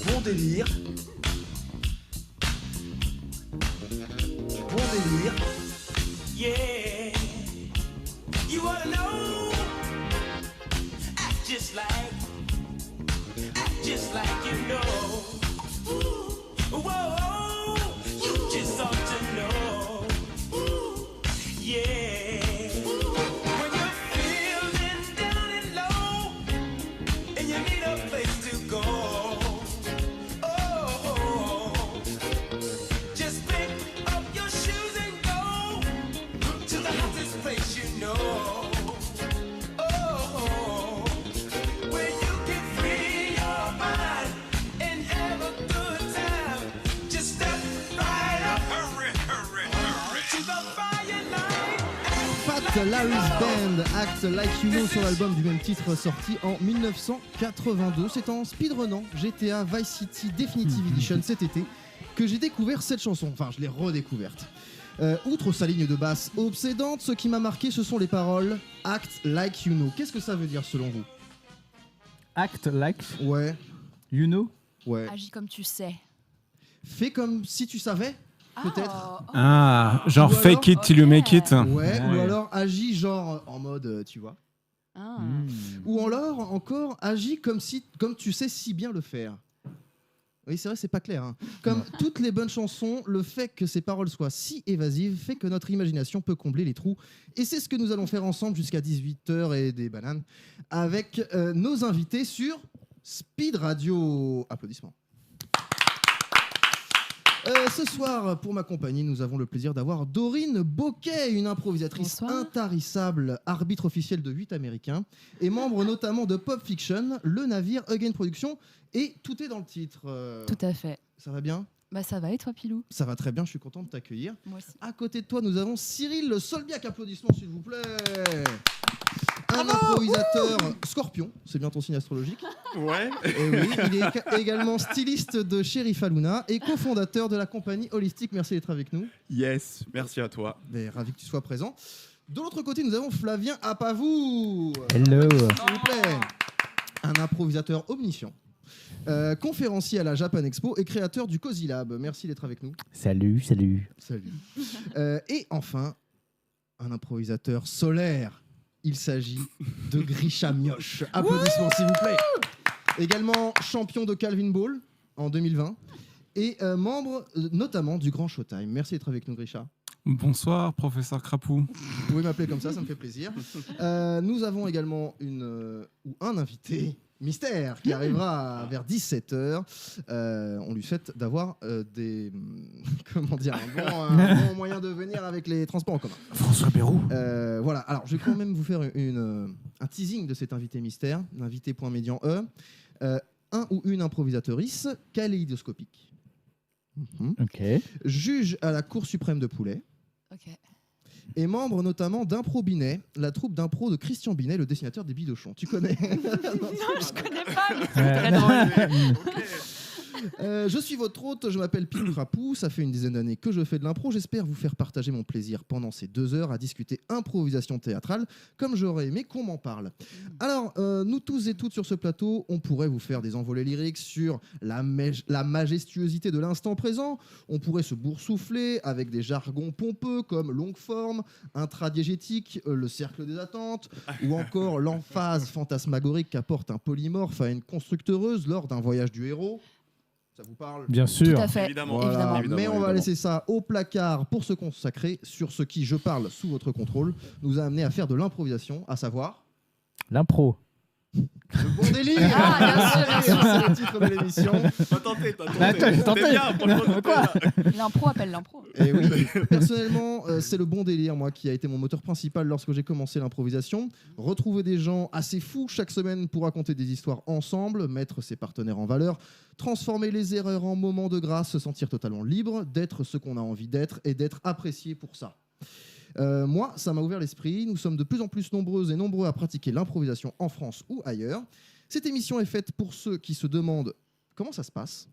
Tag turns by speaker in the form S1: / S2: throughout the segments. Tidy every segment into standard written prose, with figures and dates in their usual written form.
S1: Bon délire. Bon délire. Yeah. You wanna know? Act just like you know. Ooh, whoa, you just ought to know. Ooh, yeah. When you're feeling down and low, and you need a place to go. Oh, just pick up your shoes and go to the hottest place you know. Oh, where you can free your mind and have a good time. Just step right up. Hurry, hurry, hurry. To the fire line.
S2: Fat Larry's Band, Act Like You Know sur l'album du même titre sorti en 1982. C'est en speedrunnant GTA Vice City Definitive Edition cet été que j'ai découvert cette chanson. Enfin, je l'ai redécouverte. Outre sa ligne de basse obsédante, ce qui m'a marqué, ce sont les paroles Act Like You Know. Qu'est-ce que ça veut dire selon vous?
S3: Act like
S2: Ouais,
S3: you know.
S2: ouais.
S4: Agis comme tu sais.
S2: Fais comme si tu savais, peut-être.
S5: Ah, genre
S2: Ou
S5: fake
S2: alors-
S5: it till you make it.
S2: Ouais, ou
S3: Ouais.
S2: alors agis genre en mode, tu vois.
S4: Ah.
S2: Ou alors encore agis comme tu sais si bien le faire. Oui, c'est vrai, c'est pas clair. Hein. Comme toutes les bonnes chansons, le fait que ces paroles soient si évasives fait que notre imagination peut combler les trous. Et c'est ce que nous allons faire ensemble jusqu'à 18h et des bananes avec nos invités sur Speed Radio. Applaudissements. Ce soir, pour m'accompagner, nous avons le plaisir d'avoir Dorine Boquet, une improvisatrice
S4: Bonsoir.
S2: intarissable, arbitre officiel de 8 américains, et membre notamment de Pop Fiction, Le Navire, Again Production, et tout est dans le titre.
S4: Tout à fait.
S2: Ça va bien?
S4: Bah ça va et toi Pilou?
S2: Ça va très bien, je suis content de t'accueillir.
S4: Moi aussi.
S2: À côté de toi, nous avons Cyril Solbiac, applaudissements s'il vous plaît. Un improvisateur scorpion, c'est bien ton signe astrologique.
S6: Ouais.
S2: Et oui, il est également styliste de Sheriff Aluna et cofondateur de la compagnie Holistique. Merci d'être avec nous.
S6: Yes, merci à toi.
S2: Mais ravi que tu sois présent. De l'autre côté, nous avons Flavien Apavou.
S3: Hello.
S2: S'il vous plaît. Un improvisateur omniscient. Conférencier à la Japan Expo et créateur du Cozy Lab. Merci d'être avec nous.
S3: Salut.
S2: Salut. Et enfin, un improvisateur solaire. Il s'agit de Grisha Mioche. Applaudissements s'il vous plaît. Également champion de Calvin Ball en 2020 et membre notamment du Grand Showtime. Merci d'être avec nous Grisha.
S5: Bonsoir, professeur Crapou.
S2: Vous pouvez m'appeler comme ça me fait plaisir. Nous avons également un invité mystère qui arrivera vers 17h. On lui souhaite d'avoir un bon moyen de venir avec les transports en commun.
S5: François Bayrou.
S2: Voilà, alors je vais quand même vous faire un teasing de cet invité mystère, l'invité point médian E. Un ou une improvisatrice kaléidoscopique.
S3: Ok.
S2: Juge à la Cour suprême de Poulet.
S4: Ok.
S2: Et membre notamment d'Impro Binet, la troupe d'impro de Christian Binet, le dessinateur des Bidochons. Tu connais?
S4: Non, je connais pas, mais c'est très drôle.
S2: Je suis votre hôte, je m'appelle Pilou Crapou, ça fait une dizaine d'années que je fais de l'impro, j'espère vous faire partager mon plaisir pendant ces 2 heures à discuter improvisation théâtrale, comme j'aurais aimé qu'on m'en parle. Alors, nous tous et toutes sur ce plateau, on pourrait vous faire des envolées lyriques sur la majestuosité de l'instant présent, on pourrait se boursoufler avec des jargons pompeux comme longue forme, intradiégétique, le cercle des attentes, ou encore l'emphase fantasmagorique qu'apporte un polymorphe à une constructeureuse lors d'un voyage du héros. Ça vous parle?
S3: Bien sûr.
S4: Tout à fait.
S6: Évidemment.
S2: Voilà.
S4: Évidemment.
S2: Mais on va laisser ça au placard pour se consacrer sur ce qui, je parle sous votre contrôle, nous a amené à faire de l'improvisation, à savoir
S3: L'impro.
S2: le bon délire.
S4: Ah, bien sûr.
S2: C'est le titre de l'émission.
S6: T'as tenté.
S3: J'ai tenté.
S6: C'était bien, franchement,
S3: Quoi
S6: c'était bien.
S4: L'impro appelle l'impro.
S2: Et oui, personnellement, c'est le bon délire, moi, qui a été mon moteur principal lorsque j'ai commencé l'improvisation. Retrouver des gens assez fous chaque semaine pour raconter des histoires ensemble, mettre ses partenaires en valeur, transformer les erreurs en moments de grâce, se sentir totalement libre, d'être ce qu'on a envie d'être et d'être apprécié pour ça. Moi, ça m'a ouvert l'esprit. Nous sommes de plus en plus nombreuses et nombreux à pratiquer l'improvisation en France ou ailleurs. Cette émission est faite pour ceux qui se demandent comment ça se passe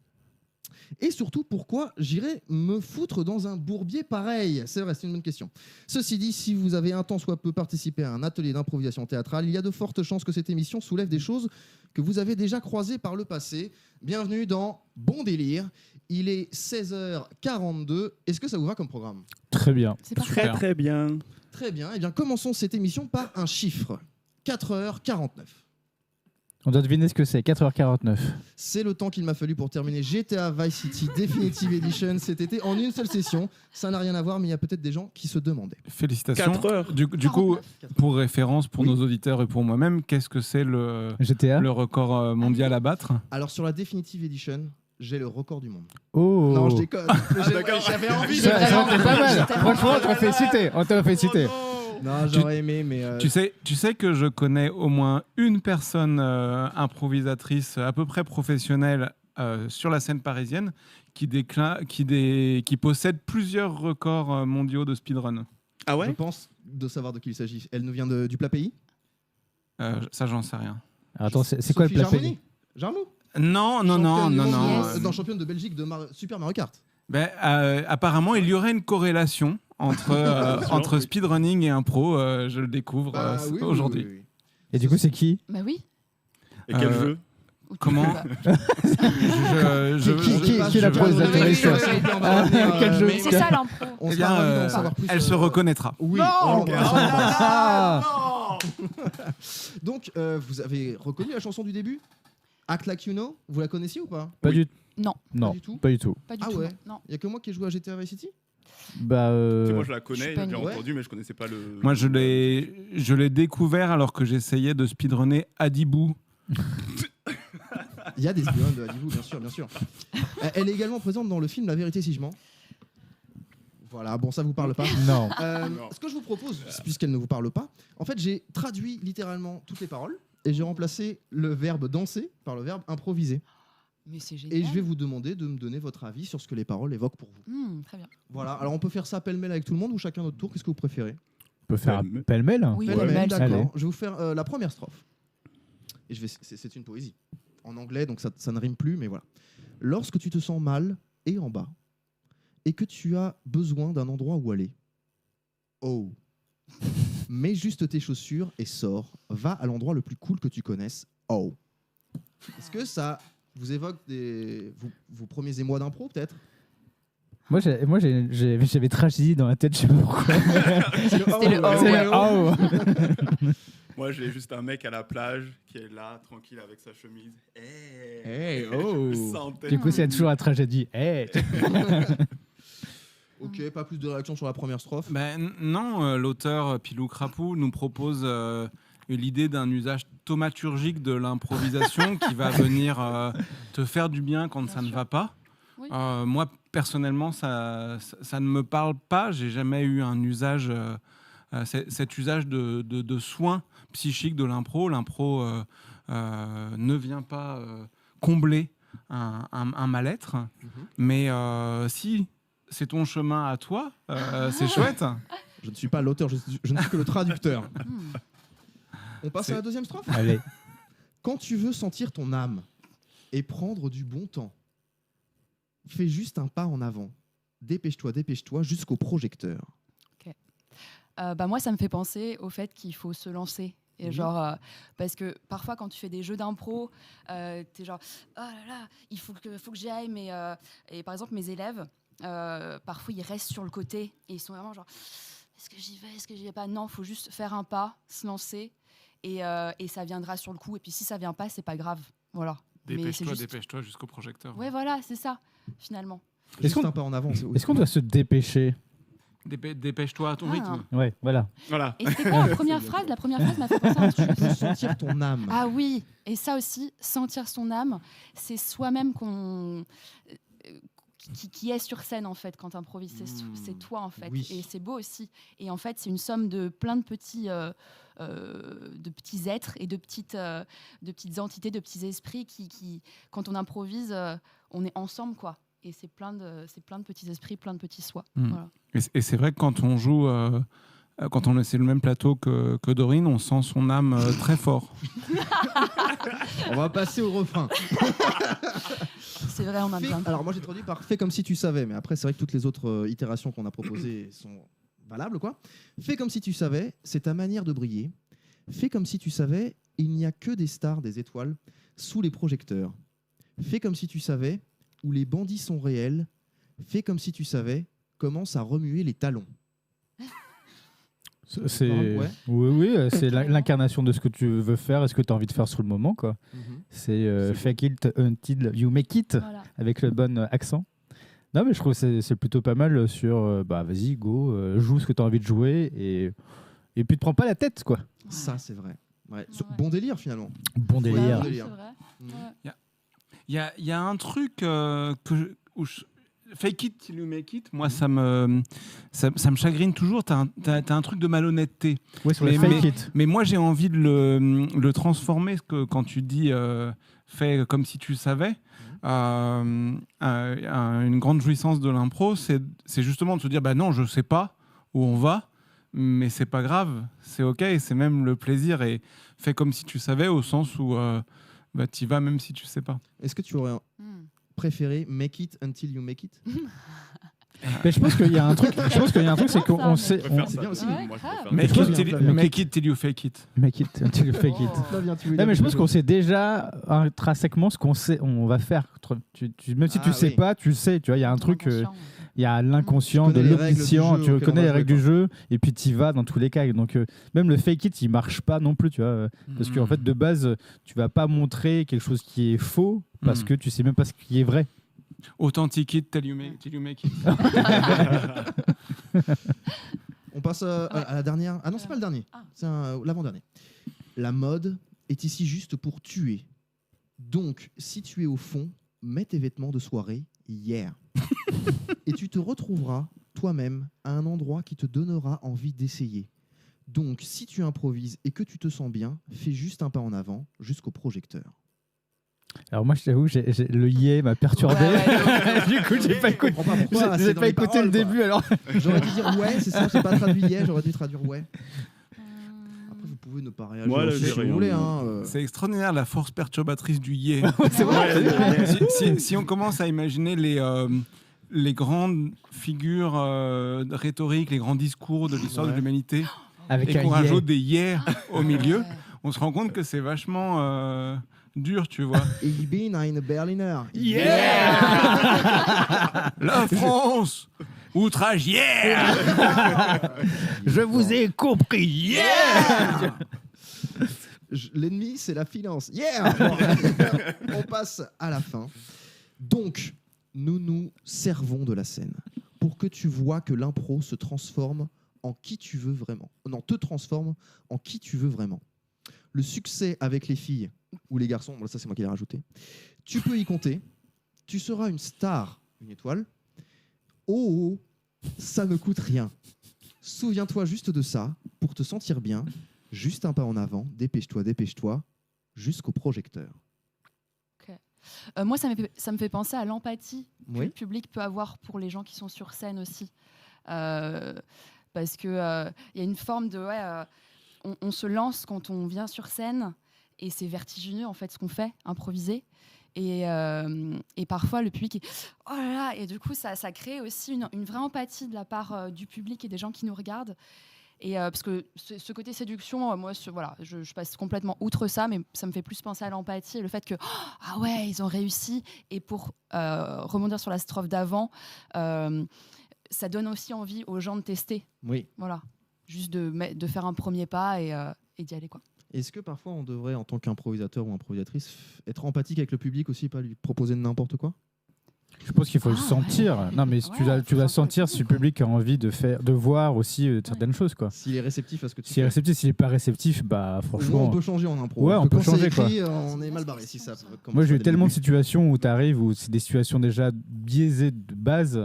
S2: et surtout pourquoi j'irais me foutre dans un bourbier pareil. C'est vrai, c'est une bonne question. Ceci dit, si vous avez un tant soit peu participé à un atelier d'improvisation théâtrale, il y a de fortes chances que cette émission soulève des choses que vous avez déjà croisés par le passé. Bienvenue dans Bon Délire. Il est 16h42. Est-ce que ça vous va comme programme ?
S3: Très bien.
S4: C'est parfait.
S6: Très très bien.
S2: Très bien. Eh bien, commençons cette émission par un chiffre. 4h49.
S3: On doit deviner ce que c'est. 4h49.
S2: C'est le temps qu'il m'a fallu pour terminer GTA Vice City Definitive Edition cet été en une seule session. Ça n'a rien à voir, mais il y a peut-être des gens qui se demandaient.
S5: Félicitations.
S6: 4 heures.
S5: Du coup,
S4: 49.
S5: pour référence, pour
S2: Oui.
S5: nos auditeurs et pour moi-même, qu'est-ce que c'est le
S3: GTA.
S5: record mondial à battre ?
S2: Alors, sur la Definitive Edition, j'ai le record du monde.
S3: Oh.
S2: Non, je déconne.
S6: d'accord.
S2: J'avais envie de
S3: Ça,
S2: faire
S3: ça, c'est pas mal.
S4: J'étais
S3: Franchement, on te l'a fait citer. On te l'a fait citer.
S2: Non, j'aurais aimé, mais.
S5: Tu sais que je connais au moins une personne improvisatrice à peu près professionnelle sur la scène parisienne qui possède plusieurs records mondiaux de speedrun.
S6: Ah
S2: je
S6: ouais.
S2: pense de savoir de qui il s'agit. Elle nous vient du plat pays.
S5: Ça, j'en sais rien.
S3: Alors, attends, c'est quoi le
S2: Sophie
S3: plat pays
S2: Jarmou
S5: Non.
S4: Yes.
S2: Dans championne de Belgique de Super Mario Kart.
S5: Ben, apparemment, il y aurait une corrélation entre speedrunning et impro. Je le découvre
S2: Bah, oui, oui,
S5: aujourd'hui.
S2: oui, oui.
S3: Et du coup, c'est qui?
S4: Bah oui.
S6: Et quel
S5: Euh,
S6: jeu?
S4: Ou tu
S5: Comment
S4: peux pas.
S3: Qui est la présentatrice Quel jeu
S4: C'est ça l'impro.
S2: On
S5: Eh
S2: sera
S5: bien,
S2: ravis d'en savoir plus.
S5: elle se reconnaîtra.
S2: Oui.
S6: Non.
S2: on l'embrasse, on l'embrasse.
S3: Ah.
S2: Donc, vous avez reconnu la chanson du début, Act Like You Know. Vous la connaissiez ou pas?
S3: Pas du
S4: Non,
S3: Non,
S2: du tout
S3: pas du tout.
S4: pas du
S2: Ah
S4: tout.
S2: ouais.
S4: Non.
S2: Il y a que moi qui ai joué à GTA Vice City.
S3: Bah.
S6: Tu sais, moi je la
S4: Je
S6: connais,
S4: suis
S6: j'ai
S4: pas
S6: déjà
S2: une-
S6: entendu, mais je connaissais pas le.
S5: Moi, je l'ai découvert alors que j'essayais de speedrunner Adibou.
S2: Il y a des speedruns de Hadibou, bien sûr, bien sûr. Elle est également présente dans le film La Vérité si je mens. Voilà, bon, ça vous parle pas.
S3: Non.
S6: Non.
S2: Ce que je vous propose, puisqu'elle ne vous parle pas, en fait, j'ai traduit littéralement toutes les paroles et j'ai remplacé le verbe danser par le verbe improviser.
S4: Mais c'est génial.
S2: Et je vais vous demander de me donner votre avis sur ce que les paroles évoquent pour vous.
S4: Très bien.
S2: Voilà, alors on peut faire ça pêle-mêle avec tout le monde ou chacun notre tour, qu'est-ce que vous préférez?
S3: On peut faire
S5: Pêle-mêle.
S3: un pêle-mêle.
S4: Oui,
S2: Pêle-mêle,
S4: pêle-mêle,
S2: d'accord.
S3: allez.
S2: Je vais vous faire la première strophe. Et c'est une poésie. En anglais, donc ça ne rime plus, mais voilà. Lorsque tu te sens mal et en bas, et que tu as besoin d'un endroit où aller, oh, mets juste tes chaussures et sors. Va à l'endroit le plus cool que tu connaisses. Oh. Est-ce que ça vous évoque vos premiers émois d'impro, peut-être?
S3: J'avais tragédie dans la tête, je sais pas pourquoi.
S4: C'était le oh,
S3: C'est
S4: ouais.
S3: le oh.
S6: Moi j'ai juste un mec à la plage qui est là, tranquille avec sa chemise.
S2: Hey, oh.
S6: Sans tête.
S3: Du coup, c'est toujours la tragédie. Hey.
S2: Ok, pas plus de réaction sur la première strophe.
S5: Ben, non, l'auteur Pilou Crapou nous propose l'idée d'un usage thaumaturgique de l'improvisation qui va venir te faire du bien quand ça ne va pas.
S4: Oui.
S5: Moi, personnellement, ça ne me parle pas. J'ai jamais eu un usage, cet usage de soins psychiques de l'impro. L'impro ne vient pas combler un mal-être, mais si c'est ton chemin à toi, c'est chouette.
S2: Je ne suis pas l'auteur, je ne suis que le traducteur.
S4: Hmm.
S2: On passe
S5: C'est-
S2: à la deuxième strophe.
S3: Allez.
S2: Quand tu veux sentir ton âme et prendre du bon temps, fais juste un pas en avant. Dépêche-toi jusqu'au projecteur.
S4: Bah moi, ça me fait penser au fait qu'il faut se lancer. Et
S2: Mhm.
S4: genre, parce que parfois, quand tu fais des jeux d'impro, t'es genre, oh là là, il faut que j'y aille. Mais, et par exemple, mes élèves, parfois, ils restent sur le côté et ils sont vraiment genre, est-ce que j'y vais, est-ce que j'y vais pas? Non, il faut juste faire un pas, se lancer et ça viendra sur le coup. Et puis si ça vient pas, c'est pas grave. Voilà. Mais c'est juste-
S5: Dépêche-toi jusqu'au projecteur.
S4: Ouais, voilà, c'est ça, finalement.
S3: Est-ce
S2: Juste
S3: qu'on-
S2: un pas en avant.
S3: Est-ce qu'on doit se dépêcher?
S5: Dépêche-toi à ton
S4: Ah.
S5: rythme.
S3: Ouais, voilà.
S6: Voilà.
S4: Et c'était quoi la première phrase? La première phrase m'a fait penser à un truc.
S2: Tu peux sentir ton âme.
S4: Ah oui, et ça aussi, sentir son âme, c'est soi-même qui est sur scène en fait quand t'improvises. C'est toi en fait,
S2: Oui.
S4: et c'est beau aussi. Et en fait, c'est une somme de plein de petits êtres et de petites entités, de petits esprits qui quand on improvise, on est ensemble quoi. Et c'est plein de petits esprits, plein de petits soi.
S5: Mm.
S4: Voilà.
S5: Et c'est vrai que quand on joue, quand on essaie le même plateau que Dorine, on sent son âme très fort.
S2: On va passer au refrain.
S4: C'est vrai, on a plein.
S2: Alors moi j'ai traduit par fais comme si tu savais, mais après c'est vrai que toutes les autres itérations qu'on a proposées sont valables quoi. Fais comme si tu savais, c'est ta manière de briller. Fais comme si tu savais, il n'y a que des stars, des étoiles. Sous les projecteurs. Fais comme si tu savais où les bandits sont réels. Fais comme si tu savais. Commence à remuer les talons.
S3: C'est
S2: Ouais.
S3: oui, c'est l'incarnation de ce que tu veux faire et ce que tu as envie de faire sur le moment, quoi. C'est fake it until you make it,
S4: Voilà.
S3: avec le bon accent. Non, mais je trouve que c'est plutôt pas mal sur bah vas-y, go, joue ce que tu as envie de jouer et puis te prends pas la tête, quoi.
S2: Ça, c'est vrai. Ouais.
S4: Ouais.
S2: Bon délire, finalement.
S3: Bon
S2: Ouais,
S3: délire.
S2: bon
S4: Oui,
S2: délire.
S4: c'est vrai.
S2: Mhm.
S4: Ouais.
S5: Il y a un truc fake it till you make it, moi ça me chagrine toujours. T'as un truc de malhonnêteté.
S3: Ouais, sur les
S5: Mais-
S3: fake it.
S5: Mais moi j'ai envie de le transformer, quand tu dis fais comme si tu savais. Une grande jouissance de l'impro, c'est justement de se dire bah non, je sais pas où on va, mais c'est pas grave, c'est ok, c'est même le plaisir. Et fais comme si tu savais, au sens où bah, t'y vas même si tu sais pas.
S2: Est-ce que tu aurais préféré make it until you make it?
S3: Mais je pense qu'il y a un truc. Je pense qu'il y a un truc, c'est
S4: Grave,
S3: qu'on
S4: ça,
S3: sait.
S6: Je préfère
S2: c'est
S6: ça.
S2: bien aussi.
S4: Ouais,
S6: Moi, je
S4: grave.
S6: préfère
S5: Make
S6: ça.
S5: it till,
S2: Flavien.
S5: make it till you fake it.
S3: Make it until you fake it.
S4: Oh.
S2: Flavien, tu veux
S3: Non,
S2: dire
S3: mais je pense
S2: quelque
S3: qu'on
S2: chose?
S3: sait déjà intrinsèquement ce qu'on sait, on va faire. Même si tu
S2: Ah,
S3: sais
S2: oui.
S3: pas, tu le sais. Tu vois, il y a un truc,
S4: Inconscient.
S3: il y a l'inconscient,
S2: Tu
S3: de
S2: connais les règles du
S3: l'omniscient.
S2: jeu
S3: Tu
S2: auquel on
S3: connais
S2: va
S3: les
S2: jouer,
S3: règles du
S2: quoi.
S3: jeu et puis tu y vas dans tous les cas. Donc même le fake it, il marche pas non plus, tu vois, parce qu'en fait de base, tu vas pas montrer quelque chose qui est faux parce que tu sais même pas ce qui est vrai.
S5: Authentic it till you make it.
S2: On passe à la dernière. Ah non, c'est pas le dernier.
S4: Ah.
S2: C'est l'avant-dernier. La mode est ici juste pour tuer. Donc, si tu es au fond, mets tes vêtements de soirée hier. Et tu te retrouveras toi-même à un endroit qui te donnera envie d'essayer. Donc, si tu improvises et que tu te sens bien, fais juste un pas en avant jusqu'au projecteur.
S3: Alors moi, je t'avoue, le yé m'a perturbé.
S4: Ouais,
S3: Du coup, j'ai pas écouté.
S2: Je comprends pas pourquoi,
S3: J'ai
S2: c'est dans
S3: pas
S2: les
S3: écouté
S2: paroles,
S3: le
S2: quoi.
S3: début alors.
S2: J'aurais dû dire ouais, c'est ça, j'ai pas traduit hier, j'aurais dû traduire ouais. Après, vous pouvez ne pas réagir
S6: Moi, là,
S2: aussi
S6: j'ai
S2: si vous
S6: rien.
S2: voulez. Hein,
S5: C'est extraordinaire la force perturbatrice du yé.
S3: C'est vrai.
S5: Si on commence à imaginer les grandes figures rhétoriques, les grands discours de l'histoire de l'humanité,
S3: Avec
S5: et
S3: un
S5: qu'on
S3: yé.
S5: rajoute des hier au milieu,
S4: Ouais.
S5: on se rend compte que c'est vachement dur, tu vois.
S2: Ich bin ein Berliner.
S5: La France, outrage hier.
S3: Je vous ai compris. Yeah.
S2: L'ennemi, c'est la finance. Yeah. Bon, on passe à la fin. Donc, nous nous servons de la scène pour que tu vois que l'impro se transforme en qui tu veux vraiment. Non, te transforme en qui tu veux vraiment. Le succès avec les filles ou les garçons, bon, ça c'est moi qui l'ai rajouté, tu peux y compter. Tu seras une star, une étoile. Oh, ça ne coûte rien. Souviens-toi juste de ça pour te sentir bien. Juste un pas en avant, dépêche-toi, jusqu'au projecteur.
S4: Moi, ça me fait penser à l'empathie que
S2: Oui.
S4: le public peut avoir pour les gens qui sont sur scène aussi. Parce qu'il y a une forme de... on se lance quand on vient sur scène et c'est vertigineux en fait ce qu'on fait, improviser. Et parfois le public est oh là là, et du coup ça crée aussi une vraie empathie de la part du public et des gens qui nous regardent. Et parce que ce côté séduction, moi voilà, je passe complètement outre ça, mais ça me fait plus penser à l'empathie et le fait que ah ouais, ils ont réussi. Et pour rebondir sur la strophe d'avant, ça donne aussi envie aux gens de tester.
S2: Oui.
S4: Voilà, juste de faire un premier pas et d'y aller quoi.
S2: Est-ce que parfois on devrait, en tant qu'improvisateur ou improvisatrice, être empathique avec le public aussi, pas lui proposer n'importe quoi?
S3: Je pense qu'il faut le
S4: Ah,
S3: sentir.
S4: ouais.
S3: Non, mais
S4: Ouais,
S3: tu
S4: faut
S3: vas
S4: sentir
S3: sentir
S4: le
S3: si le
S4: truc,
S3: public a envie de voir aussi certaines choses, quoi.
S2: S'il est réceptif à ce que tu
S3: S'il est
S2: fais.
S3: réceptif, s'il est pas réceptif, bah
S2: Ou
S3: franchement.
S2: on peut changer en impro.
S3: Ouais,
S2: Parce
S3: on
S2: que
S3: peut
S2: quand c'est
S3: changer,
S2: écrit, on est mal barré si ça.
S3: Moi, j'ai eu
S2: dès le
S3: tellement de
S2: début.
S3: situations où tu arrives, où c'est des situations déjà biaisées de base,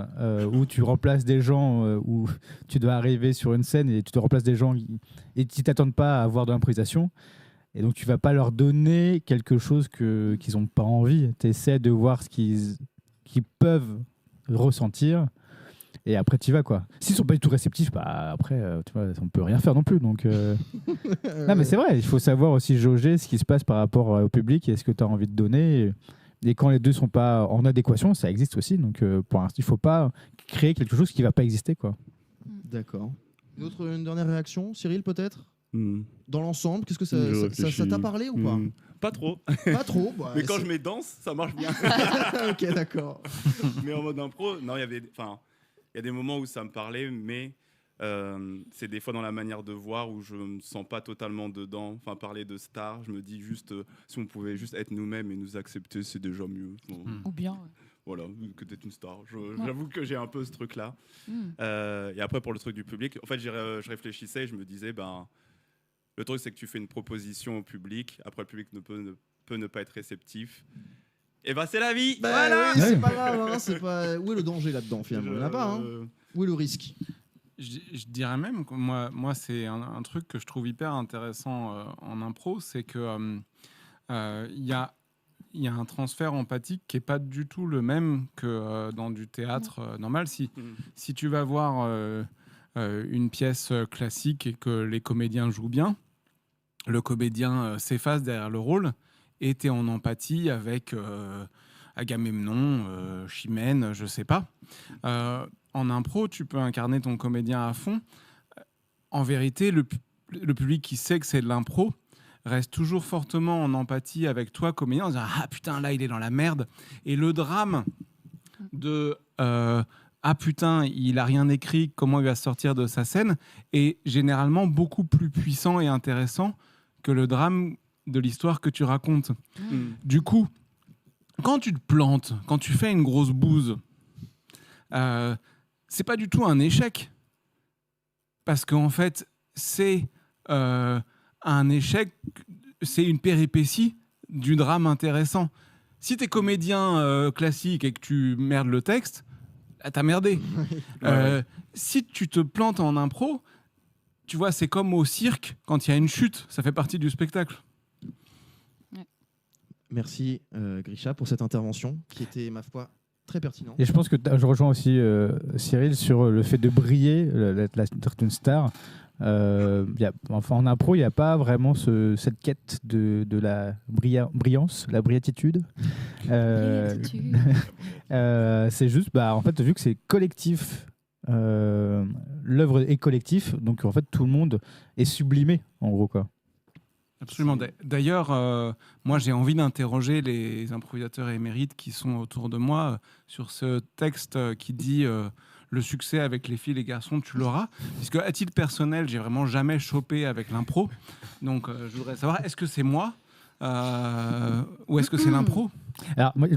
S3: où tu remplaces des gens, où tu dois arriver sur une scène et tu te remplaces des gens et qui t'attendent pas à avoir de l'improvisation. Et donc, tu vas pas leur donner quelque chose qu'ils ont pas envie. Tu essaies de voir ce qu'ils peuvent ressentir. Et après, tu vas, quoi. S'ils sont pas du tout réceptifs, bah après, tu vois, on peut rien faire non plus. Donc, non, mais c'est vrai, il faut savoir aussi jauger ce qui se passe par rapport au public et ce que tu as envie de donner. Et quand les deux sont pas en adéquation, ça existe aussi. Donc, pour l'instant, il faut pas créer quelque chose qui va pas exister, quoi.
S2: D'accord. Une dernière réaction, Cyril, peut-être? Dans l'ensemble, qu'est-ce que
S6: Je
S2: ça
S6: réfléchis.
S2: t'a parlé ou pas
S6: Pas trop.
S2: Pas trop. Bah,
S6: Mais quand
S2: c'est-
S6: je mets danse, ça marche bien.
S2: ok, d'accord.
S6: Mais en mode impro, non, il y a des moments où ça me parlait, mais c'est des fois dans la manière de voir où je me sens pas totalement dedans. Enfin, parler de stars, je me dis juste si on pouvait juste être nous-mêmes et nous accepter, c'est déjà mieux. Bon,
S4: Ou bien.
S6: voilà, que d'être une star. J'avoue que j'ai un peu ce truc-là.
S4: Mm.
S6: Et après, pour le truc du public, en fait, je réfléchissais et je me disais, ben, le truc, c'est que tu fais une proposition au public. Après, le public peut ne pas être réceptif. Et ben, c'est la vie.
S2: Bah
S6: voilà.
S2: oui, c'est pas grave. Hein, c'est pas... Où est le danger là-dedans finalement Il n'y en a pas. Hein.
S6: Euh,
S2: Où est le risque
S5: Je dirais même que moi c'est un truc que je trouve hyper intéressant en impro, c'est que il y a un transfert empathique qui est pas du tout le même que dans du théâtre normal. Si tu vas voir une pièce classique et que les comédiens jouent bien, le comédien s'efface derrière le rôle et tu es en empathie avec Agamemnon, Chimène, je sais pas. En impro, tu peux incarner ton comédien à fond. En vérité, le public qui sait que c'est de l'impro reste toujours fortement en empathie avec toi, comédien, en disant « Ah putain, là, il est dans la merde ». Et le drame de ah putain, il a rien écrit, comment il va sortir de sa scène est généralement beaucoup plus puissant et intéressant que le drame de l'histoire que tu racontes. Du coup, quand tu te plantes, quand tu fais une grosse bouse, c'est pas du tout un échec. Parce qu'en fait, c'est un échec, c'est une péripétie du drame intéressant. Si t'es comédien classique et que tu merdes le texte, t'as merdé. Si tu te plantes en impro, tu vois, c'est comme au cirque, quand il y a une chute, ça fait partie du spectacle.
S2: Merci Grisha pour cette intervention qui était, ma foi, très pertinente.
S3: Et je pense que je rejoins aussi Cyril sur le fait de briller, d'être une star. En impro, il n'y a pas vraiment cette quête de la brillance, la brillatitude. C'est juste, en fait, vu que c'est collectif, l'œuvre est collective, donc en fait, tout le monde est sublimé, en gros, quoi.
S5: Absolument. D'ailleurs, moi, j'ai envie d'interroger les improvisateurs émérites qui sont autour de moi sur ce texte qui dit le succès avec les filles et les garçons, tu l'auras. Puisque, à titre personnel, j'ai vraiment jamais chopé avec l'impro. Donc, je voudrais savoir, est-ce que c'est moi ou est-ce que c'est l'impro?
S3: Alors, moi,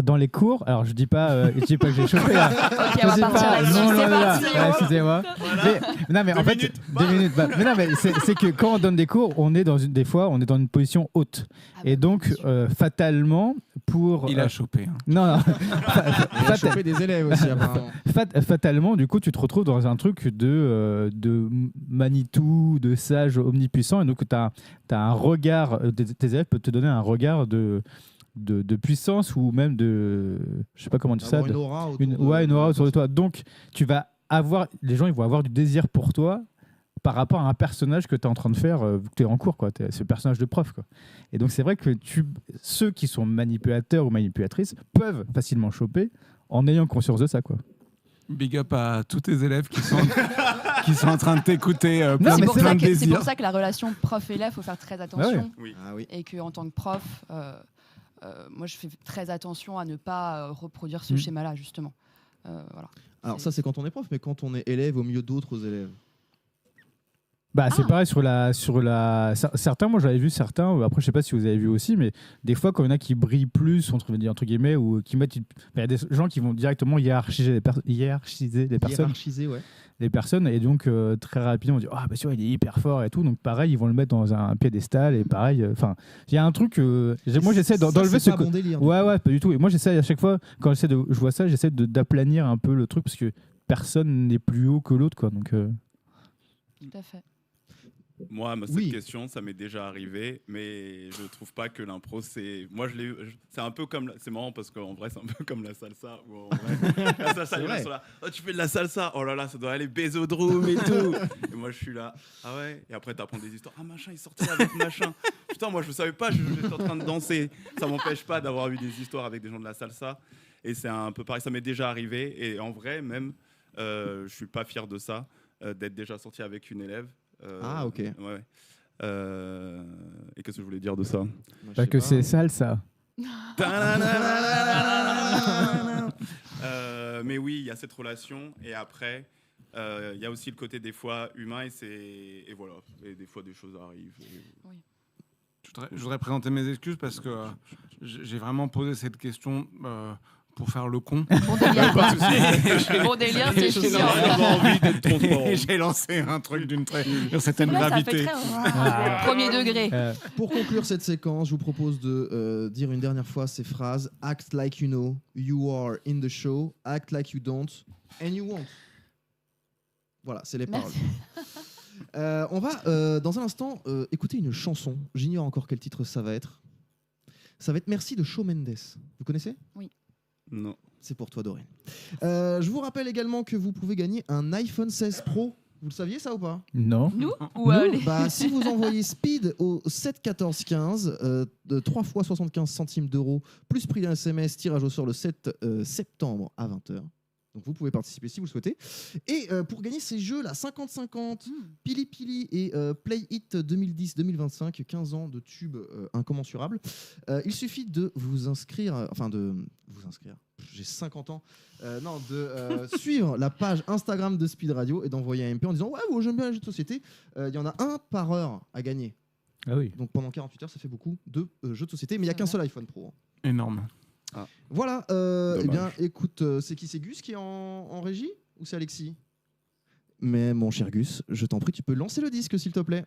S3: dans les cours, alors je dis pas que j'ai chopé. Là.
S4: Ok,
S3: Je
S4: on va
S3: dis
S4: partir
S3: pas,
S4: là-dessus.
S3: non,
S4: C'est parti.
S3: ouais, excusez-moi. Non, mais en fait, 2 minutes. Mais non, mais c'est que quand on donne des cours, on est des fois, on est dans une position haute. Et donc, fatalement, pour.
S5: Il a chopé. Hein.
S3: Non.
S2: Il a chopé des élèves aussi, apparemment.
S3: Fatalement, du coup, tu te retrouves dans un truc de Manitou, de sage omnipuissant. Et donc, tu as un regard, tes élèves peuvent te donner un regard de puissance ou même de, je sais pas comment dire ça,
S2: Avoir une aura autour
S3: une aura autour de toi. Donc tu vas avoir, les gens ils vont avoir du désir pour toi par rapport à un personnage que tu es en train de faire vu que tu es en cours, quoi. C'est le personnage de prof, quoi. Et donc c'est vrai que ceux qui sont manipulateurs ou manipulatrices peuvent facilement choper en ayant conscience de ça, quoi.
S5: Big up à tous tes élèves qui sont en train de t'écouter plein
S3: Non, mais
S5: de
S4: C'est
S5: plein de
S4: pour
S5: désirs.
S4: ça que la relation prof-élève, faut faire très attention.
S6: Oui.
S2: Ah oui.
S4: Et qu'en tant que prof, moi je fais très attention à ne pas reproduire ce schéma-là, justement. Voilà.
S2: Alors ça c'est quand on est prof, mais quand on est élève au milieu d'autres élèves.
S3: C'est pareil sur certains, moi j'avais vu certains, après je sais pas si vous avez vu aussi, mais des fois quand il y en a qui brillent plus entre guillemets, ou qui mettent, il y a des gens qui vont directement hiérarchiser les personnes,
S2: Hiérarchisé, ouais.
S3: les personnes, et donc très rapidement on dit ah bah tu vois il est hyper fort et tout, donc pareil ils vont le mettre dans un piédestal, et pareil, enfin il y a un truc, moi j'essaie d'enlever
S2: c'est
S3: ce
S2: pas bon délire.
S3: ouais pas du tout, et moi j'essaie à chaque fois quand je vois ça, j'essaie d'aplanir un peu le truc parce que personne n'est plus haut que l'autre, quoi, donc
S4: Tout à fait.
S6: Moi, cette
S2: Oui.
S6: question, ça m'est déjà arrivé, mais je trouve pas que l'impro, c'est. Moi, c'est un peu comme. C'est marrant parce qu'en vrai, c'est un peu comme la salsa. Où en vrai, la salsa, les gens sont là. Oh, tu fais de la salsa. Oh là là, ça doit aller bésodrome et tout. Et moi, je suis là. Ah ouais. Et après, t'apprends des histoires. Ah machin, il sortait avec machin. Putain, moi, je savais pas. J'étais en train de danser. Ça m'empêche pas d'avoir eu des histoires avec des gens de la salsa. Et c'est un peu pareil. Ça m'est déjà arrivé. Et en vrai, même, je suis pas fier de ça, d'être déjà sorti avec une élève.
S2: Ah, ok.
S6: Ouais. Et qu'est-ce que je voulais dire de ça?
S2: Moi, je
S3: Pas
S2: sais
S3: que
S2: pas.
S3: c'est sale, ça.
S6: Mais oui, il y a cette relation. Et après, il y a aussi le côté des fois humain. Et voilà. Et des fois, des choses arrivent.
S5: Je voudrais présenter mes excuses parce que j'ai vraiment posé cette question pour faire le con.
S4: Bon délire, quoi. Bon délire, c'est
S5: J'ai
S4: chiant.
S6: envie d'être transparent.
S5: Et j'ai lancé un truc d'une certaine
S4: Là, ça fait
S5: gravité.
S4: très premier degré.
S2: Pour conclure cette séquence, je vous propose de dire une dernière fois ces phrases. Act like you know, you are in the show. Act like you don't, and you won't. Voilà, c'est les paroles. On va, dans un instant, écouter une chanson. J'ignore encore quel titre ça va être. Ça va être Merci de Shawn Mendes. Vous connaissez ?
S6: Non.
S2: C'est pour toi, Doreen. Je vous rappelle également que vous pouvez gagner un iPhone 16 Pro. Vous le saviez ça ou pas ?
S3: Non.
S4: Nous ou
S2: Nous,
S4: les-
S2: bah, si vous envoyez Speed au 7 14 15, de 3 fois 75 centimes d'euros, plus prix d'un SMS, tirage au sort le 7 septembre à 20h. Donc vous pouvez participer si vous le souhaitez. Et pour gagner ces jeux là, 50-50, Pili Pili et Play It 2010-2025, 15 ans de tubes incommensurables, il suffit de vous inscrire, j'ai 50 ans, de suivre la page Instagram de Speed Radio et d'envoyer un MP en disant ouais, j'aime bien les jeux de société. Il y en a un par heure à gagner.
S3: Ah oui.
S2: Donc pendant 48 heures, ça fait beaucoup de jeux de société, mais il n'y a qu'un seul iPhone Pro.
S5: Énorme.
S2: Voilà, eh bien, écoute, c'est qui? C'est Gus qui est en régie ou c'est Alexis? Mais mon cher Gus, je t'en prie, tu peux lancer le disque s'il te plaît.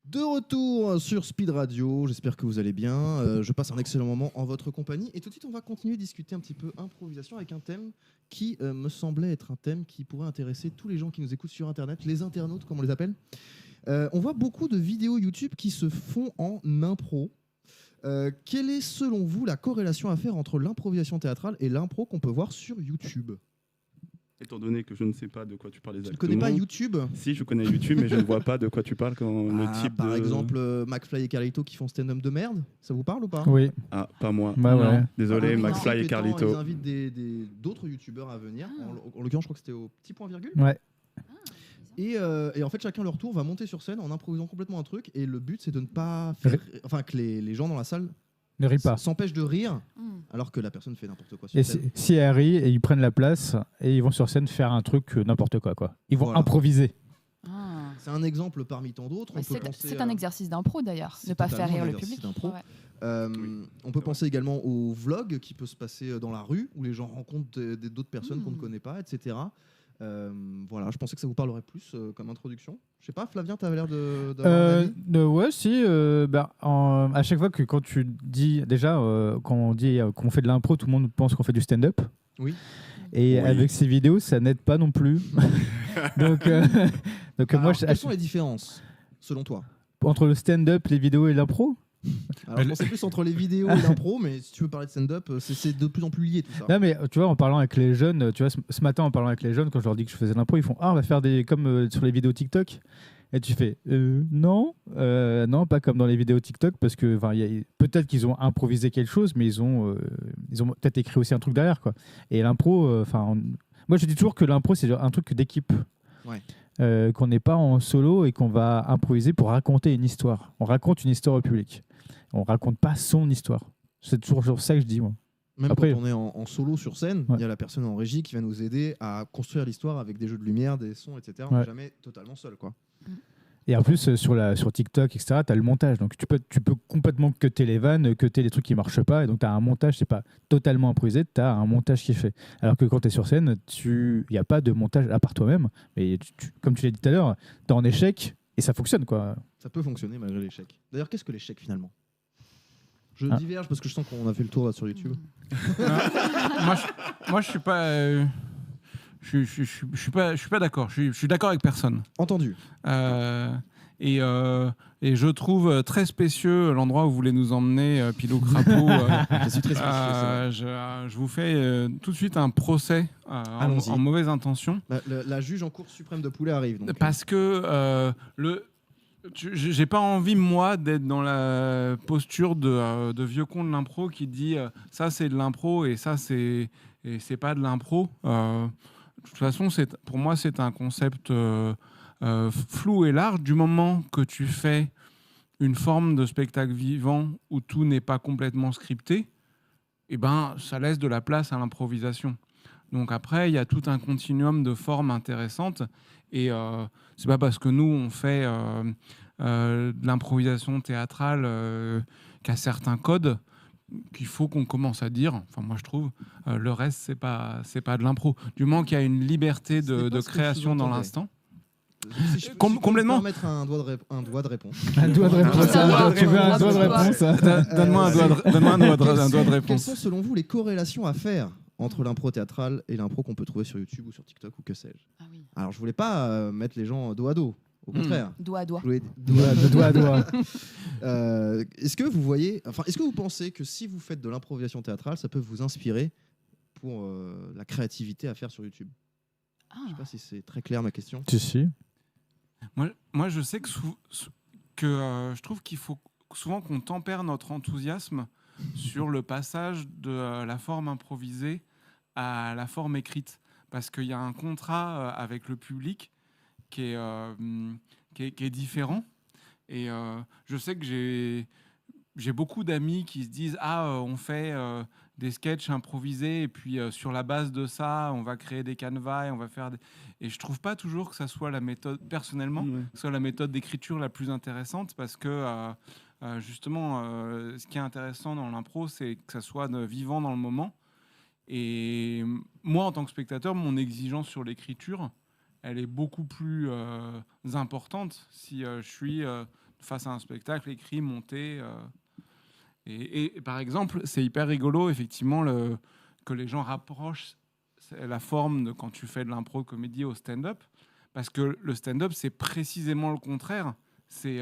S2: De retour sur Speed Radio, j'espère que vous allez bien. Je passe un excellent moment en votre compagnie. Et tout de suite, on va continuer à discuter un petit peu improvisation avec un thème qui me semblait être un thème qui pourrait intéresser tous les gens qui nous écoutent sur Internet, les internautes, comme on les appelle. On voit beaucoup de vidéos YouTube qui se font en impro. Quelle est, selon vous, la corrélation à faire entre l'improvisation théâtrale et l'impro qu'on peut voir sur YouTube ?
S6: Étant donné que je ne sais pas de quoi tu parles
S2: Tu ne
S6: exactement.
S2: connais pas YouTube ?
S6: Si, je connais YouTube, mais je ne vois pas de quoi tu parles quand le type
S2: Par
S6: de...
S2: exemple, McFly et Carlito qui font stand-up de merde, ça vous parle ou pas ?
S3: Oui.
S6: Ah, pas moi.
S3: Bah ouais.
S6: Désolé,
S2: Ah,
S6: McFly et
S2: Ils
S6: Carlito.
S2: invitent d'autres youtubeurs à venir. En l'occurrence, je crois que c'était au petit point virgule.
S3: Ouais.
S2: Et en fait, chacun leur tour va monter sur scène en improvisant complètement un truc. Et le but, c'est de ne pas faire... Enfin, que les gens dans la salle
S3: Ne ris pas.
S2: s'empêchent de rire alors que la personne fait n'importe quoi sur
S3: Et
S2: scène.
S3: si elle rit, et ils prennent la place et ils vont sur scène faire un truc n'importe quoi. Ils vont
S2: Voilà.
S3: improviser.
S4: Ah.
S2: C'est un exemple parmi tant d'autres.
S4: Ouais,
S2: On peut penser
S4: c'est
S2: à-
S4: un exercice d'impro d'ailleurs,
S2: C'est
S4: ne pas faire
S2: totalement
S4: rire
S2: un
S4: le
S2: exercice
S4: public.
S2: d'impro.
S4: Ouais.
S2: On peut penser également au vlog qui peut se passer dans la rue où les gens rencontrent d'autres personnes qu'on ne
S4: Mm.
S2: connaît pas, etc. Voilà, je pensais que ça vous parlerait plus comme introduction. Je sais pas, Flavien, tu avais l'air d'avoir un avis.
S3: Ouais, si. À chaque fois que quand tu dis déjà, quand on dit qu'on fait de l'impro, tout le monde pense qu'on fait du stand-up.
S2: Oui.
S3: Et
S6: Oui.
S3: avec ces vidéos, ça n'aide pas non plus. donc,
S2: Alors,
S3: moi,
S2: quelles sont les différences, selon toi ?
S3: entre le stand-up, les vidéos et l'impro.
S2: Alors, je pensais plus entre les vidéos et l'impro, mais si tu veux parler de stand-up, c'est de plus en plus lié tout ça.
S3: Non, mais tu vois, en parlant avec les jeunes, tu vois, ce matin, en parlant avec les jeunes, quand je leur dis que je faisais de l'impro, ils font on va faire des comme sur les vidéos TikTok. Et tu fais non, pas comme dans les vidéos TikTok, parce que peut-être qu'ils ont improvisé quelque chose, mais ils ont peut-être écrit aussi un truc derrière, quoi. Et l'impro, moi je dis toujours que l'impro c'est un truc d'équipe.
S2: Ouais.
S3: Qu'on n'est pas en solo et qu'on va improviser pour raconter une histoire. On raconte une histoire au public. On raconte pas son histoire. C'est toujours ça que je dis, moi.
S2: Même
S3: Après-
S2: quand on est en solo sur scène, il
S3: Ouais.
S2: y a la personne en régie qui va nous aider à construire l'histoire avec des jeux de lumière, des sons, etc. On
S3: Ouais.
S2: n'est jamais totalement seul, quoi.
S3: Et en plus, sur TikTok, etc., tu as le montage. Donc, tu peux complètement cutter les vannes, cutter les trucs qui marchent pas. Et donc, tu as un montage, c'est pas totalement improvisé, tu as un montage qui est fait. Alors que quand tu es sur scène, il n'y a pas de montage à part toi-même. Mais comme tu l'as dit tout à l'heure, tu es en échec et ça fonctionne, quoi.
S2: Ça peut fonctionner malgré l'échec. D'ailleurs, qu'est-ce que l'échec finalement ? Je
S3: Ah.
S2: diverge parce que je sens qu'on a fait le tour là, sur YouTube.
S5: Moi, je suis pas. Je suis pas d'accord. Je suis d'accord avec personne.
S2: Entendu.
S5: Et je trouve très spécieux l'endroit où vous voulez nous emmener, Pilou Crapaud.
S2: Je suis très spécieux.
S5: Je vous fais tout de suite un procès
S2: Allons-y.
S5: en mauvaise intention.
S2: La juge en Cour suprême de Poulet arrive. Donc,
S5: Parce que j'ai pas envie, moi, d'être dans la posture de vieux con de l'impro qui dit ça c'est de l'impro et ça c'est pas de l'impro. De toute façon, pour moi, c'est un concept flou et large. Du moment que tu fais une forme de spectacle vivant où tout n'est pas complètement scripté, eh ben, ça laisse de la place à l'improvisation. Donc après, il y a tout un continuum de formes intéressantes. Et c'est pas parce que nous, on fait de l'improvisation théâtrale qu'à certains codes qu'il faut qu'on commence à dire, enfin moi je trouve, le reste c'est pas de l'impro. Du moment qu'il y a une liberté
S2: C'était
S5: de
S2: pas ce que je
S5: création dans
S2: sous-entendais.
S5: l'instant.
S2: si je peux
S5: complètement.
S2: me permettre un doigt de réponse.
S3: Un doigt de réponse.
S4: Ah,
S3: Tu veux un
S4: ah,
S3: doigt de
S4: ah,
S3: réponse hein
S5: Donne-moi un doigt de
S2: Quelles
S5: réponse.
S2: sont selon vous les corrélations à faire entre l'impro théâtrale et l'impro qu'on peut trouver sur YouTube ou sur TikTok ou que sais-je ?
S4: Ah oui.
S2: Alors je voulais pas mettre les gens dos à dos. Au contraire.
S4: Doigt à doigt.
S2: Je voulais-
S3: De doigt à doigt.
S2: Est-ce que vous pensez que si vous faites de l'improvisation théâtrale, ça peut vous inspirer pour la créativité à faire sur YouTube ?
S4: Ah.
S2: Je sais pas si c'est très clair ma question.
S3: Si.
S5: Moi, je sais que je trouve qu'il faut souvent qu'on tempère notre enthousiasme sur le passage de la forme improvisée à la forme écrite. Parce qu'il y a un contrat avec le public qui est différent. Et je sais que j'ai beaucoup d'amis qui se disent on fait des sketchs improvisés et puis sur la base de ça, on va créer des canevas et on va faire des... Et je trouve pas toujours que ça soit la méthode, personnellement, que ce soit la méthode d'écriture la plus intéressante parce que justement, ce qui est intéressant dans l'impro, c'est que ça soit vivant dans le moment. Et moi, en tant que spectateur, mon exigence sur l'écriture, elle est beaucoup plus importante si je suis face à un spectacle, écrit, monté. Et par exemple, c'est hyper rigolo, effectivement, que les gens rapprochent la forme de quand tu fais de l'impro comédie au stand-up, parce que le stand-up, c'est précisément le contraire. C'est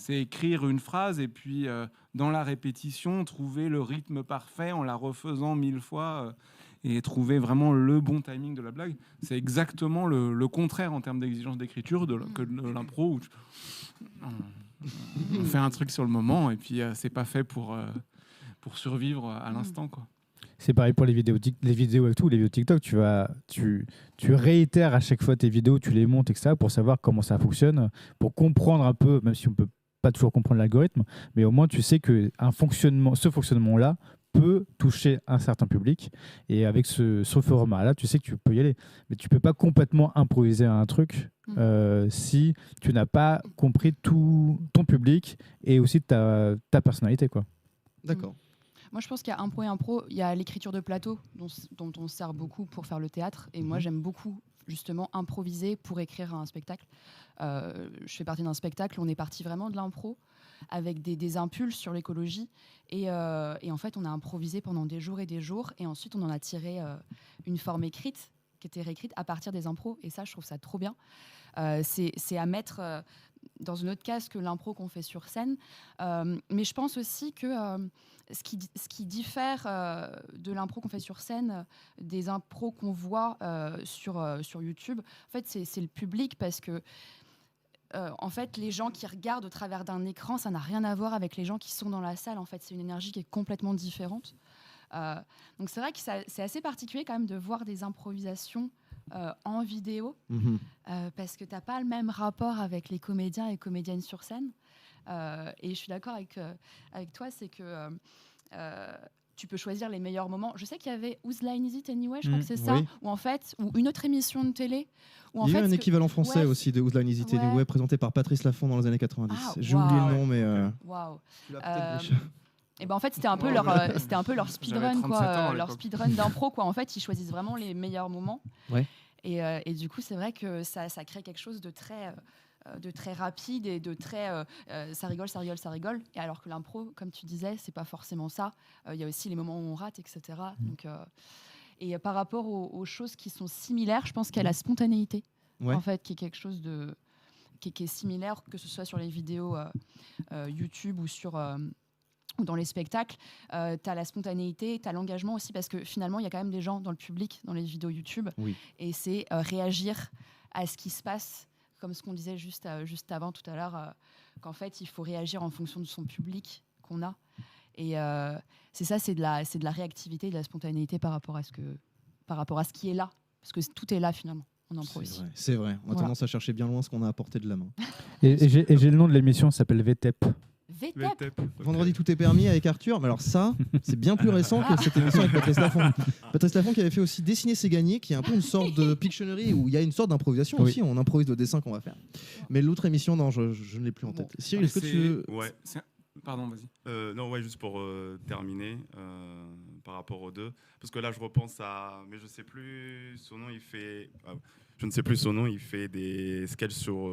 S5: écrire une phrase et puis, dans la répétition, trouver le rythme parfait en la refaisant 1000 fois et trouver vraiment le bon timing de la blague. C'est exactement le contraire en termes d'exigence d'écriture que de l'impro, où on fait un truc sur le moment et puis c'est pas fait pour survivre à l'instant, quoi.
S3: C'est pareil pour les vidéos et tout, les vidéos TikTok. Tu réitères à chaque fois tes vidéos, tu les montes, etc., pour savoir comment ça fonctionne, pour comprendre un peu, même si on peut pas toujours comprendre l'algorithme, mais au moins tu sais que ce fonctionnement-là peut toucher un certain public. Et avec ce format-là, tu sais que tu peux y aller. Mais tu peux pas complètement improviser un truc si tu n'as pas compris tout ton public et aussi ta personnalité, quoi.
S2: D'accord.
S4: Moi, je pense qu'il y a impro et impro. Il y a l'écriture de plateau dont on se sert beaucoup pour faire le théâtre. Et moi, j'aime beaucoup justement improviser pour écrire un spectacle. Je fais partie d'un spectacle où on est parti vraiment de l'impro avec des impulses sur l'écologie. Et en fait, on a improvisé pendant des jours et des jours. Et ensuite, on en a tiré une forme écrite qui était réécrite à partir des impros. Et ça, je trouve ça trop bien. C'est à mettre dans une autre case que l'impro qu'on fait sur scène. Mais je pense aussi que ce qui diffère de l'impro qu'on fait sur scène des impros qu'on voit sur YouTube, en fait, c'est le public, parce que en fait, les gens qui regardent au travers d'un écran, ça n'a rien à voir avec les gens qui sont dans la salle. En fait, c'est une énergie qui est complètement différente. Donc c'est vrai que c'est assez particulier quand même de voir des improvisations en vidéo, parce que tu n'as pas le même rapport avec les comédiens et comédiennes sur scène. Et je suis d'accord avec toi, c'est que tu peux choisir les meilleurs moments. Je sais qu'il y avait Whose Line Is It Anyway, je crois que c'est ça,
S2: oui.
S4: ou une autre émission de télé. Où, en
S2: Il y a
S4: fait,
S2: eu un équivalent français
S4: ouais,
S2: aussi de Whose Line Is It Anyway,
S4: ouais.
S2: présenté par Patrice Laffont dans les années 90.
S4: Ah,
S2: J'ai oublié
S4: waouh.
S2: le nom, mais...
S4: Waouh.
S2: tu l'as peut-être, Richard.
S4: Et ben en fait, c'était un peu
S5: Ouais,
S4: leur
S5: J'avais
S4: speedrun,
S5: 37 ans
S4: quoi,
S5: à
S4: leur
S5: l'époque.
S4: speedrun d'impro, quoi. En fait, ils choisissent vraiment les meilleurs moments.
S2: Ouais.
S4: Et du coup, c'est vrai que ça crée quelque chose de très rapide et de très ça rigole. Et alors que l'impro, comme tu disais, c'est pas forcément ça. Il y a aussi les moments où on rate, etc. Donc, et par rapport aux choses qui sont similaires, je pense qu'il y a la spontanéité,
S2: Ouais.
S4: en fait, qui est quelque chose qui est similaire, que ce soit sur les vidéos YouTube ou dans les spectacles. Tu as la spontanéité, tu as l'engagement aussi, parce que finalement, il y a quand même des gens dans le public, dans les vidéos YouTube.
S2: Oui.
S4: Et c'est réagir à ce qui se passe, comme ce qu'on disait juste avant, tout à l'heure, qu'en fait, il faut réagir en fonction de son public qu'on a. Et c'est ça, c'est de la réactivité, de la spontanéité par rapport à ce qui est là. Parce que tout est là, finalement. On improvise.
S2: C'est vrai. On a
S4: Voilà.
S2: tendance à chercher bien loin ce qu'on a à portée de la main.
S3: Et j'ai le nom de l'émission, ça s'appelle VTEP.
S4: VTEP.
S2: Vendredi, tout est permis avec Arthur. Mais alors ça, c'est bien plus récent que cette émission avec Patrice Laffont. Patrice Laffont qui avait fait aussi Dessiner c'est gagner, qui est un peu une sorte de Pictionary où il y a une sorte d'improvisation
S3: Oui.
S2: aussi. On improvise le dessin qu'on va faire. Mais l'autre émission, non, je ne l'ai plus en tête.
S4: Bon.
S2: Cyril, est-ce que tu veux...
S6: Ouais.
S5: Pardon, vas-y.
S6: Non, ouais, juste pour terminer par rapport aux deux, parce que là je repense à, mais je sais plus son nom, je ne sais plus son nom, il fait des sketchs sur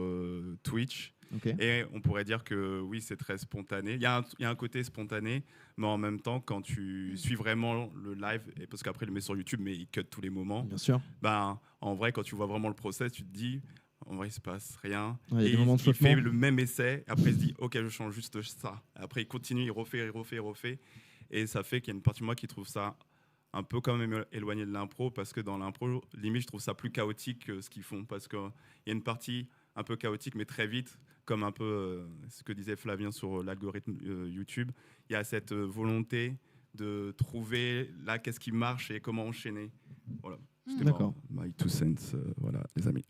S6: Twitch.
S2: Ok.
S6: Et on pourrait dire que oui, c'est très spontané. Il y a un côté spontané, mais en même temps, quand tu suis vraiment le live, et parce qu'après il le met sur YouTube, mais il cut tous les moments,
S2: Bien sûr.
S6: ben, en vrai, quand tu vois vraiment le process, tu te dis, en vrai, il se passe rien.
S2: Ouais, il y a
S6: Et
S2: des moments de
S6: il fait
S2: flottement.
S6: le même essai, après il se dit, ok, je change juste ça. Après, il continue, il refait. Et ça fait qu'il y a une partie de moi qui trouve ça un peu quand même éloigné de l'impro, parce que dans l'impro, limite, je trouve ça plus chaotique que ce qu'ils font, parce qu'il y a une partie un peu chaotique, mais très vite, comme un peu ce que disait Flavien sur l'algorithme YouTube. Il y a cette volonté de trouver là qu'est-ce qui marche et comment enchaîner. Voilà. C'était
S2: D'accord.
S6: my two cents, voilà, les amis.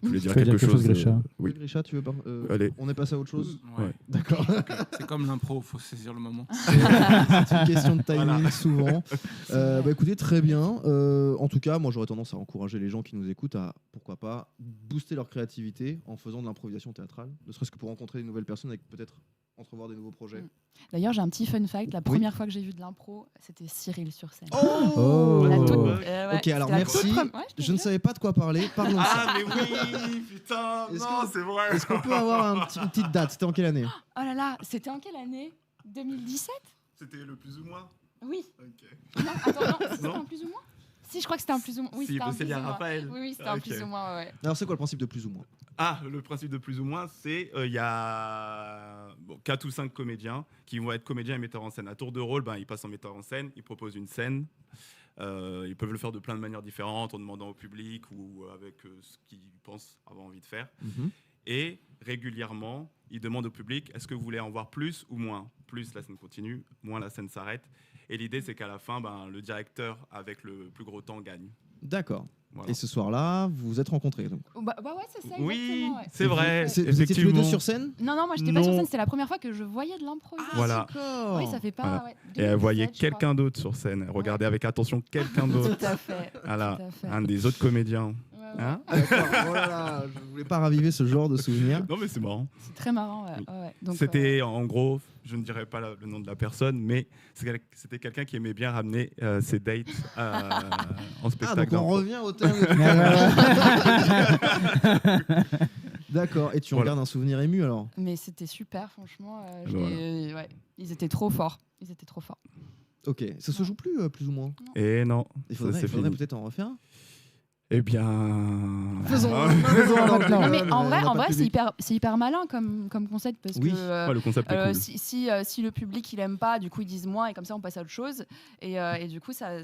S6: Je voulais dire
S3: Tu veux dire
S6: quelque chose.
S3: Grisha
S6: Oui.
S2: Grisha, tu veux
S6: Allez.
S2: on est passé à autre chose?
S5: Ouais.
S2: D'accord.
S5: C'est comme l'impro, faut saisir le moment.
S2: C'est une question de timing
S6: Voilà.
S2: souvent. Bah, écoutez, très bien. En tout cas, moi j'aurais tendance à encourager les gens qui nous écoutent à, pourquoi pas, booster leur créativité en faisant de l'improvisation théâtrale, ne serait-ce que pour rencontrer de nouvelles personnes avec peut-être entrevoir des nouveaux projets.
S4: D'ailleurs, j'ai un petit fun fact. La première fois que j'ai vu de l'impro, c'était Cyril sur scène.
S3: Oh.
S4: La toute-
S2: Ok,
S4: c'était
S2: alors
S4: la
S2: merci.
S4: toute première- ouais,
S2: Je ne savais pas de quoi parler. Parlons de ça.
S6: Ah, mais oui, putain,
S2: Est-ce
S6: non,
S2: que-
S6: c'est vrai.
S2: Est-ce qu'on peut avoir une petite date? C'était en quelle année?
S4: Oh là là, c'était en quelle année? 2017?
S6: C'était le plus ou moins.
S4: Oui.
S6: Ok.
S4: Non, attends, non, c'était
S6: Non.
S4: un plus ou moins? Si, je crois que c'était un plus ou moins. Oui,
S6: Si,
S4: c'était un
S6: c'est
S4: plus
S6: bien
S4: ou moins.
S6: Raphaël.
S4: Oui, c'était un
S6: Ok.
S4: plus ou moins, ouais.
S2: Alors, c'est quoi le principe de plus ou moins?
S6: Ah, le principe de plus ou moins, c'est il y a 4 ou 5 comédiens qui vont être comédiens et metteurs en scène. À tour de rôle, ils passent en metteur en scène, ils proposent une scène. Ils peuvent le faire de plein de manières différentes, en demandant au public ou avec ce qu'ils pensent avoir envie de faire. Et régulièrement, ils demandent au public, est-ce que vous voulez en voir plus ou moins? Plus, la scène continue, moins, la scène s'arrête. Et l'idée, c'est qu'à la fin, le directeur avec le plus gros temps gagne.
S2: D'accord.
S6: Voilà.
S2: Et ce soir-là, vous vous êtes rencontrés donc.
S4: Bah ouais, c'est ça,
S6: Oui,
S4: exactement. Ouais.
S6: c'est vrai.
S2: Vous étiez tous les deux
S6: effectivement.
S2: sur scène?
S4: Non, moi, j'étais pas sur
S6: Non.
S4: scène, c'était la première fois que je voyais de l'impro.
S6: Voilà.
S2: D'accord.
S4: Oui, ça fait pas.
S6: Voilà.
S4: Ouais,
S6: Et elle voyait
S4: 2017, je crois.
S6: quelqu'un d'autre sur scène. Elle regardait avec attention quelqu'un d'autre.
S4: Tout à fait.
S6: Voilà,
S4: Tout à fait.
S6: un des autres comédiens.
S4: Ouais, ouais.
S6: Hein
S2: D'accord. Oh là là, je voulais pas raviver ce genre de souvenir.
S6: Non, mais c'est marrant.
S4: C'est très marrant. Ouais.
S6: Oui.
S4: Ouais. Donc,
S6: C'était en gros, je ne dirais pas le nom de la personne, mais c'était quelqu'un qui aimait bien ramener ses dates en
S2: Ah,
S6: spectacle.
S2: donc on
S6: d'impro.
S2: revient au terme. D'accord. Et tu en
S6: Voilà.
S2: gardes un souvenir ému alors?
S4: Mais c'était super, franchement.
S6: Voilà.
S4: Ouais. Ils étaient trop forts. Ils étaient trop forts.
S2: Ok. Ça se joue plus, plus ou moins?
S6: Et non,
S2: Il
S6: ça,
S2: faudrait,
S6: c'est
S2: il faudrait
S6: fini.
S2: peut-être en refaire un.
S6: Eh bien.
S2: Faisons-en
S3: maintenant.
S4: Non, mais en
S2: On
S4: vrai,
S2: n'a pas de
S4: c'est
S2: public.
S4: hyper malin comme concept parce
S2: Oui.
S4: que.
S6: Ouais, le concept est cool.
S4: Si le public il aime pas, du coup ils disent moins et comme ça on passe à autre chose et du coup ça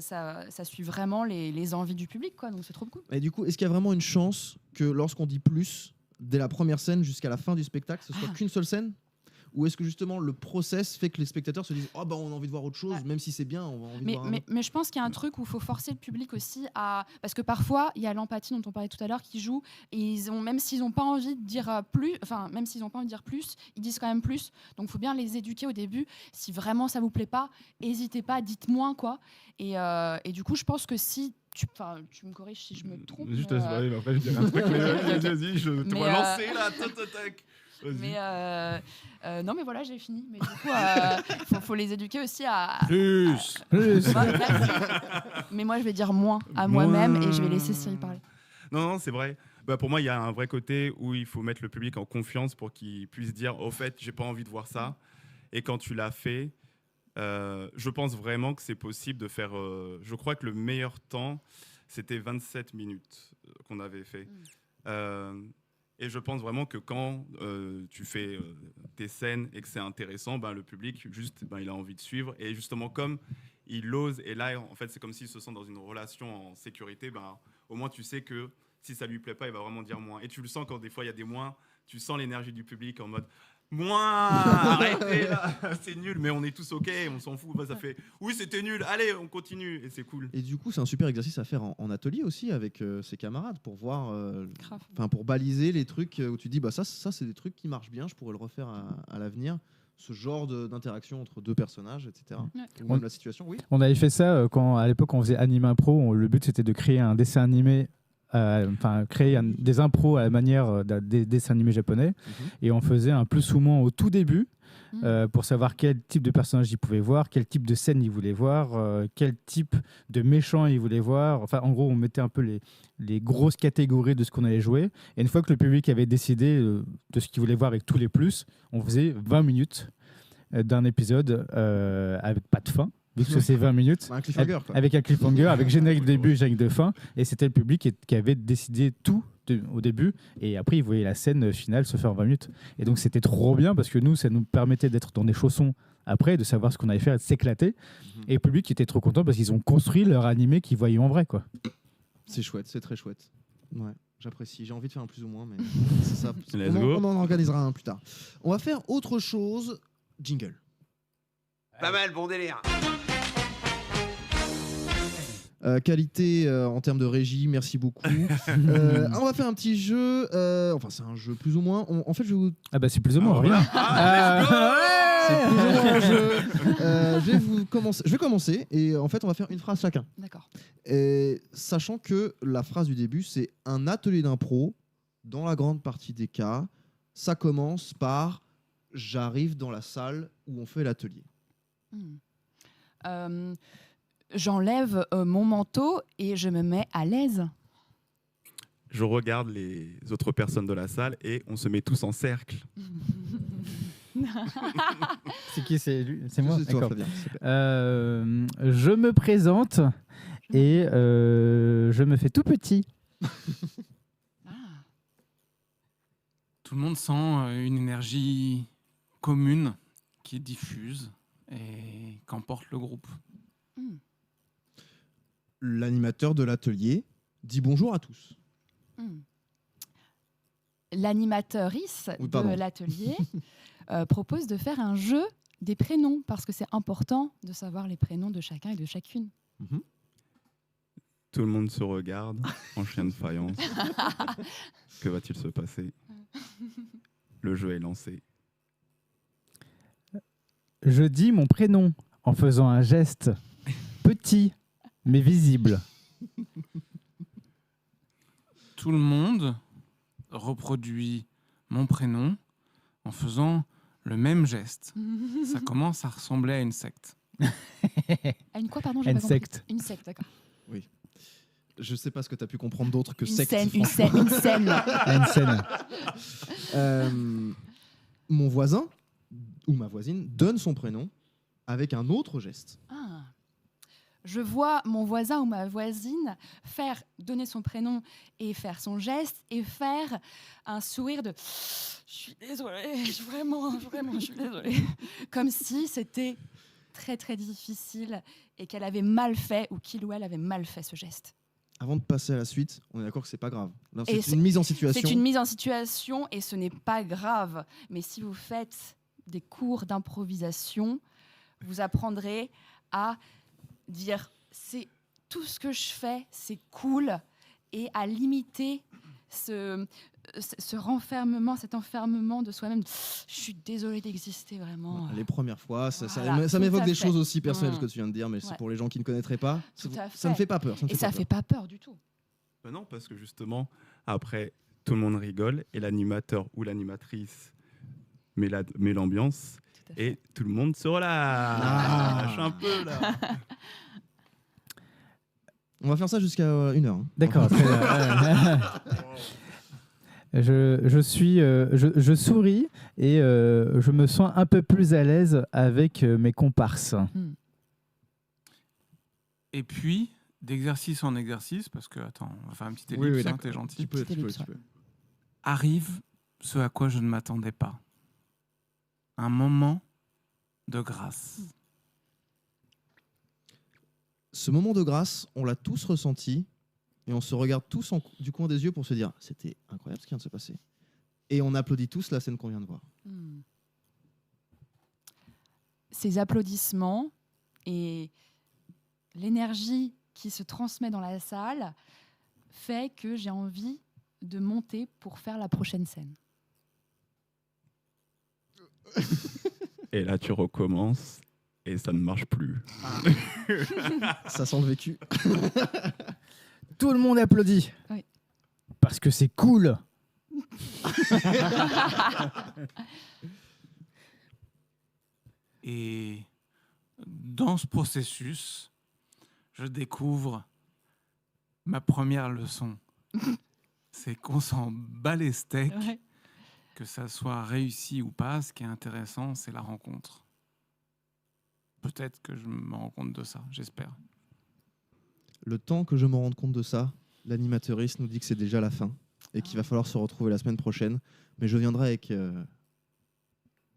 S4: suit vraiment les envies du public quoi, donc c'est trop cool.
S2: Et du coup, est-ce qu'il y a vraiment une chance que lorsqu'on dit plus, dès la première scène jusqu'à la fin du spectacle, ce soit qu'une seule scène? Ou est-ce que justement le process fait que les spectateurs se disent oh bah on a envie de voir autre chose,
S4: Ouais.
S2: même si c'est bien, on a envie de voir un autre.
S4: Mais je pense qu'il y a un truc où il faut forcer le public aussi à parce que parfois il y a l'empathie dont on parlait tout à l'heure qui joue et même s'ils n'ont pas envie de dire plus, enfin même s'ils n'ont pas envie de dire plus, ils disent quand même plus. Donc il faut bien les éduquer au début. Si vraiment ça vous plaît pas, n'hésitez pas, dites moins quoi. Et du coup je pense que si tu me corriges si je me trompe.
S6: Juste,
S4: mais,
S6: mais après, je dirais un truc, mais vas-y, je te
S4: Mais,
S6: vois lancer là, tac, tac, tac. Vas-y.
S4: mais non mais voilà j'ai fini. Mais du coup faut les éduquer aussi à
S5: Plus.
S3: Plus.
S4: Ouais, merci. Mais moi je vais dire moins à moi-même et je vais laisser Cyril parler.
S6: Non, c'est vrai. Pour moi, il y a un vrai côté où il faut mettre le public en confiance pour qu'il puisse dire au fait, j'ai pas envie de voir ça. Et quand tu l'as fait, je pense vraiment que c'est possible de faire. Je crois que le meilleur temps, c'était 27 minutes qu'on avait fait. Et je pense vraiment que quand tu fais tes scènes et que c'est intéressant, le public, juste, il a envie de suivre. Et justement, comme il ose, et là, en fait, c'est comme s'il se sent dans une relation en sécurité, au moins, tu sais que si ça lui plaît pas, il va vraiment dire moins. Et tu le sens quand des fois, il y a des moins, tu sens l'énergie du public en mode moins, arrêtez là, c'est nul, mais on est tous ok, on s'en fout. Ça fait oui, c'était nul, allez, on continue, et c'est cool.
S2: Et du coup, c'est un super exercice à faire en atelier aussi avec ses camarades pour voir,
S4: Grave.
S2: pour baliser les trucs où tu dis ça c'est des trucs qui marchent bien, je pourrais le refaire à l'avenir. Ce genre d'interaction entre deux personnages, etc.
S4: Ouais.
S2: Ou même la situation, oui.
S3: On avait fait ça quand à l'époque on faisait Anime Impro. Le but c'était de créer un dessin animé, créer des impros à la manière des dessins animés japonais. Et on faisait un plus ou moins au tout début pour savoir quel type de personnage ils pouvaient voir, quel type de scène ils voulaient voir, quel type de méchant ils voulaient voir. Enfin, en gros, on mettait un peu les grosses catégories de ce qu'on allait jouer. Et une fois que le public avait décidé de ce qu'il voulait voir avec tous les plus, on faisait 20 minutes d'un épisode avec pas de fin. Vu que c'est 20 minutes,
S2: Un cliffhanger, quoi.
S3: avec un cliffhanger, avec générique de début, générique de fin, et c'était le public qui avait décidé tout au début, et après ils voyaient la scène finale se faire en 20 minutes. Et donc c'était trop bien parce que nous, ça nous permettait d'être dans des chaussons après, de savoir ce qu'on allait faire et de s'éclater. Et le public était trop content parce qu'ils ont construit leur animé qu'ils voyaient en vrai, quoi.
S2: C'est chouette, c'est très chouette. Ouais, j'apprécie. J'ai envie de faire un plus ou moins, mais c'est ça.
S6: Let's go.
S2: On en organisera un plus tard. On va faire autre chose. Jingle.
S7: Pas mal, bon délire.
S2: Qualité en termes de régie, merci beaucoup. On va faire un petit jeu. C'est un jeu plus ou moins. En fait, je vais vous.
S3: Ah bah c'est plus ou moins rien.
S2: C'est plus ou moins un jeu. Je vais commencer et en fait, on va faire une phrase chacun.
S4: D'accord.
S2: Et sachant que la phrase du début, c'est un atelier d'impro. Dans la grande partie des cas, ça commence par j'arrive dans la salle où on fait l'atelier.
S4: J'enlève mon manteau et je me mets à l'aise.
S6: Je regarde les autres personnes de la salle et on se met tous en cercle.
S3: C'est qui? C'est lui? C'est moi?
S2: C'est toi,
S3: D'accord.
S2: Flavien, s'il te plaît.
S3: Je me présente et je me fais tout petit.
S5: Tout le monde sent une énergie commune qui diffuse et qu'emporte le groupe.
S2: L'animateur de l'atelier dit bonjour à tous.
S4: L'animateurice
S2: Oui,
S4: de
S2: pardon.
S4: l'atelier propose de faire un jeu des prénoms, parce que c'est important de savoir les prénoms de chacun et de chacune.
S6: Tout le monde se regarde en chien de faïence. Que va-t-il se passer? Le jeu est lancé.
S3: Je dis mon prénom en faisant un geste petit mais visible.
S5: Tout le monde reproduit mon prénom en faisant le même geste. Ça commence à ressembler à une secte.
S4: À une quoi, pardon, j'ai
S3: Une
S4: pas compris.
S3: secte.
S4: Une secte, d'accord.
S2: Je sais pas ce que tu as pu comprendre d'autre que
S4: Une
S2: secte.
S4: scène, une scène, une scène.
S3: Une scène.
S2: Mon voisin ou ma voisine donne son prénom avec un autre geste.
S4: Ah. Je vois mon voisin ou ma voisine donner son prénom et faire son geste et faire un sourire de « je suis désolée, vraiment, je suis désolée ». Comme si c'était très, très difficile et qu'elle avait mal fait ou qu'il ou elle avait mal fait ce geste.
S2: Avant de passer à la suite, on est d'accord que c'est pas grave. Là,
S4: Et
S2: c'est une mise en situation.
S4: C'est une mise en situation et ce n'est pas grave. Mais si vous faites des cours d'improvisation, vous apprendrez à dire c'est tout ce que je fais, c'est cool, et à limiter ce renfermement, cet enfermement de soi-même. Je suis désolée d'exister vraiment.
S2: Les premières fois, ça
S4: Voilà, tout
S2: m'évoque
S4: à
S2: des
S4: fait.
S2: choses aussi personnelles ce que tu viens de dire, mais
S4: Ouais.
S2: c'est pour les gens qui ne connaîtraient pas.
S4: Tout à
S2: Ça ne
S4: fait.
S2: fait pas peur.
S4: Et ça fait pas peur du tout.
S6: Ben non, parce que justement, après, tout le monde rigole et l'animateur ou l'animatrice met l'ambiance
S4: Tout à fait.
S6: et tout le monde se relâche.
S2: Ah.
S6: Lâche un peu là.
S2: On va faire ça jusqu'à 1h. Hein.
S3: D'accord. très bien. Je souris et je me sens un peu plus à l'aise avec mes comparses.
S5: Et puis, d'exercice en exercice, parce que, attends, on va faire un petit ellipse,
S2: Oui, oui,
S5: hein,
S2: d'accord.
S5: t'es gentil.
S2: Tu peux.
S4: ellipse, ouais.
S5: Arrive ce à quoi je ne m'attendais pas. Un moment de grâce.
S2: Ce moment de grâce, on l'a tous ressenti et on se regarde tous du coin des yeux pour se dire c'était incroyable ce qui vient de se passer. Et on applaudit tous la scène qu'on vient de voir.
S4: Ces applaudissements et l'énergie qui se transmet dans la salle fait que j'ai envie de monter pour faire la prochaine scène.
S6: Et là, tu recommences et ça ne marche plus.
S2: Ça sent le vécu.
S3: Tout le monde applaudit.
S4: Oui.
S3: Parce que c'est cool.
S5: Et dans ce processus, je découvre ma première leçon. C'est qu'on s'en bat les steaks,
S4: Ouais.
S5: que ça soit réussi ou pas. Ce qui est intéressant, c'est la rencontre. Peut-être que je me rends compte de ça, j'espère.
S2: Le temps que je me rende compte de ça, l'animateuriste nous dit que c'est déjà la fin et qu'il va falloir se retrouver la semaine prochaine. Mais je viendrai avec...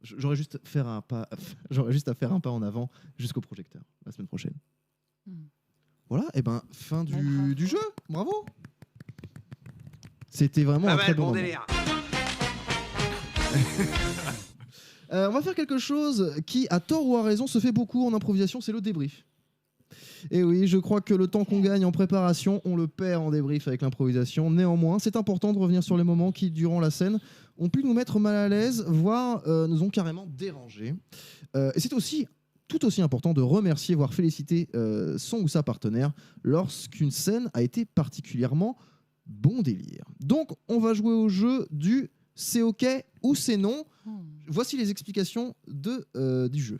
S2: J'aurais juste à faire un pas en avant jusqu'au projecteur la semaine prochaine. Voilà, et ben fin du jeu. Bravo. C'était vraiment
S7: Pas
S2: un très
S7: mal,
S2: bon
S7: bon
S2: moment.
S7: délire.
S2: On va faire quelque chose qui, à tort ou à raison, se fait beaucoup en improvisation, c'est le débrief. Et oui, je crois que le temps qu'on gagne en préparation, on le perd en débrief avec l'improvisation. Néanmoins, c'est important de revenir sur les moments qui, durant la scène, ont pu nous mettre mal à l'aise, voire nous ont carrément dérangés. Et c'est aussi tout aussi important de remercier, voire féliciter son ou sa partenaire lorsqu'une scène a été particulièrement bon délire. Donc, on va jouer au jeu du c'est OK ou c'est non. Voici les explications du jeu.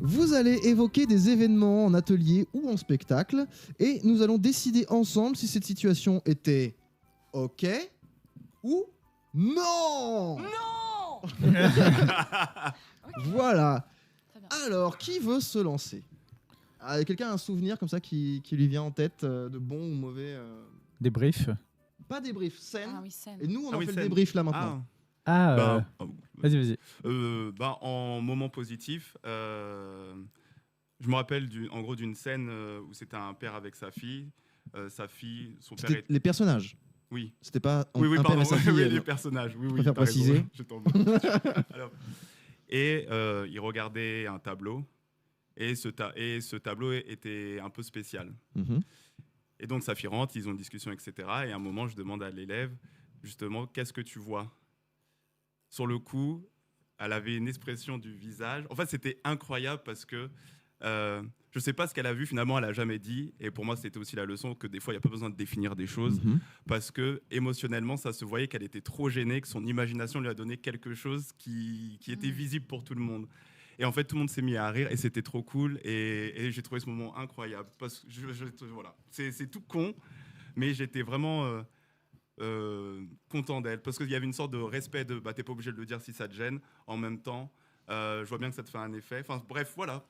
S2: Vous allez évoquer des événements en atelier ou en spectacle et nous allons décider ensemble si cette situation était OK ou non.
S4: Non.
S2: Voilà.
S4: Très bien.
S2: Alors, qui veut se lancer? Quelqu'un a un souvenir comme ça qui lui vient en tête de bon ou mauvais
S3: Débrief.
S2: Pas débrief, scène.
S4: Ah oui, scène.
S2: Et nous, on
S6: Ah
S2: en
S6: oui,
S2: fait le
S6: scène.
S2: débrief là maintenant.
S3: Ah, vas-y, vas-y.
S6: En moment positif, je me rappelle en gros d'une scène où c'était un père avec sa fille. Son père
S2: C'était les personnages.
S6: Oui.
S2: C'était pas
S6: Oui,
S2: un père
S6: pardon.
S2: et sa fille.
S6: Oui, les personnages. Oui,
S2: préfère
S6: t'as raison.
S2: préciser.
S6: Je tombe. Alors, il regardait un tableau et ce tableau était un peu spécial.
S2: Mhm.
S6: Et donc sa fille rentre, ils ont une discussion, etc. Et à un moment, je demande à l'élève, justement, qu'est-ce que tu vois? Sur le coup, elle avait une expression du visage. En fait, c'était incroyable parce que je ne sais pas ce qu'elle a vu, finalement, elle n'a jamais dit. Et pour moi, c'était aussi la leçon que des fois, il n'y a pas besoin de définir des choses.
S2: Mhm.
S6: Parce que émotionnellement, ça se voyait qu'elle était trop gênée, que son imagination lui a donné quelque chose qui était visible pour tout le monde. Et en fait, tout le monde s'est mis à rire et c'était trop cool. Et j'ai trouvé ce moment incroyable. Parce que voilà, c'est tout con, mais j'étais vraiment content d'elle. Parce qu'il y avait une sorte de respect de t'es pas obligé de le dire si ça te gêne. En même temps, je vois bien que ça te fait un effet. Enfin, bref, voilà.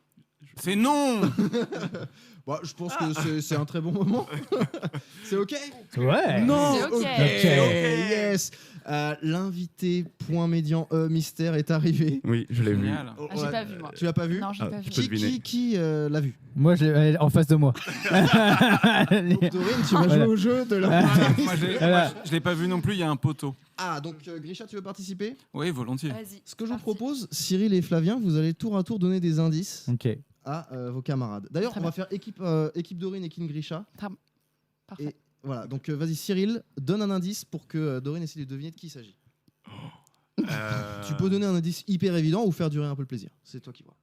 S5: C'est non.
S2: Bon, je pense que c'est un très bon moment. C'est OK?
S3: Ouais.
S2: Non.
S4: C'est OK.
S2: OK. Yes. L'invité point médian mystère est arrivé.
S6: Oui, je l'ai vu.
S5: Génial.
S4: Ah, j'ai pas vu, moi.
S2: Tu l'as pas vu?
S4: Non, j'ai pas vu.
S6: tu peux deviner.
S2: Qui l'a vu?
S3: Moi, elle est en face de moi.
S2: Donc, Dorine, tu vas
S3: Voilà.
S2: jouer au jeu de la...
S5: Moi, je l'ai pas vu non plus. Il y a un poteau.
S2: Ah, donc Grisha, tu veux participer?
S5: Oui, volontiers.
S4: Vas-y.
S2: Ce que je vous
S4: Parti.
S2: propose, Cyril et Flavien, vous allez tour à tour donner des indices
S3: Ok.
S2: à vos camarades. D'ailleurs,
S4: Très
S2: on va
S4: bien.
S2: faire équipe Dorine et King Grisha.
S4: Parfait.
S2: Et voilà, donc vas-y Cyril, donne un indice pour que Dorine essaie de deviner de qui il s'agit. Tu peux donner un indice hyper évident ou faire durer un peu le plaisir. C'est toi qui vois.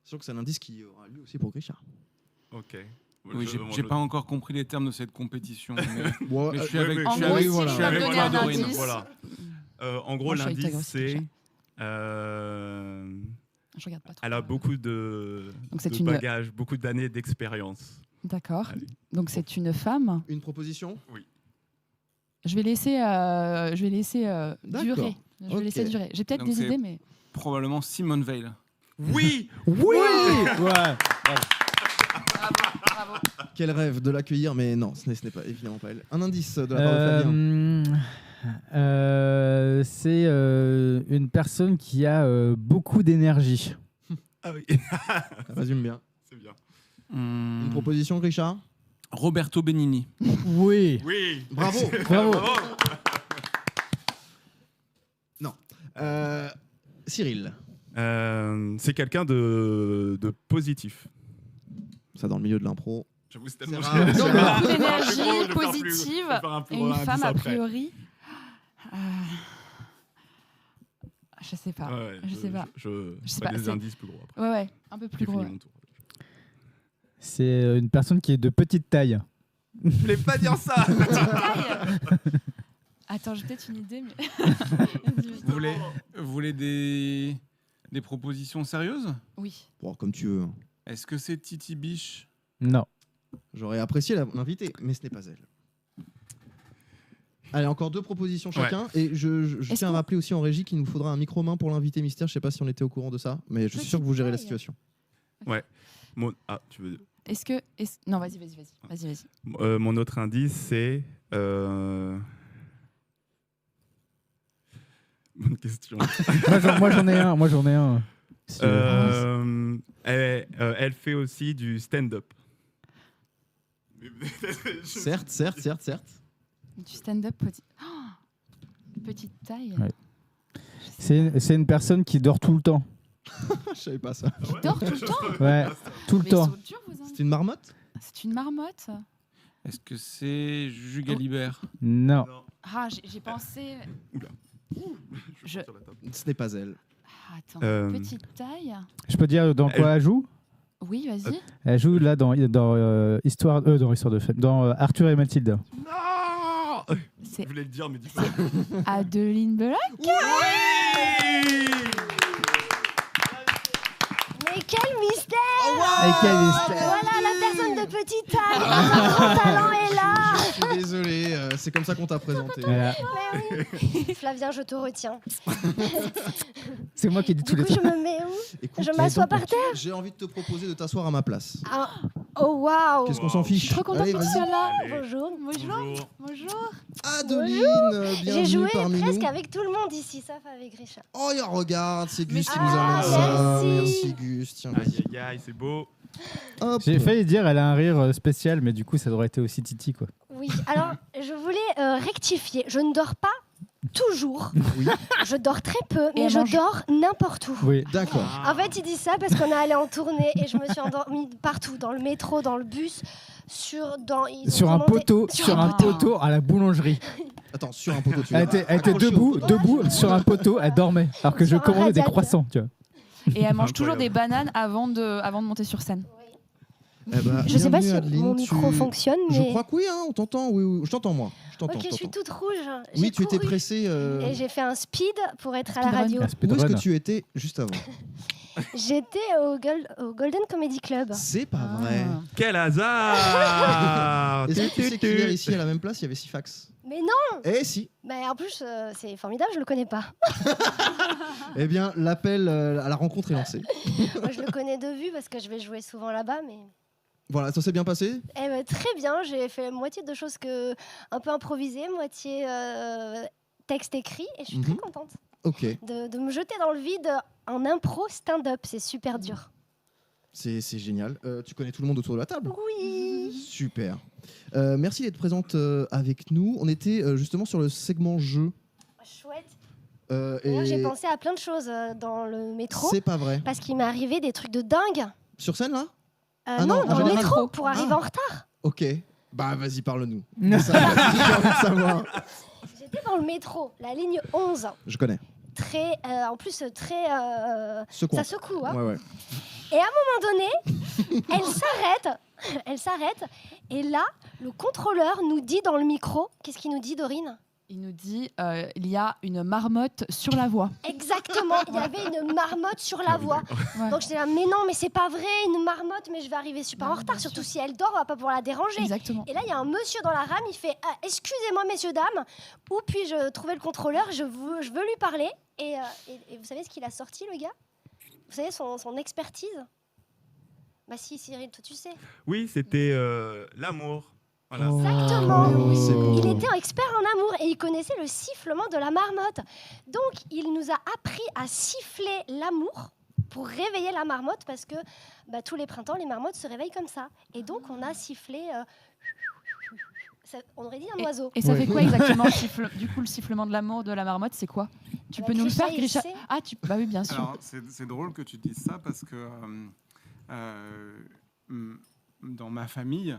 S2: Sachant que c'est un indice qui aura lieu aussi pour Grisha.
S6: Ok.
S5: Oui, j'ai pas encore compris les termes de cette compétition. Mais,
S2: Bon,
S5: mais je suis avec,
S6: oui,
S5: je suis
S4: En gros,
S5: avec,
S4: si
S2: voilà.
S5: je suis
S4: tu vas me
S5: avec
S4: donner
S5: toi,
S4: un
S5: Dorine.
S4: indice.
S6: Voilà. En gros,
S4: Moi, je suis avec toi,
S6: l'indice,
S4: Grisha.
S6: c'est.
S4: Je regarde pas trop.
S6: Elle a beaucoup de
S4: Donc, c'est
S6: de
S4: une-
S6: bagages, beaucoup d'années d'expérience.
S4: D'accord.
S6: Allez.
S4: Donc c'est une femme.
S2: une proposition.
S4: Je vais laisser
S2: D'accord.
S4: durer. Je vais
S2: Ok.
S4: laisser durer. J'ai peut-être
S5: Donc,
S4: des
S5: c'est-
S4: idées, mais
S5: Probablement Simone Veil.
S6: Oui.
S3: Oui. Ouais.
S4: bravo.
S2: Quel rêve de l'accueillir, mais non, ce n'est pas évidemment pas elle. Un indice de la part de Flavien.
S3: C'est une personne qui a beaucoup d'énergie.
S6: Ah oui.
S2: Ça résume bien.
S6: C'est bien.
S2: Une proposition, Grisha.
S5: Roberto Benigni.
S3: Oui.
S6: Oui.
S2: Bravo.
S3: Bravo.
S2: Non. Cyril.
S6: C'est quelqu'un de positif.
S2: Ça dans le milieu de l'impro.
S6: J'avoue, c'est
S2: C'est
S6: tellement.
S2: rare.
S6: Je vais
S2: Donc,
S6: faire
S4: beaucoup
S6: un
S4: d'énergie
S6: plus gros, je vais faire plus-
S4: positive
S6: je vais faire un plus
S4: et
S6: gros
S4: une
S6: indice
S4: femme a
S6: après.
S4: priori. Je sais pas.
S6: Ouais,
S4: je sais pas.
S6: Je
S4: sais
S6: ferai
S4: pas,
S6: des
S4: c'est-
S6: indices plus gros après.
S4: Ouais, un peu plus
S6: J'ai
S4: gros.
S6: fini mon tour.
S3: C'est une personne qui est de petite taille.
S6: Je voulais pas dire ça.
S4: Taille. Attends, j'ai peut-être une idée, mais. Vas-y, vas-y.
S5: Vous voulez des propositions sérieuses?
S4: Oui.
S2: Bon, comme tu veux.
S5: Est-ce que c'est Titi Biche?
S3: Non.
S2: J'aurais apprécié l'inviter, mais ce n'est pas elle. Allez, encore 2 propositions chacun. Et je
S4: Est-ce
S2: tiens à
S4: qu'on-
S2: rappeler aussi en régie qu'il nous faudra un micro-main pour l'invité mystère. Je sais pas si on était au courant de ça, mais je suis sûr que vous gérez la
S4: Petite
S2: situation.
S6: Tu veux.
S4: Non, vas-y.
S6: Mon autre indice, c'est. Bonne question.
S3: Moi j'en ai un. Si-
S6: Elle fait aussi du stand-up.
S2: Certes.
S4: Du stand-up petite taille.
S3: Ouais. C'est une personne qui dort tout le temps.
S2: Je savais pas ça.
S4: Qui dort tout le temps.
S3: Ouais, tout le
S4: Mais
S3: temps.
S4: ils sont durs, vos indices.
S2: C'est une marmotte.
S4: C'est une marmotte.
S5: Est-ce que c'est Jules Galibert?
S3: Non.
S4: Ah, j'ai pensé. Je-
S2: Ce n'est pas elle.
S4: Ah, attends,
S6: Euh,
S4: petite taille.
S3: Je peux dire dans quoi elle joue?
S4: Oui, vas-y.
S3: Elle joue là dans Histoire de dans Arthur et Mathilde.
S6: Non,
S4: C'est
S6: Je voulais le dire, mais dis pas.
S4: Adeline Belac.
S8: Mais quel mystère!
S3: Et quel mystère.
S8: Voilà, la personne de petite taille, notre grand talent est là!
S2: Je suis désolé, c'est comme ça qu'on t'a présenté.
S3: Voilà.
S8: Mais oui. Flavien, je te retiens.
S3: C'est moi qui dis tous
S8: Du
S3: les
S8: coup,
S3: trucs.
S8: je me mets où?
S2: Écoute,
S8: Je m'assois par terre?
S2: j'ai envie de te proposer de t'asseoir à ma place.
S8: Ah, oh waouh!
S2: Qu'est-ce qu'on s'en fiche?
S4: Je suis trop contente
S2: Allez,
S4: que tu
S2: vas-y.
S4: sois là.
S8: Bonjour.
S4: Bonjour. Bonjour.
S2: Adeline,
S8: J'ai
S2: bienvenue
S8: joué
S2: parmi
S8: presque
S2: nous.
S8: avec tout le monde ici, sauf avec Richard.
S2: Oh, regarde, c'est Gus qui
S8: Ah,
S2: nous amène ça.
S8: merci.
S2: Merci Gus, tiens.
S6: Aïe, aïe, aïe, c'est beau.
S2: Hop.
S3: J'ai failli dire, elle a un rire spécial, mais du coup, ça aurait été aussi Titi, quoi.
S8: Oui, alors je voulais rectifier. Je ne dors pas toujours.
S2: Oui.
S8: Je dors très peu,
S4: Et
S8: mais
S4: elle
S8: je
S4: mange-
S8: dors n'importe où.
S3: Oui.
S2: D'accord.
S8: En fait, il dit ça parce qu'on est allé en tournée et je me suis endormie partout, dans le métro, dans le bus, ils ont
S3: Sur un
S8: commandé-
S3: poteau, sur un poteau à la boulangerie.
S2: Attends, sur un poteau, tu
S3: Elle
S2: vois.
S3: était
S2: Accroché au
S3: debout,
S2: poteau.
S3: debout sur un poteau, elle dormait. Alors que je
S8: Sur un
S3: commandais des
S8: radiateur.
S3: croissants, tu vois.
S4: Et elle mange toujours
S6: Incroyable.
S4: des bananes avant de monter sur scène.
S2: Eh ben,
S8: Je sais pas
S2: bienvenue,
S8: si
S2: Adeline,
S8: mon micro
S2: tu-
S8: fonctionne,
S2: Je
S8: mais.
S2: crois que oui, hein, on t'entend. Oui, oui, je t'entends moi. Je t'entends.
S8: Ok, je suis toute rouge.
S2: Oui,
S8: J'ai
S2: tu étais
S8: couru
S2: pressé.
S8: Et j'ai fait un speed pour être à la
S4: Speedrun.
S8: radio.
S3: Un
S2: Où est-ce que
S3: speedrun.
S2: tu étais juste avant?
S8: J'étais au Golden Comedy Club.
S2: C'est pas
S4: Ah.
S2: vrai.
S6: Quel hasard!
S2: Est-ce que tu sais qu'hier ici à la même place il y avait Sifax?
S8: Mais non,
S2: Eh si.
S8: mais en plus c'est formidable, je le connais pas.
S2: Eh bien, l'appel à la rencontre est lancé.
S8: Moi, je le connais de vue parce que je vais jouer souvent là-bas, mais.
S2: Voilà, ça s'est bien passé?
S8: Eh ben, très bien, j'ai fait moitié de choses un peu improvisées, moitié texte écrit, et je suis très
S2: Mhm.
S8: contente
S2: Ok,
S8: de me jeter dans le vide en impro stand-up, c'est super dur.
S2: c'est génial. Tu connais tout le monde autour de la table?
S8: Oui.
S2: Super. Merci d'être présente avec nous. On était justement sur le segment jeu.
S8: Chouette.
S2: Et
S8: D'ailleurs, j'ai pensé à plein de choses dans le métro,
S2: c'est pas vrai.
S8: parce qu'il m'est arrivé des trucs de dingue.
S2: Sur scène là?
S8: Non,
S2: non, en
S8: dans le
S2: général.
S8: métro, pour arriver
S2: Ah.
S8: en retard.
S2: Ok. Bah vas-y, parle-nous. Ça, j'ai envie de savoir.
S8: J'étais dans le métro, la ligne 11.
S2: Je connais.
S8: Très, en plus, très.
S2: Secouant.
S8: Ça secoue, hein.
S2: Ouais, ouais.
S8: Et à un moment donné, elle s'arrête, et là, le contrôleur nous dit dans le micro, qu'est-ce qu'il nous dit, Dorine?
S4: Il nous dit il y a une marmotte sur la voie.
S8: Exactement, il y avait une marmotte sur la voie.
S4: Ouais.
S8: Donc j'étais là, mais non, mais c'est pas vrai, une marmotte, mais je vais arriver super
S4: Non,
S8: en retard,
S4: bien
S8: surtout
S4: sûr.
S8: si elle dort, on va pas pouvoir la déranger.
S4: Exactement.
S8: Et là, il y a un monsieur dans la rame, il fait excusez-moi, messieurs, dames, où puis-je trouver le contrôleur, je veux lui parler. Et vous savez ce qu'il a sorti, le gars? Vous savez son expertise? Bah si, Cyril, toi tu sais.
S6: Oui, c'était l'amour. Voilà.
S8: Exactement.
S2: Oh, c'est beau.
S8: Il était un expert en amour et il connaissait le sifflement de la marmotte. Donc, il nous a appris à siffler l'amour pour réveiller la marmotte parce que tous les printemps, les marmottes se réveillent comme ça. Et donc, on a sifflé... on aurait dit un oiseau.
S4: Et ça
S2: Ouais.
S4: fait quoi exactement du coup, le sifflement de l'amour de la marmotte, c'est quoi? Tu
S8: Bah,
S4: peux nous le
S8: Grisha,
S4: faire,
S8: il
S4: Grisha?
S8: sait.
S4: Ah, bah oui, bien sûr.
S5: Alors, c'est drôle que tu dises ça parce que dans ma famille,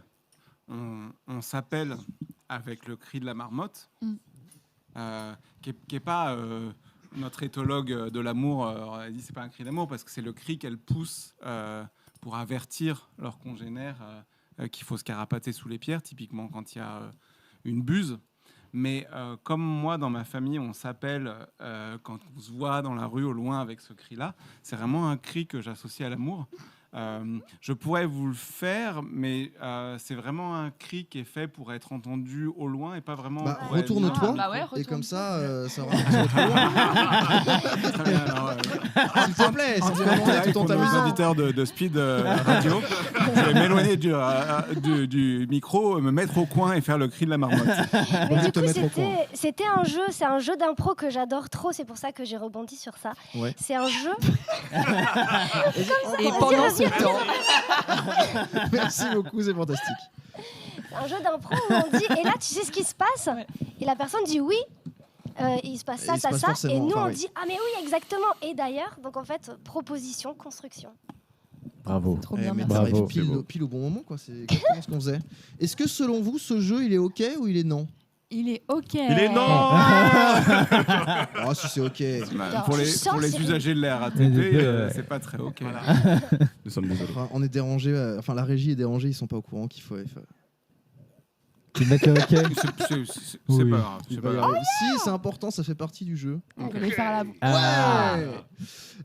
S5: on s'appelle avec le cri de la marmotte,
S4: Mm.
S5: qui est pas notre éthologue de l'amour. Elle dit c'est pas un cri d'amour parce que c'est le cri qu'elle pousse pour avertir leurs congénères qu'il faut se carapater sous les pierres, typiquement quand il y a une buse. Mais comme moi, dans ma famille, on s'appelle quand on se voit dans la rue au loin avec ce cri-là. C'est vraiment un cri que j'associe à l'amour. Je pourrais vous le faire, mais c'est vraiment un cri qui est fait pour être entendu au loin et pas vraiment...
S2: Bah,
S5: pour être-
S2: retourne-toi.
S4: Ah, bah ouais,
S2: Et
S4: retourne-toi.
S2: comme ça, ça va se retrouver.
S5: Très bien, alors,
S2: S'il te plaît,
S5: en
S2: c'est
S5: direct,
S2: vraiment
S5: live
S2: tout
S5: pour
S2: en
S5: nos
S2: t'amusant.
S5: auditeurs de Speed Radio. Je vais m'éloigner du micro, me mettre au coin et faire le cri de la marmotte.
S8: Mais
S2: va
S8: du
S2: te
S8: coup,
S2: mettre au coin.
S8: c'était un jeu, c'est un jeu d'impro que j'adore trop, c'est pour ça que j'ai rebondi sur ça.
S2: Ouais.
S8: C'est un jeu...
S4: Et pendant ce temps,
S2: Merci beaucoup, c'est fantastique.
S8: Un jeu d'impro où on dit et là tu sais ce qui se passe et la personne dit oui il se passe ça
S2: Et il se passe
S8: ça et
S2: forcément,
S8: nous
S2: enfin,
S8: on
S2: oui.
S8: dit ah mais oui exactement et d'ailleurs donc en fait proposition construction.
S3: Bravo.
S4: trop
S2: Eh,
S4: bien,
S2: mais
S4: merci.
S3: Bravo.
S2: t'arrives pile au bon moment, quoi. C'est exactement ce qu'on faisait. Est-ce que selon vous, ce jeu, il est ok ou il est non?
S4: Il est OK.
S6: Il est non.
S2: Oh, si c'est ok.
S5: Bah, pour
S8: Tu
S5: les,
S8: sens,
S5: pour les
S8: Cyril.
S5: usagers de la RATP,
S3: Ouais.
S5: c'est pas très OK.
S6: Nous sommes désolés.
S2: Enfin, on est dérangé. Enfin, la régie est dérangée. Ils sont pas au courant qu'il faut.
S3: Tu mets le hockey.
S5: C'est
S3: Oui.
S5: pas grave.
S2: Il
S5: c'est
S2: va
S5: pas
S2: y
S5: grave.
S2: arriver. Si, c'est important, ça fait partie du jeu.
S4: On va les faire à la boue.
S3: Ah.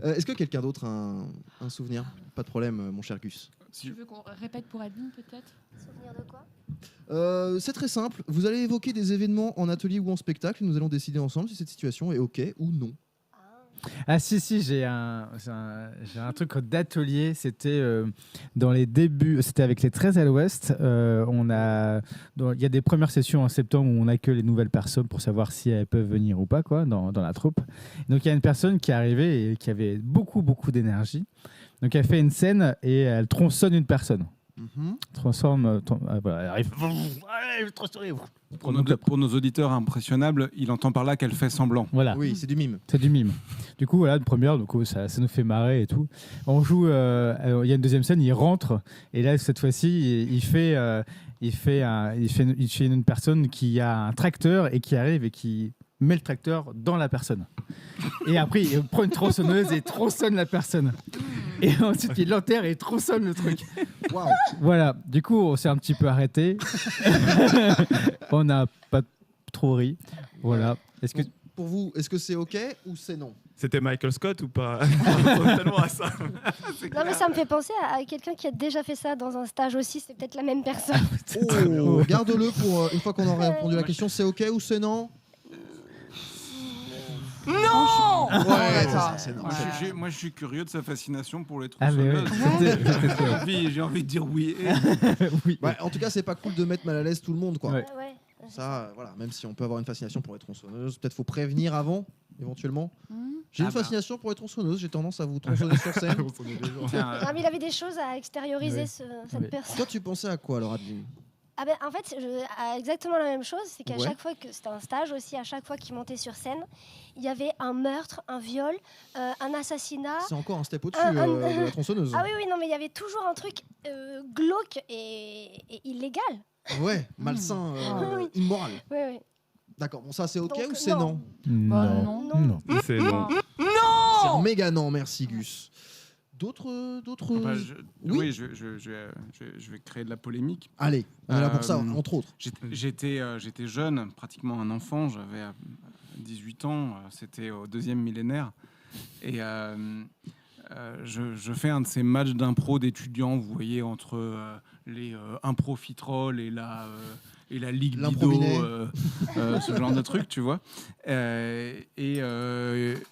S2: Ouais. Est-ce que quelqu'un d'autre a un souvenir? Pas de problème, mon cher Gus.
S4: Tu veux qu'on répète pour Adeline peut-être?
S8: Souvenir de quoi?
S2: C'est très simple. Vous allez évoquer des événements en atelier ou en spectacle. Nous allons décider ensemble si cette situation est OK ou non.
S3: Ah si, j'ai un truc d'atelier. C'était dans les débuts, c'était avec les 13 à l'Ouest. Il y a des premières sessions en septembre où on accueille les nouvelles personnes pour savoir si elles peuvent venir ou pas quoi, dans la troupe. Donc il y a une personne qui est arrivée et qui avait beaucoup d'énergie. Donc elle fait une scène et elle tronçonne une personne. Transforme. Voilà, elle arrive. Allez, tronçonner.
S5: Pour nos auditeurs impressionnables, il entend par là qu'elle fait semblant.
S3: Voilà.
S2: Oui, c'est du mime.
S3: C'est du mime. Du coup, voilà, une première, donc, ça nous fait marrer et tout. On joue, il y a une deuxième scène, il rentre, et là, cette fois-ci, il fait une personne qui a un tracteur et qui arrive et qui met le tracteur dans la personne. Et après, il prend une tronçonneuse et tronçonne la personne. Et ensuite, il l'enterre et tronçonne le truc.
S2: Waouh.
S3: Voilà, du coup, on s'est un petit peu arrêté. On n'a pas trop ri. Voilà. Est-ce que...
S2: Pour vous, est-ce que c'est OK ou c'est non?
S6: C'était Michael Scott ou pas? Tellement à ça.
S8: Non, mais ça me fait penser à quelqu'un qui a déjà fait ça dans un stage aussi. C'est peut-être la même personne.
S2: Oh, garde-le pour une fois qu'on aura répondu à la question. C'est OK ou c'est non?
S4: Non.
S2: Ouais, c'est non.
S5: Moi, je suis curieux de sa fascination pour les
S3: Ah, mais
S5: tronçonneuses. J'ai envie de dire oui.
S3: oui.
S2: Ouais, en tout cas, c'est pas cool de mettre mal à l'aise tout le monde, quoi.
S3: Ouais.
S8: Ouais.
S2: Ça, voilà, même si on peut avoir une fascination pour les tronçonneuses, peut-être faut prévenir avant, éventuellement.
S4: Mmh.
S2: J'ai une
S5: Ah bah.
S2: fascination pour les tronçonneuses, j'ai tendance à vous tronçonner sur scène.
S5: Tiens,
S8: Non, mais il avait des choses à extérioriser,
S3: Ouais.
S8: cette
S3: Ouais.
S8: personne.
S2: Toi, tu pensais à quoi alors, Adeline?
S8: Ah ben, en fait, exactement la même chose, c'est qu'à
S2: Ouais.
S8: chaque fois que c'était un stage aussi, à chaque fois qu'il montait sur scène, il y avait un meurtre, un viol, un assassinat.
S2: C'est encore un step au-dessus de la tronçonneuse.
S8: Ah oui, non, mais il y avait toujours un truc glauque et illégal.
S2: Ouais, malsain,
S8: Oui.
S2: immoral.
S8: Oui, oui.
S2: D'accord, bon, ça c'est OK
S8: Donc,
S2: ou c'est
S8: non.
S2: non?
S4: Non.
S8: Non.
S6: C'est non.
S2: C'est un méga non, merci Gus. D'autres.
S5: bah,
S2: Oui.
S5: oui, je vais créer de la polémique.
S2: Allez, on est là pour ça,
S5: Euh,
S2: entre autres.
S5: J'étais jeune, pratiquement un enfant, j'avais 18 ans, c'était au deuxième millénaire. Et je fais un de ces matchs d'impro d'étudiants, vous voyez, entre les improfitrolles et la ligue bido,
S2: L'improbinet.
S5: ce genre de truc, tu vois.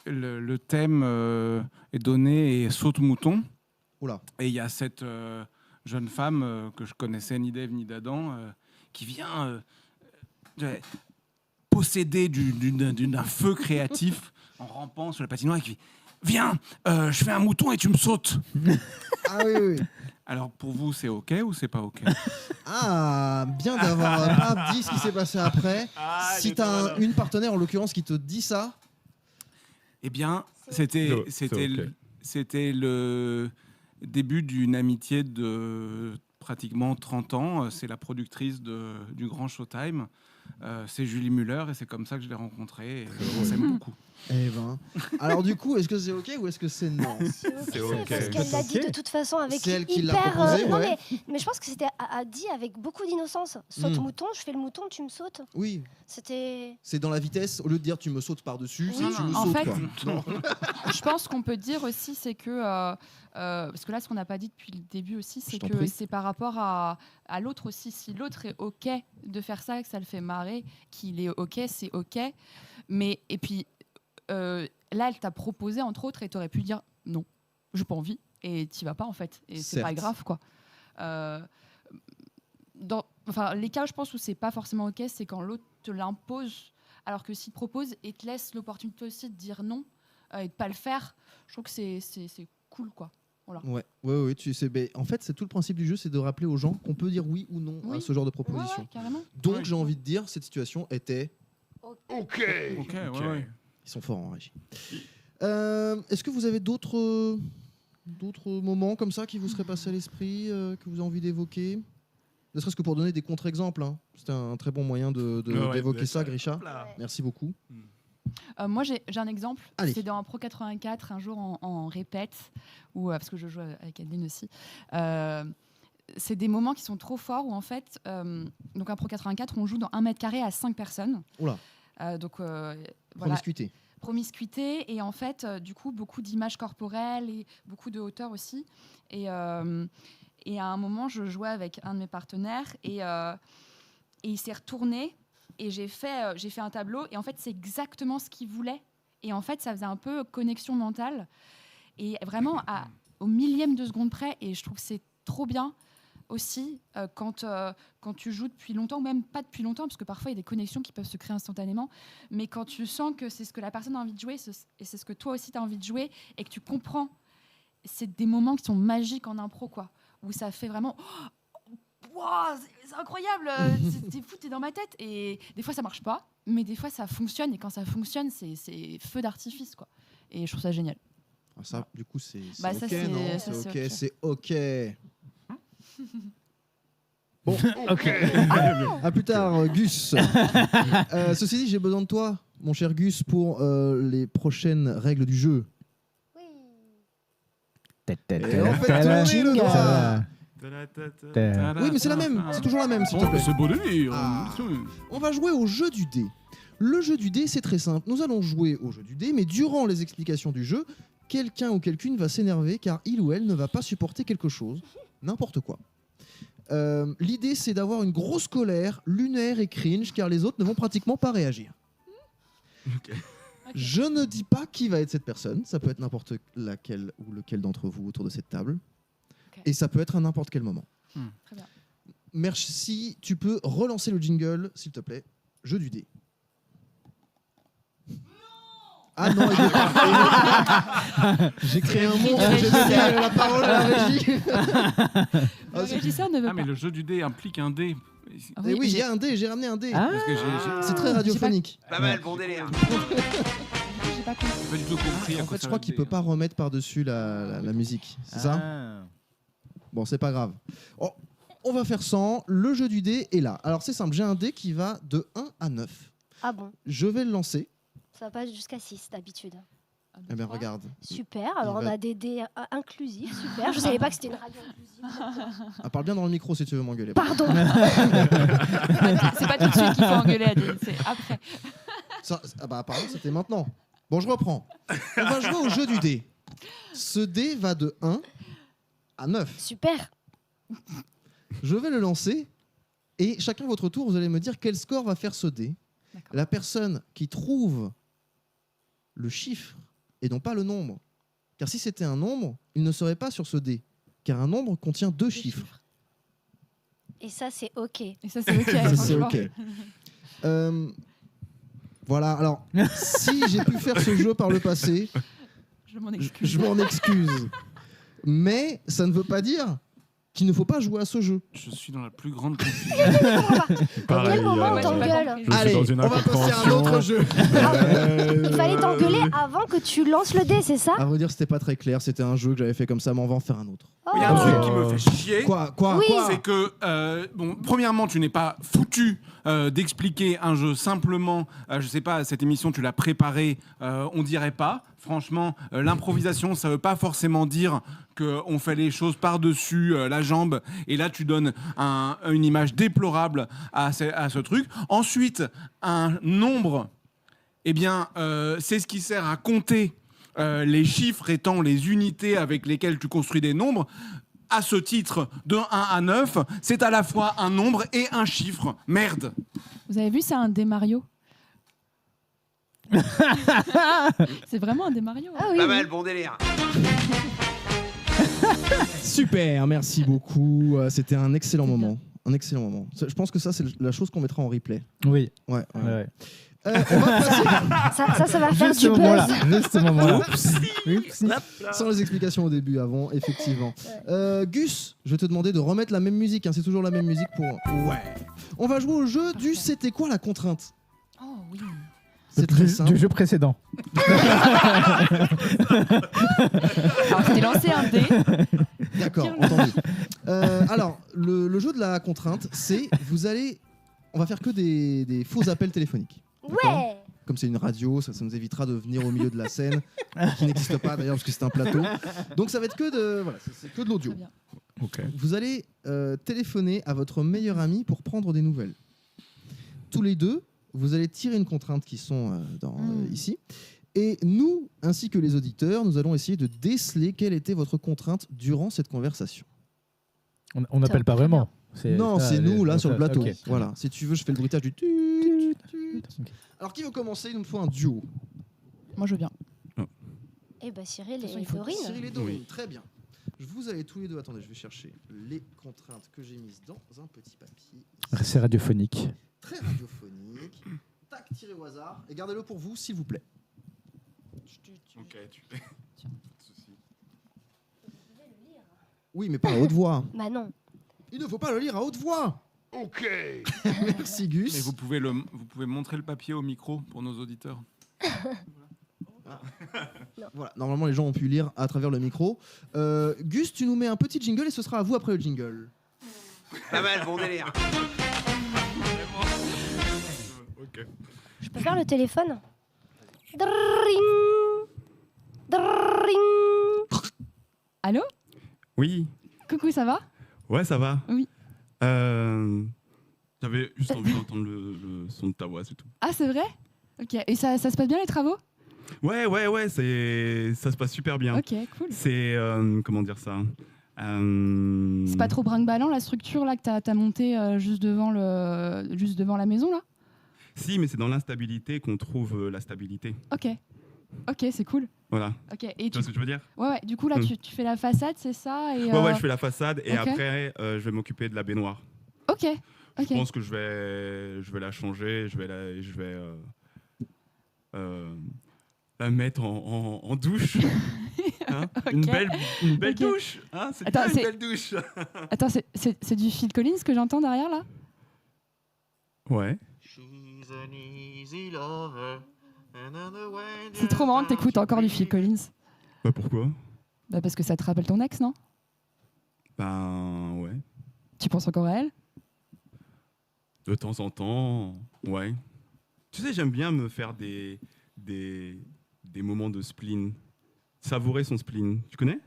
S5: Le thème est donné et saute-mouton.
S2: Oula.
S5: Et il y a cette jeune femme que je connaissais ni d'Ève ni d'Adam qui vient possédée d'un feu créatif en rampant sur la patinoire et qui dit « Viens, je fais un mouton et tu me sautes
S2: Ah oui, oui. !»
S5: Alors pour vous, c'est OK ou c'est pas OK?
S2: Ah, bien d'avoir pas dit ce qui s'est passé après. Si t'as une partenaire en l'occurrence qui te dit ça,
S5: Eh bien,
S6: C'est
S5: c'était le début d'une amitié de pratiquement 30 ans. C'est la productrice du Grand Showtime. C'est Julie Muller et c'est comme ça que je l'ai rencontrée. Et on s'aime beaucoup.
S2: eh ben. Alors du coup, est-ce que c'est OK ou est-ce que c'est non?
S8: C'est
S6: ok.
S8: parce qu'elle l'a dit de toute façon avec
S2: C'est elle qui l'a
S8: hyper.
S2: proposé,
S8: non,
S2: ouais.
S8: mais je pense que c'était dit avec beaucoup d'innocence. Saute
S2: Mm.
S8: mouton, je fais le mouton, tu me sautes.
S2: Oui,
S8: C'était.
S2: c'est dans la vitesse. Au lieu de dire tu me sautes par-dessus, c'est
S4: Oui,
S2: tu me
S4: en
S2: sautes.
S4: fait-
S2: quoi. Non.
S4: Je pense qu'on peut dire aussi, c'est que, parce que là, ce qu'on n'a pas dit depuis le début aussi,
S2: Je
S4: c'est
S2: t'en
S4: que
S2: prie.
S4: c'est par rapport à l'autre aussi. Si l'autre est OK de faire ça, que ça le fait marrer, qu'il est OK, c'est OK. Mais, et puis, là, elle t'a proposé, entre autres, et tu aurais pu dire non, j'ai pas envie, et tu vas pas, en fait. Et c'est pas
S2: Certes.
S4: grave, quoi. Enfin, les cas, je pense, où c'est pas forcément OK, c'est quand l'autre te l'impose, alors que s'il te propose et te laisse l'opportunité aussi de dire non et de pas le faire, je trouve que c'est cool, quoi.
S2: Ouais, tu sais. Ben, en fait, c'est tout le principe du jeu, c'est de rappeler aux gens qu'on peut dire oui ou non à
S4: Oui.
S2: ce genre de
S4: Ouais,
S2: proposition.
S4: ouais, carrément.
S2: Donc,
S5: Ouais.
S2: j'ai envie de dire, cette situation était.
S6: Ok.
S5: OK, ouais.
S2: Ils sont forts en régie. Est-ce que vous avez d'autres moments comme ça qui vous seraient passés à l'esprit, que vous avez envie d'évoquer? Ne serait-ce que pour donner des contre-exemples. Hein. C'était un très bon moyen d'évoquer ça, Grisha. Merci beaucoup.
S4: Moi, j'ai un exemple.
S2: Allez.
S4: C'est dans un Pro 84, un jour en répète, parce que je joue avec Adeline aussi. c'est des moments qui sont trop forts où en fait, donc un Pro 84, on joue dans 1 mètre carré à 5 personnes.
S2: Oula.
S4: Donc voilà,
S2: Promiscuité.
S4: promiscuité et en fait, du coup, beaucoup d'images corporelles et beaucoup de hauteur aussi. Et à un moment, je jouais avec un de mes partenaires et il s'est retourné et j'ai fait un tableau et en fait, c'est exactement ce qu'il voulait. Et en fait, ça faisait un peu connexion mentale et vraiment au millième de seconde près. Et je trouve que c'est trop bien aussi quand tu joues depuis longtemps ou même pas depuis longtemps, parce que parfois il y a des connexions qui peuvent se créer instantanément, mais quand tu sens que c'est ce que la personne a envie de jouer et c'est ce que toi aussi tu as envie de jouer et que tu comprends, c'est des moments qui sont magiques en impro, quoi, où ça fait vraiment wow, c'est incroyable, t'es fou, t'es dans ma tête. Et des fois ça marche pas, mais des fois ça fonctionne, et quand ça fonctionne, c'est feu d'artifice, quoi. Et je trouve ça génial.
S2: Ah, ça, du coup, c'est
S4: Bah,
S2: ok,
S4: ça, c'est-
S2: non
S4: ça,
S2: C'est
S4: c'est
S2: ok,
S4: ok.
S2: c'est ok. Bon,
S3: Ok.
S2: à plus tard, Gus. Ceci dit, j'ai besoin de toi, mon cher Gus, pour les prochaines règles du jeu.
S8: Oui.
S2: Et on fait tourner le doigt.
S3: Ça va.
S2: Oui, mais c'est la même, c'est toujours la même, s'il te plaît.
S5: C'est beau délire.
S2: Ah. On va jouer au jeu du dé. Le jeu du dé, c'est très simple. Nous allons jouer au jeu du dé, mais durant les explications du jeu, quelqu'un ou quelqu'une va s'énerver car il ou elle ne va pas supporter quelque chose, n'importe quoi. L'idée, c'est d'avoir une grosse colère, lunaire et cringe, car les autres ne vont pratiquement pas réagir. Je ne dis pas qui va être cette personne, ça peut être n'importe laquelle ou lequel d'entre vous autour de cette table,
S4: Ok.
S2: et ça peut être à n'importe quel moment.
S4: Très bien.
S2: Merci, tu peux relancer le jingle, s'il te plaît. Jeu du dé. Ah non, il est pas. J'ai créé un monstre, j'ai donné la parole à la régie.
S4: Le régisseur ne veut
S5: Ah, mais
S4: pas.
S5: le jeu du dé implique un dé.
S4: Ah
S2: Et oui, il y
S4: j'ai-
S2: a un dé, j'ai ramené un dé.
S3: Ah.
S5: Parce que
S2: C'est très radiophonique.
S7: Pas mal, bon délire.
S4: j'ai pas compris.
S5: j'ai pas du tout compris. à
S2: En
S5: quoi
S2: fait, je
S5: ça
S2: crois
S5: va
S2: qu'il
S5: le
S2: peut
S5: dé.
S2: pas remettre par-dessus la musique. C'est ça
S3: Ah.
S2: Bon, c'est pas grave. Oh, on va faire sans. Le jeu du dé est là. Alors, c'est simple. J'ai un dé qui va de 1 à 9.
S8: Ah bon,
S2: Je vais le lancer.
S8: ça va pas jusqu'à 6 d'habitude.
S2: Eh bien, regarde.
S8: Super, alors
S2: Il
S8: on
S2: va-
S8: a des dés inclusifs, super. Je savais pas que c'était une radio inclusive.
S2: Ah, parle bien dans le micro si tu veux m'engueuler.
S8: Pardon.
S4: C'est pas tout de suite qu'il faut engueuler Adèle, c'est après.
S2: Ah bah, apparemment, c'était maintenant. Bon, je reprends. On va jouer au jeu du dé. Ce dé va de 1 à 9.
S8: Super.
S2: Je vais le lancer et chacun votre tour, vous allez me dire quel score va faire ce dé.
S4: D'accord.
S2: La personne qui trouve le chiffre et non pas le nombre. Car si c'était un nombre, il ne serait pas sur ce dé. Car un nombre contient deux chiffres.
S8: Et ça, c'est OK.
S4: Et ça, c'est ok.
S2: Ça, c'est
S4: franchement.
S2: ok. Voilà, alors, si j'ai pu faire ce jeu par le passé,
S4: Je m'en excuse.
S2: je m'en excuse. Mais ça ne veut pas dire qu'il ne faut pas jouer à ce jeu.
S5: Je suis dans la plus grande confusion.
S8: À
S9: Pareil,
S8: quel moment on
S4: ouais, j'ai pas
S8: t'engueule
S4: compris.
S9: Je suis
S2: Allez,
S9: dans une
S2: on va passer à un autre jeu.
S8: Il fallait t'engueuler avant que tu lances le dé, c'est ça?
S2: À vrai dire, c'était pas très clair. C'était un jeu que j'avais fait comme ça, mais on va en faire un autre.
S5: Il y a un
S8: Oh.
S5: truc qui me fait chier.
S2: Quoi
S8: Oui.
S5: C'est que, bon, premièrement, tu n'es pas foutu d'expliquer un jeu simplement. Je sais pas, cette émission, tu l'as préparée, on dirait pas. Franchement, l'improvisation, ça veut pas forcément dire qu'on fait les choses par-dessus la jambe. Et là, tu donnes une image déplorable à ce truc. Ensuite, un nombre, eh bien, c'est ce qui sert à compter les chiffres étant les unités avec lesquelles tu construis des nombres. À ce titre, de 1 à 9, c'est à la fois un nombre et un chiffre. Merde.
S4: Vous avez vu, c'est un dé Mario. C'est vraiment un dé Mario.
S8: Ah oui,
S7: Pas
S8: oui.
S7: mal, bon délire.
S2: Super, merci beaucoup. C'était un excellent moment. Un excellent moment. Je pense que ça, c'est la chose qu'on mettra en replay.
S3: Oui.
S2: Ouais.
S3: Ouais.
S2: On va passer
S8: Ça va faire
S3: Juste
S8: du
S3: ce moment-là.
S8: buzz.
S3: Juste ce moment-là. Oups.
S2: sans les explications au début, avant, effectivement. Gus, je vais te demander de remettre la même musique. Hein, c'est toujours la même musique pour. Ouais. On va jouer au jeu du C'était quoi la contrainte?
S4: Oh oui.
S2: C'est très simple.
S3: Du jeu précédent.
S4: Alors, j'ai lancé un dé.
S2: D'accord, entendu. Alors, le jeu de la contrainte, c'est on va faire que des faux appels téléphoniques. D'accord.
S8: Ouais.
S2: Comme c'est une radio, ça nous évitera de venir au milieu de la scène, qui n'existe pas d'ailleurs parce que c'est un plateau. Donc ça va être que de l'audio.
S4: Très bien.
S9: Ok.
S2: Vous allez téléphoner à votre meilleur ami pour prendre des nouvelles. Tous les deux, vous allez tirer une contrainte qui sont ici. Et nous, ainsi que les auditeurs, nous allons essayer de déceler quelle était votre contrainte durant cette conversation.
S3: On n'appelle pas vraiment.
S2: Non, c'est nous, là, sur le plateau.
S3: Ok.
S2: Voilà. Si tu veux, je fais le bruitage du tut, tut. Alors, qui veut commencer? Il nous faut un duo.
S4: Moi, je veux bien.
S8: Eh ben Cyril
S4: De toute façon,
S8: et
S4: il faut-
S8: Dorine.
S2: Cyril et Dorine,
S6: Oui.
S2: très bien. Vous allez tous les deux... Attendez, je vais chercher les contraintes que j'ai mises dans un petit papier.
S3: C'est radiophonique.
S2: Très radiophonique. Tac, tirez au hasard. Et gardez-le pour vous, s'il vous plaît.
S6: Ok, tu
S4: Tiens.
S2: Oui, mais pas à haute voix.
S8: Bah non.
S2: Il ne faut pas le lire à haute voix.
S6: Ok.
S2: Merci, Gus.
S5: Mais vous pouvez montrer le papier au micro pour nos auditeurs.
S2: Voilà, normalement, les gens ont pu lire à travers le micro. Gus, tu nous mets un petit jingle et ce sera à vous après le jingle.
S7: Pas mal, bon délire.
S6: Ok.
S8: Je peux faire le téléphone? Dring. Dring.
S4: Allô?
S6: Oui.
S4: Coucou, ça va?
S6: Ouais, ça va.
S4: Oui.
S6: J'avais juste envie d'entendre le son de ta voix, c'est tout.
S4: Ah, c'est vrai? Ok. Et ça se passe bien les travaux?
S6: Ouais, ça se passe super bien.
S4: Ok, cool.
S6: C'est comment dire ça
S4: C'est pas trop brinque-ballant la structure là que t'as montée juste devant la maison là?
S6: Si, mais c'est dans l'instabilité qu'on trouve la stabilité.
S4: Ok. Ok, c'est cool.
S6: Voilà.
S4: Ok. Et
S6: Tu vois ce que je veux dire?
S4: ouais, du coup là tu fais la façade, c'est ça? Et,
S6: Ouais, je fais la façade et
S4: ok.
S6: après, je vais m'occuper de la baignoire.
S4: Ok. Ok.
S6: Je pense que je vais la changer, je vais la mettre en douche. Hein,
S4: Ok.
S6: Une belle
S4: Ok.
S6: douche. Hein, c'est
S4: Attends,
S6: bien une
S4: c'est-
S6: belle douche.
S4: Attends, c'est du Phil Collins que j'entends derrière là?
S6: Ouais.
S4: C'est trop marrant que t'écoutes encore du Phil Collins.
S6: Bah pourquoi?
S4: Bah parce que ça te rappelle ton ex, non?
S6: Ben ouais.
S4: Tu penses encore à elle?
S6: De temps en temps, ouais. Tu sais, j'aime bien me faire des moments de spleen. Savourer son spleen. Tu connais?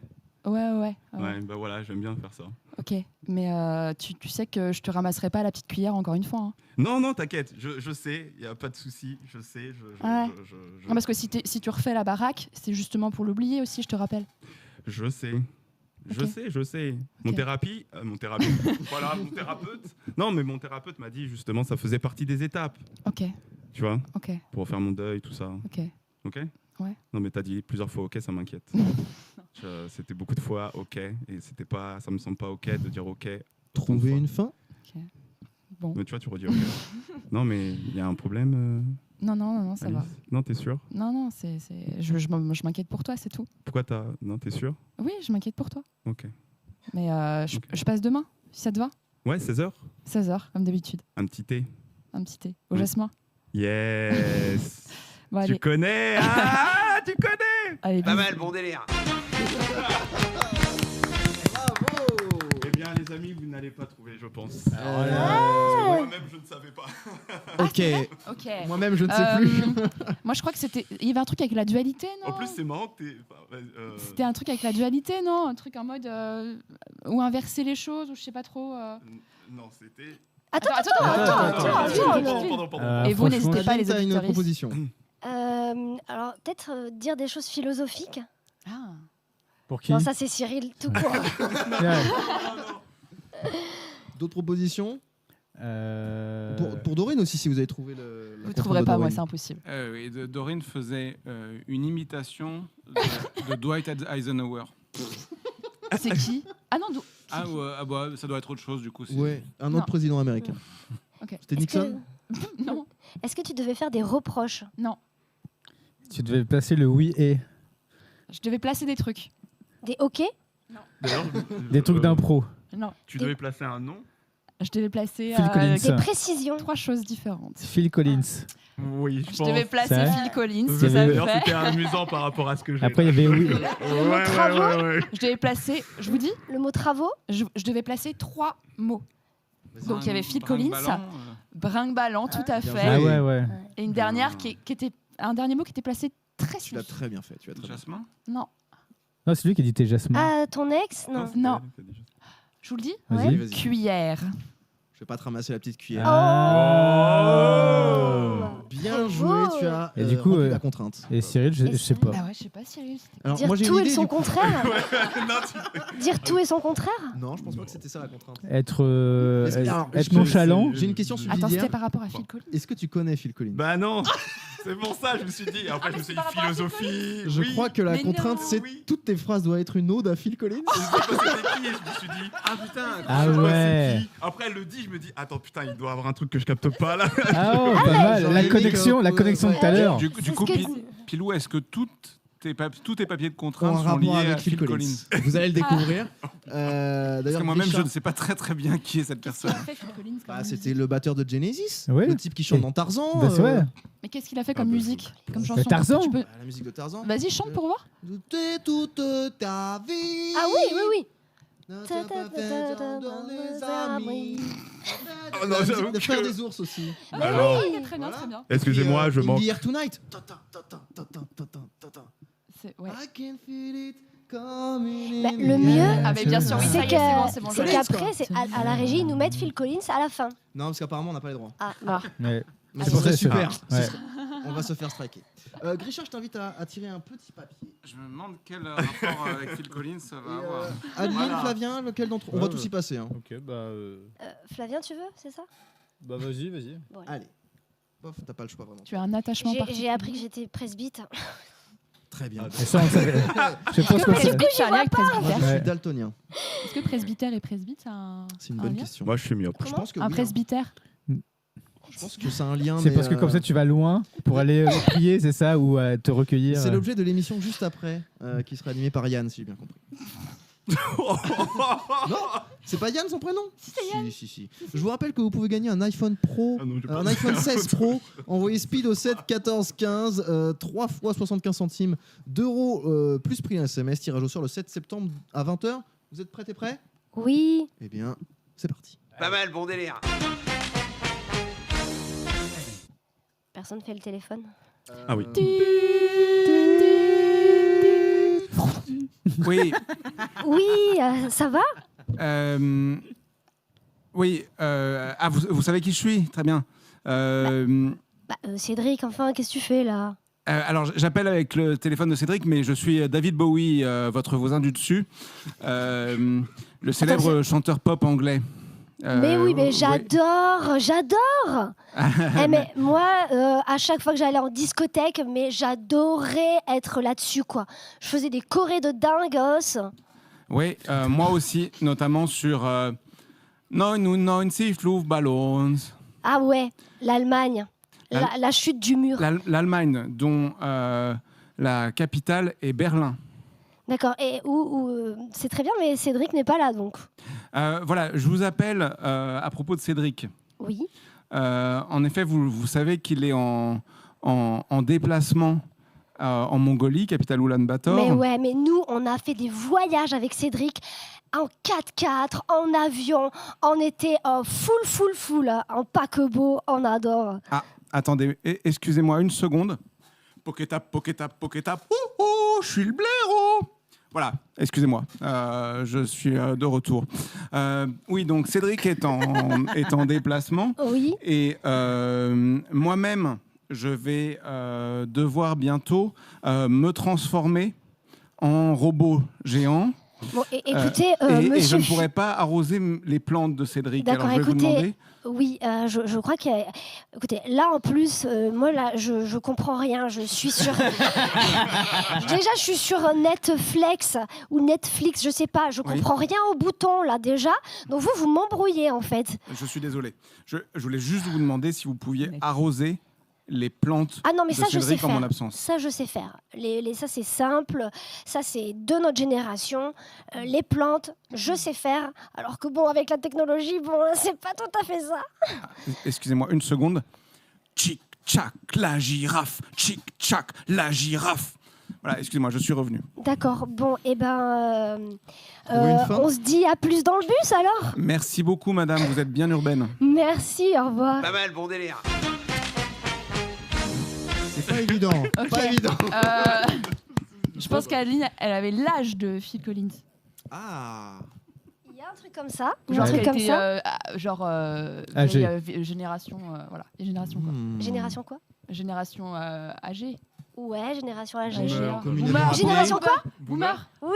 S4: Ouais.
S6: Ouais, bah voilà, j'aime bien faire ça.
S4: Ok. Mais tu sais que je te ramasserai pas la petite cuillère encore une fois. Hein.
S6: Non, t'inquiète, je sais, il n'y a pas de souci, je sais.
S4: Ouais. Non, parce que si tu refais la baraque, c'est justement pour l'oublier aussi, je te rappelle.
S6: Je sais.
S4: Ok.
S6: Je sais. Mon
S4: Ok.
S6: thérapeute. Voilà, mon thérapeute. Non, mais mon thérapeute m'a dit justement, ça faisait partie des étapes.
S4: Ok.
S6: Tu vois,
S4: Ok.
S6: pour faire mon deuil, tout ça.
S4: Ok.
S6: Ok?
S4: Ouais.
S6: Non, mais t'as dit plusieurs fois ok, ça m'inquiète. C'était beaucoup de fois ok, et ça me semble pas ok de dire ok.
S2: Trouver
S6: fois.
S2: une fin.
S4: Bon.
S6: Mais tu vois, tu redis ok. Non, mais il y a un problème.
S4: Non, ça va.
S6: Alice Non, t'es sûr?
S4: Non, je m'inquiète pour toi, c'est tout.
S6: Pourquoi t'as. Non, t'es sûr?
S4: Oui, je m'inquiète pour toi.
S6: Ok.
S4: Mais
S6: Ok.
S4: je passe demain, si ça te va.
S6: Ouais, 16h.
S4: 16h, comme d'habitude.
S6: Un petit thé.
S4: Un petit thé. Au
S6: Oui.
S4: jasmin.
S6: Yes.
S4: Bon,
S6: Tu
S4: allez.
S6: connais? Ah, tu connais?
S4: Allez,
S7: Pas
S4: bisous.
S7: mal, bon délire.
S2: Bravo.
S6: Eh bien, les amis, vous n'allez pas trouver, je pense. Moi-même, je ne savais pas.
S2: Ok.
S4: Ok.
S2: Moi-même, je ne sais plus.
S4: Moi, je crois que c'était. Il y avait un truc avec la dualité, non?
S6: En plus, c'est marrant que t'es.
S4: C'était un truc avec la dualité, non? Un truc en mode. Ou inverser les choses, ou je sais pas trop.
S6: Non, c'était.
S8: Attends.
S6: Pardon.
S4: Et vous, n'hésitez pas,
S2: Nadine,
S4: les
S2: t'as une
S4: auditeurs.
S2: proposition.
S8: Alors peut-être dire des choses philosophiques.
S4: Ah.
S3: Pour qui?
S8: Non, ça c'est Cyril tout court.
S3: Ouais.
S2: D'autres propositions
S3: Euh,
S2: pour Dorine aussi, si vous avez trouvé le. la
S4: Vous
S2: contrainte
S4: trouverez
S2: de
S4: pas, moi,
S2: Dorine.
S4: c'est impossible.
S5: Et Dorine faisait une imitation de Dwight Eisenhower.
S4: C'est qui? Ah non,
S5: Ah, bah, ça doit être autre chose du coup.
S2: Ouais, un
S4: Non.
S2: autre président américain.
S4: Ok.
S2: C'était Nixon.
S4: Non,
S8: Est-ce que tu devais faire des reproches?
S4: non.
S3: Tu devais placer le oui et
S4: Je devais placer des trucs.
S8: Des OK?
S6: D'ailleurs,
S3: des trucs d'impro.
S4: Non.
S6: Tu devais placer un nom?
S4: Je devais placer
S3: Phil Collins.
S8: Des précisions?
S4: 3 choses différentes.
S3: Phil Collins.
S6: Oui,
S4: Je devais placer
S3: Ça.
S4: Phil Collins,
S3: Vous
S4: ça
S3: avez-
S4: me
S6: D'ailleurs,
S4: fait.
S6: c'était amusant par rapport à ce que j'ai.
S3: Après, il y avait oui.
S6: Ouais.
S4: Je devais placer, je vous dis,
S8: Le mot travaux?
S4: je devais placer 3 mots. Donc il y avait Phil
S5: Brinque-ballant,
S4: Collins, brinque-ballant, tout à
S2: Bien
S4: fait.
S3: Ah ouais.
S4: Et une dernière qui était un dernier mot qui était placé très
S2: Tu l'as
S4: significatif.
S2: très bien fait. Tu l'as très bien fait.
S5: Jasmin.
S4: Non,
S3: Non, c'est lui qui éditait Jasmin.
S8: Ah, ton ex? Non.
S4: non. Je vous le dis.
S3: Vas-y.
S2: Vas-y.
S4: Cuillère.
S2: Je vais pas te ramasser la petite cuillère.
S8: Oh.
S2: Bien
S8: Très
S2: joué,
S8: beau.
S2: tu as
S3: Et du coup,
S2: rempli la contrainte.
S3: Et Cyril, je sais pas.
S4: Ah ouais, je sais pas Cyril.
S2: Alors,
S8: Dire
S2: moi, j'ai
S8: tout
S2: une
S8: et
S2: idée,
S8: son
S2: du coup.
S8: contraire. Dire tout et son contraire.
S2: Non, je pense pas que c'était ça la contrainte.
S3: Être,
S2: Est-ce que- alors,
S3: être
S2: je-
S3: nonchalant.
S2: J'ai une question
S4: Attends,
S2: subsidiaire.
S4: c'était par rapport à Phil Collins.
S2: Est-ce que tu connais Phil Collins?
S6: Bah non. C'est pour ça, je me suis dit. Après, je me suis dit philosophie.
S2: Je
S6: oui.
S2: crois que la
S4: Mais
S2: contrainte,
S4: non.
S2: c'est
S6: Oui.
S2: toutes tes phrases doivent être une ode à Phil Collins.
S6: Je sais pas c'était qui, et je me suis dit, ah putain,
S3: Ah
S6: je vois
S3: ouais.
S6: c'est qui. Après, elle le dit, je me dis, attends, putain, il doit avoir un truc que je capte pas là.
S3: Ah oh, pas mal.
S2: j'aurais
S3: La
S2: aimé
S3: connexion,
S2: que-
S3: la connexion de tout à
S2: ouais.
S3: l'heure.
S5: Du
S8: C'est
S5: coup,
S8: ce que-
S5: Pilou, est-ce que tous tes papiers de
S2: Ont
S5: contrainte
S2: un
S5: sont
S2: rapport
S5: liés
S2: avec
S5: à
S2: Phil Collins.
S5: Collins?
S2: Vous allez le découvrir.
S5: Parce
S2: D'ailleurs,
S5: que moi-même, je
S2: Richard-
S5: ne sais pas très bien qui est cette personne.
S4: Qu'est-ce qu'il a fait, Phil Collins, comme
S2: Bah,
S4: musique
S2: c'était le batteur de Genesis,
S3: Oui.
S2: le type qui chante
S3: Et-
S2: dans Tarzan.
S3: Bah, c'est vrai.
S4: Mais qu'est-ce qu'il a fait comme musique, comme chanson?
S3: Tarzan.
S4: Tu peux-
S2: La musique de Tarzan.
S4: Vas-y, chante pour voir.
S2: C'était toute ta vie.
S8: Ah oui, oui, oui.
S2: Dans les amis.
S6: Oh non, j'avoue
S2: Le frère
S6: que-
S2: des ours aussi.
S6: Alors,
S4: Ok, très bien,
S2: Voilà.
S4: très bien.
S6: excusez-moi, je
S2: In
S6: manque.
S2: the Air Tonight. Ta-ta, ta-ta, ta-ta, ta-ta, ta-ta.
S4: C'est- ouais.
S2: I can feel it coming
S8: Bah,
S2: in
S8: le
S2: the
S8: mieux,
S2: air.
S4: Ah, mais bien sûr, oui,
S8: C'est
S4: ça y est, c'est bon, c'est bon.
S8: c'est
S4: je l'ai.
S8: qu'après, c'est à la régie, ils nous mettent Phil Collins à la fin.
S2: Non, parce qu'apparemment, on n'a pas les droits.
S8: Ah, bon.
S3: Ouais.
S2: Mais
S3: C'est
S2: ce
S3: pour ça
S2: serait
S3: que c'est-
S2: super.
S3: Ouais.
S2: Ce serait- On va se faire striker. Grisha, je t'invite à tirer un petit papier.
S5: Je me demande quel rapport avec Phil Collins ça va
S2: Et,
S5: avoir.
S2: Adeline,
S5: Voilà.
S2: Flavien, lequel d'entre On va tous y passer. Hein.
S3: Ok, bah,
S8: Flavien, tu veux, c'est ça?
S3: vas-y, vas-y.
S2: Allez. Bof, t'as pas le choix vraiment.
S4: Tu as un attachement
S8: J'ai
S4: particulier.
S8: appris que j'étais presbyte.
S2: Très bien.
S3: Et ça, on le savait. Je pense que
S4: Presbytère,
S3: c'est.
S4: c'est un lien avec presbytère.
S2: Je
S3: Ouais.
S2: suis daltonien.
S4: Est-ce que presbytère et presbyte, c'est un.
S2: C'est une
S4: un
S2: bonne
S4: lien
S2: question.
S6: Moi, je suis myope.
S2: Je pense que
S4: Un
S2: oui, hein.
S4: presbytère.
S2: Je pense que c'est un lien.
S3: C'est
S2: mais,
S3: parce que comme ça, tu vas loin pour aller prier, c'est ça, ou te recueillir.
S2: C'est l'objet de l'émission juste après, qui sera animée par Yann, si j'ai bien compris. Non, c'est pas Yann son prénom? Si. Je vous rappelle que vous pouvez gagner un iPhone Pro,
S6: Ah non, j'ai pas
S2: un
S6: dit.
S2: iPhone 16 Pro. Envoyez speed au 7 14 15, 3 fois 75 centimes d'euros plus prix un SMS. Tirage au sort le 7 septembre à 20h. Vous êtes prêts?
S8: Oui.
S2: Eh bien, c'est parti.
S7: Pas mal, bon délire.
S8: Personne fait le téléphone.
S6: Ah oui.
S5: Oui.
S8: Oui, ça va?
S5: Oui. Vous savez qui je suis? Très bien.
S8: Cédric, enfin, qu'est-ce que tu fais là?
S5: Alors, j'appelle avec le téléphone de Cédric, mais je suis David Bowie, votre voisin du dessus, le célèbre chanteur pop anglais.
S8: Mais oui, mais
S5: ouais.
S8: j'adore. Mais moi, à chaque fois que j'allais en discothèque, mais j'adorais être là-dessus, quoi. Je faisais des chorés de dingos.
S5: Oui, moi aussi, notamment sur 99 Luftballons.
S8: Ah ouais, l'Allemagne. La chute du mur.
S5: L'Allemagne, dont la capitale est Berlin.
S8: D'accord, et c'est très bien, mais Cédric n'est pas là, donc.
S5: Voilà, je vous appelle à propos de Cédric.
S8: Oui.
S5: En effet, vous savez qu'il est en déplacement en Mongolie, capitale Oulan-Bator.
S8: Mais ouais, mais nous, on a fait des voyages avec Cédric en 4x4, en avion, on était full, en paquebot, on adore.
S5: Ah, attendez, excusez-moi une seconde. Pokétap, oh, je suis le blaireau. Voilà, excusez-moi, je suis de retour. Oui, donc Cédric est en déplacement.
S8: Oui.
S5: Et moi-même, je vais devoir bientôt me transformer en robot géant.
S8: Bon, écoutez,
S5: et
S8: monsieur.
S5: je ne pourrai pas arroser les plantes de Cédric.
S8: D'accord,
S5: Alors je vais vous
S8: écoutez,
S5: demander.
S8: oui, je crois que. Écoutez, là en plus, moi là, je comprends rien. Je suis sur. Déjà, je suis sur Netflix ou Netflix, je sais pas. Je
S5: Oui.
S8: comprends rien au bouton là déjà. Donc vous m'embrouillez en fait.
S5: Je suis désolé. Je voulais juste vous demander si vous pouviez arroser les plantes
S8: Ah non, mais
S5: de
S8: ça je sais
S5: Cédric en
S8: faire.
S5: mon absence.
S8: Ça je sais faire. Ça c'est simple. Ça c'est de notre génération. Les plantes, je sais faire. Alors que bon, avec la technologie, bon, c'est pas tout à fait ça.
S5: Excusez-moi une seconde. Tchic, tchac, la girafe. Tchic, tchac, la girafe. Voilà, excusez-moi, je suis revenu.
S8: D'accord. Bon, et ben,
S2: Trouvez une fin.
S8: on se dit à plus dans le bus alors.
S5: Merci beaucoup, madame, vous êtes bien urbaine.
S8: Merci, au revoir.
S7: Pas mal, bon délire.
S2: C'est pas évident.
S4: Ok.
S2: Pas évident.
S4: Je pense qu'Adeline, elle avait l'âge de Phil Collins.
S2: Ah.
S8: Il y a un truc comme ça.
S4: Genre,
S8: Un truc comme ça.
S3: Âgé.
S4: Génération, voilà, génération quoi.
S8: Génération quoi?
S4: Génération âgée.
S8: Ouais, génération âgée.
S5: Boomer.
S2: Communément
S8: Génération quoi?
S4: Boomer.
S8: Oui.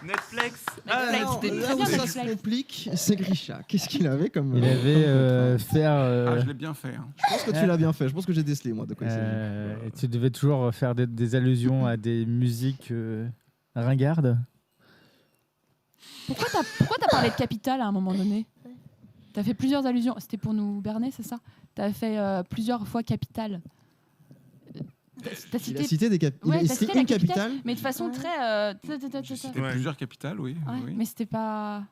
S6: Netflix.
S4: Netflix,
S2: Alors,
S4: c'était
S2: là
S4: très
S2: où
S4: bien,
S2: ça
S4: Netflix.
S2: se complique, c'est Grisha. Qu'est-ce qu'il avait comme.
S3: Il avait faire.
S5: Ah, je l'ai bien fait. Hein.
S2: Je pense que tu l'as bien fait. Je pense que j'ai décelé, moi, de quoi il s'agit.
S3: et tu devais toujours faire des allusions à des musiques ringardes.
S4: Pourquoi t'as parlé de Capital à un moment donné? T'as fait plusieurs allusions. C'était pour nous berner, c'est ça? T'as fait plusieurs fois Capital. T'as
S2: Il a cité des
S4: Ouais,
S2: il
S4: t'as
S2: a
S4: cité
S2: cité
S4: la
S2: une
S4: capitale.
S2: capitale.
S4: Mais de façon très.
S5: J'ai cité
S6: Ouais.
S5: plusieurs capitales, oui.
S4: Ouais,
S5: oui.
S4: mais c'était pas.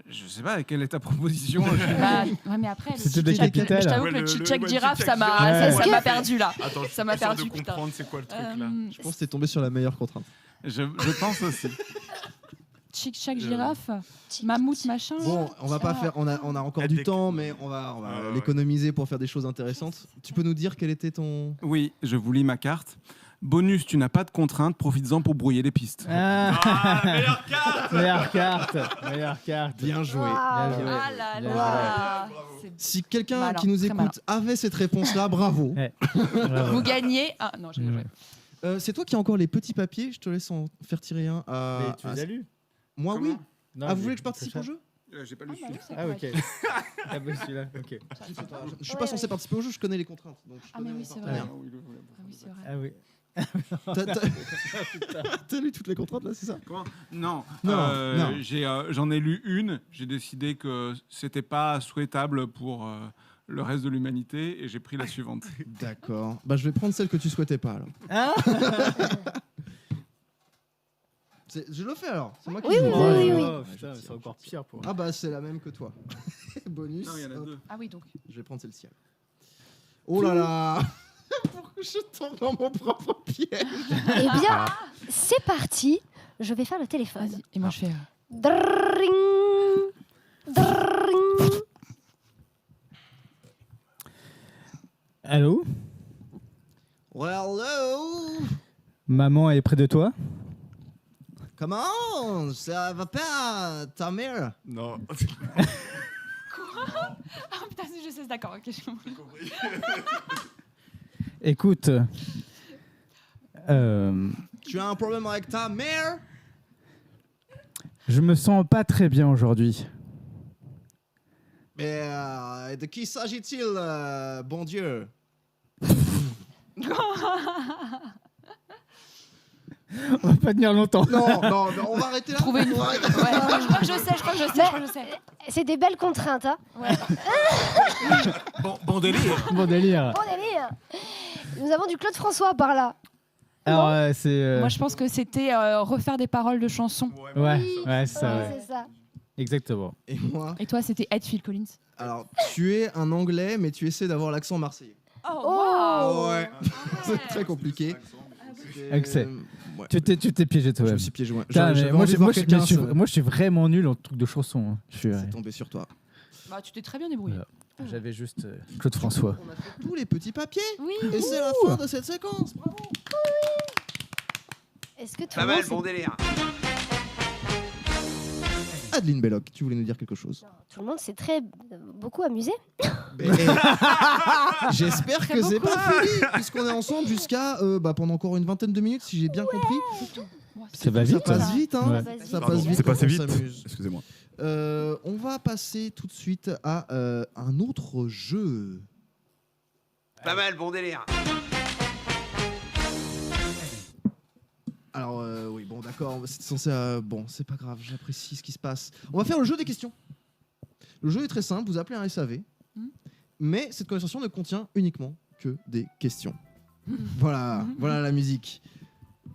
S5: Je sais pas, quelle est ta proposition
S4: Bah, ouais, mais après. le
S3: C'était des
S4: chic-chac-
S3: capitales.
S4: Je t'avoue
S6: Ouais,
S4: que le
S6: le
S4: chic-chac
S6: ouais,
S4: girafe,
S6: chic-chac
S4: ça
S3: girafe.
S4: m'a perdu là.
S6: Attends,
S4: Ça m'a
S6: j'essaie
S4: perdu,
S6: de
S4: putain.
S6: comprendre c'est quoi le truc là.
S2: Je pense que t'es tombé sur la meilleure contrainte.
S5: Je pense aussi.
S4: Chic-chac girafe, mammouth machin.
S2: Bon, on va pas faire. On a encore du temps, mais on va
S6: Ouais.
S2: l'économiser pour faire des choses intéressantes. Tu peux nous dire quel était ton.
S5: Oui, je vous lis ma carte. Bonus, tu n'as pas de contraintes, profites-en pour brouiller les pistes.
S6: Ah, meilleure carte.
S3: Meilleure carte. Meilleure carte.
S2: Bien joué.
S8: Waouh.
S3: Bien joué.
S4: Ah là
S3: Bien
S4: là. C'est-
S2: Si quelqu'un
S4: Malin,
S2: qui nous
S4: très
S2: écoute
S4: malin.
S2: avait cette réponse-là, bravo.
S3: Bravo.
S4: Vous gagnez. Ah non, j'ai joué.
S2: C'est toi qui as encore les petits papiers. Je te laisse en faire tirer un.
S3: Mais tu les as lus?
S2: Moi, oui.
S3: Non,
S2: Ah, vous
S3: mais
S2: voulez que je
S3: c'est
S2: participe
S3: ça.
S2: au jeu?
S5: J'ai pas
S4: Ah,
S5: lu
S4: bah oui, c'est
S3: Ah, ok.
S4: correct.
S3: Ah, bah celui-là, ok.
S2: Je suis pas censé participer au jeu, je connais les contraintes. Donc je
S4: Ah, mais
S2: connais
S4: oui,
S2: mon
S4: c'est vrai.
S2: partenaire.
S4: Ah oui, c'est vrai.
S3: Ah oui.
S2: T'as lu toutes les contraintes là, c'est ça?
S5: Comment Non,
S2: Non,
S5: j'en ai lu une. J'ai décidé que c'était pas souhaitable pour le reste de l'humanité et j'ai pris la suivante.
S2: D'accord. Bah, je vais prendre celle que tu souhaitais pas alors.
S3: Ah
S2: Je le fais alors. C'est moi qui
S8: Oui,
S2: joue.
S8: oui,
S2: Ouais,
S8: oui,
S2: ouais,
S8: oui.
S2: ouais.
S3: Oh, putain, c'est encore pire pour.
S2: Ah bah c'est la même que toi. Bonus.
S5: Non, il y en a
S2: Hop,
S5: deux.
S4: Ah oui, donc.
S2: Je vais prendre celle-ci. Oh là là. Pourquoi je tombe dans mon propre piège?
S8: Eh bien, c'est parti. Je vais faire le téléphone.
S4: Vas-y. Et moi, je fais.
S8: Drring. Drring.
S3: Allô?
S2: Well, hello.
S3: Maman est près de toi?
S2: Comment? Ça va pas, ta mère?
S6: Non.
S4: Ah putain, si je sais, d'accord, ok, j'ai compris.
S3: Écoute.
S2: Tu as un problème avec ta mère?
S3: Je me sens pas très bien aujourd'hui.
S2: Mais de qui s'agit-il, bon Dieu?
S3: On va pas tenir longtemps.
S2: Non, non, on va arrêter là.
S4: Trouver une.
S2: On va
S4: Ouais,
S2: arrêter.
S4: je crois que je sais, je crois que je sais.
S8: C'est des belles contraintes, hein.
S5: Bon délire.
S3: Bon délire.
S8: Bon délire. Nous avons du Claude François par là.
S3: Alors, c'est.
S4: Moi, je pense que c'était refaire des paroles de chansons.
S3: Ouais,
S8: Oui.
S3: ouais, c'est ça,
S8: Ouais,
S3: ouais.
S8: c'est ça.
S3: Exactement.
S2: Et moi,
S4: Et toi, c'était Ed Phil Collins.
S2: alors, tu es un anglais, mais tu essaies d'avoir l'accent marseillais.
S8: Oh.
S2: Ouais. C'est très compliqué.
S3: Accès.
S2: Ouais.
S3: Tu t'es piégé
S2: Je me
S3: toi-même.
S2: suis piégé joint.
S3: Putain, mais
S2: J'avais
S3: moi,
S2: envie de
S3: moi,
S2: voir quelqu'un se-
S3: moi, je suis vraiment nul en truc de chansons. Hein. Je suis,
S2: C'est tombé sur toi.
S4: Bah, tu t'es très bien débrouillé.
S3: Voilà. J'avais juste Claude François.
S2: On a fait tous les petits papiers.
S4: Oui.
S2: Et c'est la fin de cette séquence. Bravo.
S8: Est-ce que tout
S7: Pas
S8: le monde
S7: mal, bon délire.
S2: Adeline Belloc, tu voulais nous dire quelque chose?
S8: tout le monde s'est très beaucoup amusé.
S2: Mais- J'espère
S4: Très
S2: que c'est
S4: beaucoup.
S2: pas fini, puisqu'on est ensemble jusqu'à pendant encore une vingtaine de minutes, si j'ai bien compris.
S3: Ça va
S2: Ça
S3: vite.
S2: passe vite, hein.
S3: Ouais.
S8: Vas-y.
S2: Ça
S6: Pardon,
S2: passe vite.
S6: c'est
S2: quand
S6: passé
S2: on
S6: vite.
S2: s'amuse.
S6: Excusez-moi.
S2: On va passer tout de suite à un autre jeu.
S7: Pas mal, bon délire.
S2: Alors oui, bon d'accord, c'est censé... bon, c'est pas grave, j'apprécie ce qui se passe. On va faire le jeu des questions. Le jeu est très simple, vous appelez un SAV, mais cette conversation ne contient uniquement que des questions. Voilà, voilà la musique.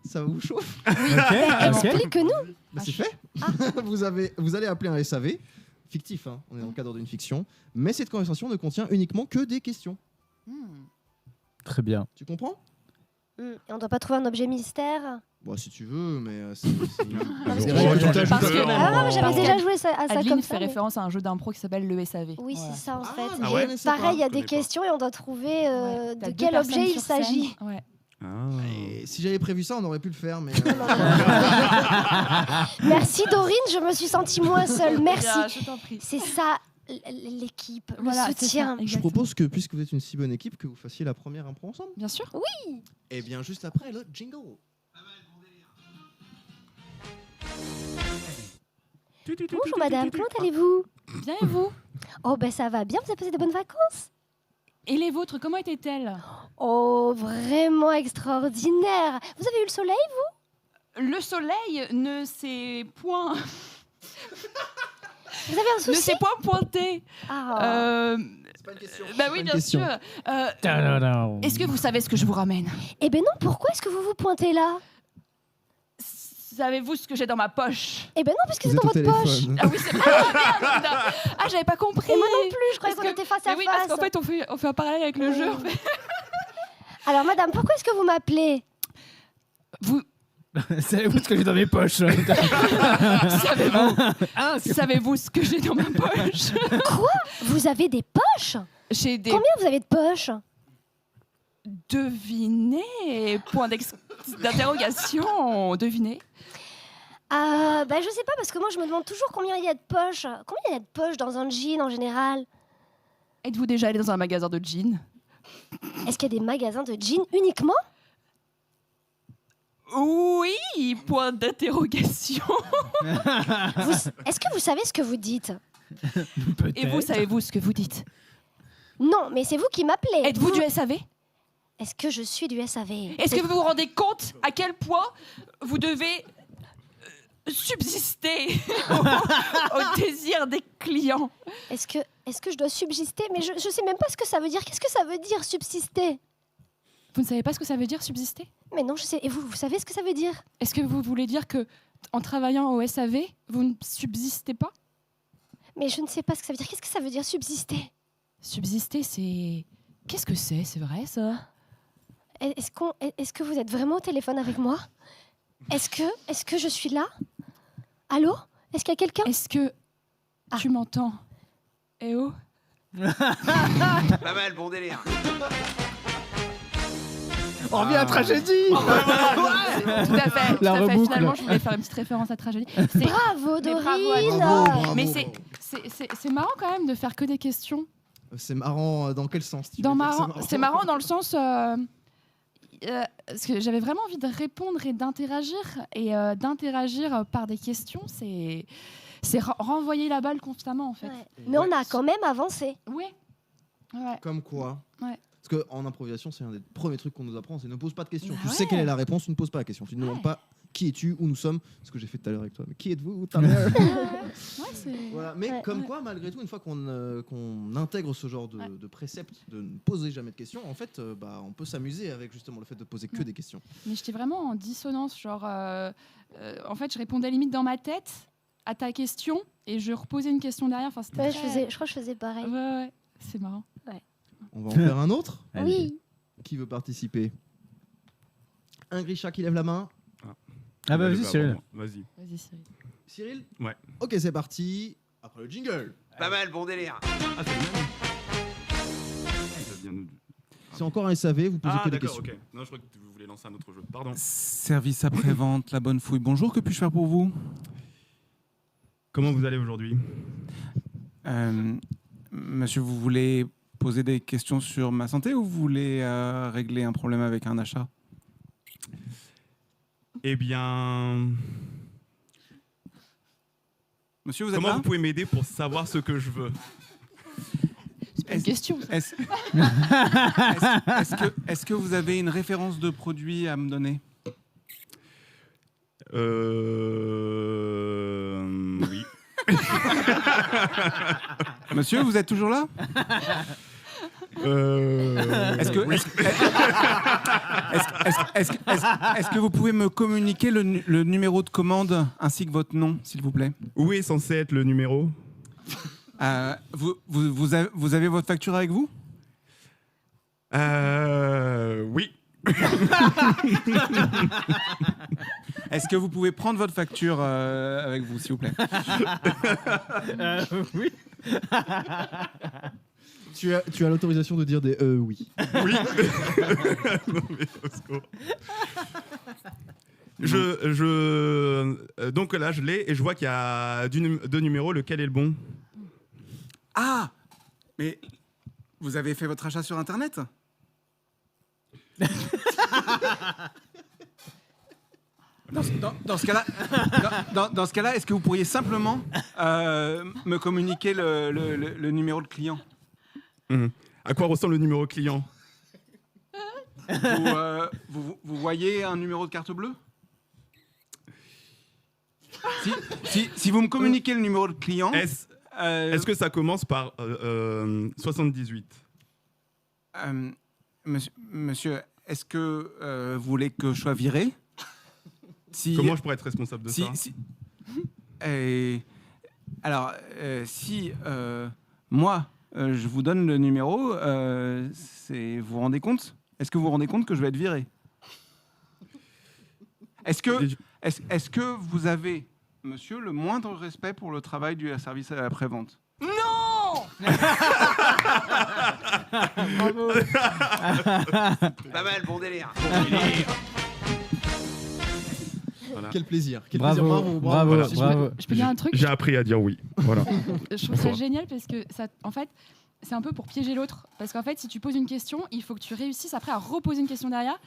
S2: Ça vous chauffe?
S3: Ok.
S8: Explique-nous.
S2: Bah, c'est fait. vous allez appeler un SAV, fictif, hein, on est dans le cadre d'une fiction, mais cette conversation ne contient uniquement que des questions.
S3: Très bien.
S2: Tu comprends?
S8: Et on doit pas trouver un objet mystère.
S2: Bon, si tu veux, mais c'est
S8: Parce
S2: des
S8: que-
S2: règles que tu t'ajoutes
S4: Parce
S2: à
S4: que-
S2: toi-même.
S8: Ah non, mais j'avais
S4: Parce
S8: déjà
S4: qu'Ad-
S8: joué à ça
S4: Adeline
S8: comme
S4: fait
S8: ça. mais-
S4: référence à un jeu d'impro qui s'appelle le SAV.
S8: Oui,
S4: Voilà.
S8: c'est ça en fait.
S2: Ah
S8: Et
S2: ouais, je sais pas,
S8: pareil, il y a
S6: je
S8: des
S6: connais pas.
S8: questions et on doit trouver
S4: T'as
S8: de
S4: deux
S8: quel
S4: personnes
S8: objet il
S4: sur scène.
S8: s'agit.
S4: Ouais.
S2: Et si j'avais prévu ça, on aurait pu le faire, mais...
S8: Merci Dorine, je me suis sentie moins seule. Merci.
S4: Je t'en prie.
S8: C'est ça l'équipe,
S4: Voilà,
S8: le
S4: c'est
S8: soutien.
S4: ça,
S2: Je propose que, puisque vous êtes une si bonne équipe, que vous fassiez la première impro ensemble.
S4: Bien sûr.
S2: Et bien, juste après, le jingle.
S8: Bonjour madame, comment allez-vous?
S4: Bien et vous?
S8: Oh ben ça va bien, vous avez passé de bonnes vacances?
S4: Et les vôtres, comment étaient-elles?
S8: Oh, vraiment extraordinaire. Vous avez eu le soleil?
S4: Le soleil ne s'est point,
S8: Vous avez un
S4: ne
S8: souci?
S4: s'est point pointé.
S8: Ah.
S2: C'est pas une question.
S4: Bah oui,
S2: une
S4: bien
S2: question.
S4: sûr.
S3: Ta-da-da.
S4: Est-ce que vous savez ce que je vous ramène?
S8: Eh ben non, pourquoi est-ce que vous vous pointez là?
S4: Savez-vous ce que j'ai dans ma poche?
S8: Eh ben non, parce que
S2: Vous
S8: c'est
S2: êtes
S8: dans
S2: au
S8: votre poche.
S2: téléphone.
S4: Ah oui, c'est merde. Ah, j'avais pas compris.
S8: Et moi non plus, je croyais
S4: Parce
S8: qu'on
S4: que-
S8: était face à
S4: Mais oui, parce
S8: face.
S4: qu'en fait, on fait un parallèle avec le jeu. En fait.
S8: Alors madame, pourquoi est-ce que vous m'appelez?
S4: Vous
S3: Savez-vous ce que j'ai dans mes poches?
S4: savez-vous ce que j'ai dans ma poche?
S8: Vous avez des poches?
S4: J'ai des
S8: Combien vous avez de poches?
S4: devinez, point d'interrogation, devinez.
S8: Bah je sais pas, parce que moi je me demande toujours combien il y a de poches. Combien il y a de poches dans un jean en général?
S4: Êtes-vous déjà allé dans un magasin de jeans?
S8: Est-ce qu'il y a des magasins de jeans uniquement?
S4: Oui, point d'interrogation.
S8: Est-ce que vous savez ce que vous dites?
S4: Et vous, savez-vous ce que vous dites?
S8: Non, mais c'est vous qui m'appelez.
S4: Êtes-vous du SAV?
S8: Est-ce que je suis du SAV?
S4: Est-ce que vous vous rendez compte à quel point vous devez subsister au désir des clients?
S8: Est-ce que je dois subsister? Mais je sais même pas ce que ça veut dire. Qu'est-ce que ça veut dire, subsister?
S4: Vous ne savez pas ce que ça veut dire, subsister?
S8: Mais non, je sais. Et vous savez ce que ça veut dire?
S4: Est-ce que vous voulez dire que en travaillant au SAV, vous ne subsistez pas?
S8: Mais je ne sais pas ce que ça veut dire. Qu'est-ce que ça veut dire, subsister?
S4: Subsister, c'est... Qu'est-ce que c'est? C'est vrai, ça?
S8: Est-ce que vous êtes vraiment au téléphone avec moi? Est-ce que je suis là? Allô? Est-ce qu'il y a quelqu'un?
S4: Est-ce que tu m'entends? Eh oh?
S7: Pas mal, bon délire.
S3: On revient à tragédie.
S4: Tout à fait. Tout
S3: La
S4: à fait.
S3: reboucle.
S4: Finalement, je voulais faire une petite référence à tragédie. C'est-
S8: Bravo,
S4: Mais
S8: Dorine!
S4: bravo à toi.
S2: Bravo,
S4: Mais
S2: bravo.
S4: c'est marrant quand même de faire que des questions.
S2: C'est marrant dans quel sens tu
S4: Dans
S2: veux dire
S4: marrant, c'est marrant dans le sens parce que j'avais vraiment envie de répondre et d'interagir par des questions, c'est renvoyer la balle constamment en fait.
S8: Ouais. Mais on a quand même avancé.
S4: Ouais. Ouais.
S2: Comme quoi.
S4: Ouais.
S2: Parce qu'en improvisation, c'est un des premiers trucs qu'on nous apprend, c'est ne pose pas de questions.
S4: Bah
S2: Tu
S4: ouais.
S2: sais quelle est la réponse, tu ne poses pas la question. Tu ne demandes
S4: Ouais.
S2: pas qui es-tu, où nous sommes, ce que j'ai fait tout à l'heure avec toi. Mais qui êtes-vous, ta mère?
S4: Ouais, c'est...
S2: Voilà. Mais
S8: Ouais.
S2: comme quoi, malgré tout, une fois qu'on intègre ce genre
S4: Ouais.
S2: de précepte de ne poser jamais de questions, en fait, on peut s'amuser avec justement le fait de poser que
S4: Ouais.
S2: des questions.
S4: Mais j'étais vraiment en dissonance, genre en fait, je répondais limite dans ma tête à ta question et je reposais une question derrière. Enfin, c'était
S8: Ouais,
S4: très-
S8: je crois que je faisais pareil.
S4: Ouais, c'est marrant.
S2: On va en faire un autre.
S8: Oui.
S2: Qui veut participer? Un Grisha qui lève la main.
S3: Ah bah vas-y, Cyril.
S6: Vas-y.
S4: Vas-y, Cyril.
S2: Cyril?
S6: Ouais.
S2: Ok, c'est parti. Après le jingle.
S7: Pas mal, bon délire.
S6: Ah, c'est le même. Ça vient nous-
S2: C'est encore un SAV, vous posez
S6: Ah,
S2: que des
S6: d'accord,
S2: questions.
S6: ok. Non, je crois que vous voulez lancer un autre jeu. Pardon.
S5: Service après-vente, la bonne fouille. Bonjour, que puis-je faire pour vous?
S6: Comment vous allez aujourd'hui?
S5: Monsieur, vous voulez poser des questions sur ma santé ou vous voulez régler un problème avec un achat?
S6: Eh bien,
S5: Monsieur, vous êtes
S6: comment
S5: là?
S6: vous pouvez m'aider pour savoir ce que je veux?
S4: C'est pas une question. Ça.
S5: Est-ce que vous avez une référence de produit à me donner?
S6: Oui.
S5: Monsieur, vous êtes toujours là? Est-ce que vous pouvez me communiquer le numéro de commande ainsi que votre nom, s'il vous plaît?
S6: Où est censé être le numéro?
S5: Vous avez votre facture avec vous?
S6: Oui.
S5: Est-ce que vous pouvez prendre votre facture avec vous, s'il vous plaît?
S3: Oui.
S2: Tu as l'autorisation de dire des oui.
S6: Oui. Non, mais au secours. Donc là, je l'ai et je vois qu'il y a deux numéros. Lequel est le bon?
S5: Ah, mais vous avez fait votre achat sur Internet? Dans ce cas-là, dans ce cas-là, est-ce que vous pourriez simplement me communiquer le numéro de client?
S6: À quoi ressemble le numéro client?
S5: Vous voyez un numéro de carte bleue? Si vous me communiquez le numéro de client...
S6: Est-ce que ça commence par 78?
S5: Monsieur, est-ce que vous voulez que je sois viré?
S6: Comment je pourrais être responsable de ça?
S5: Alors, si moi, je vous donne le numéro, vous vous rendez compte? Est-ce que vous vous rendez compte que je vais être viré? Est-ce que vous avez, monsieur, le moindre respect pour le travail du service à l'après-vente?
S4: Non.
S3: Bravo.
S7: Pas mal, bon délire.
S6: Voilà.
S2: Quel plaisir. Quel
S3: Bravo,
S2: plaisir.
S3: bravo,
S6: Voilà.
S3: bravo.
S4: Je peux dire un truc?
S6: J'ai appris à dire oui. Voilà.
S4: Je trouve ça génial parce que ça, en fait, c'est un peu pour piéger l'autre. Parce qu'en fait, si tu poses une question, il faut que tu réussisses après à reposer une question derrière.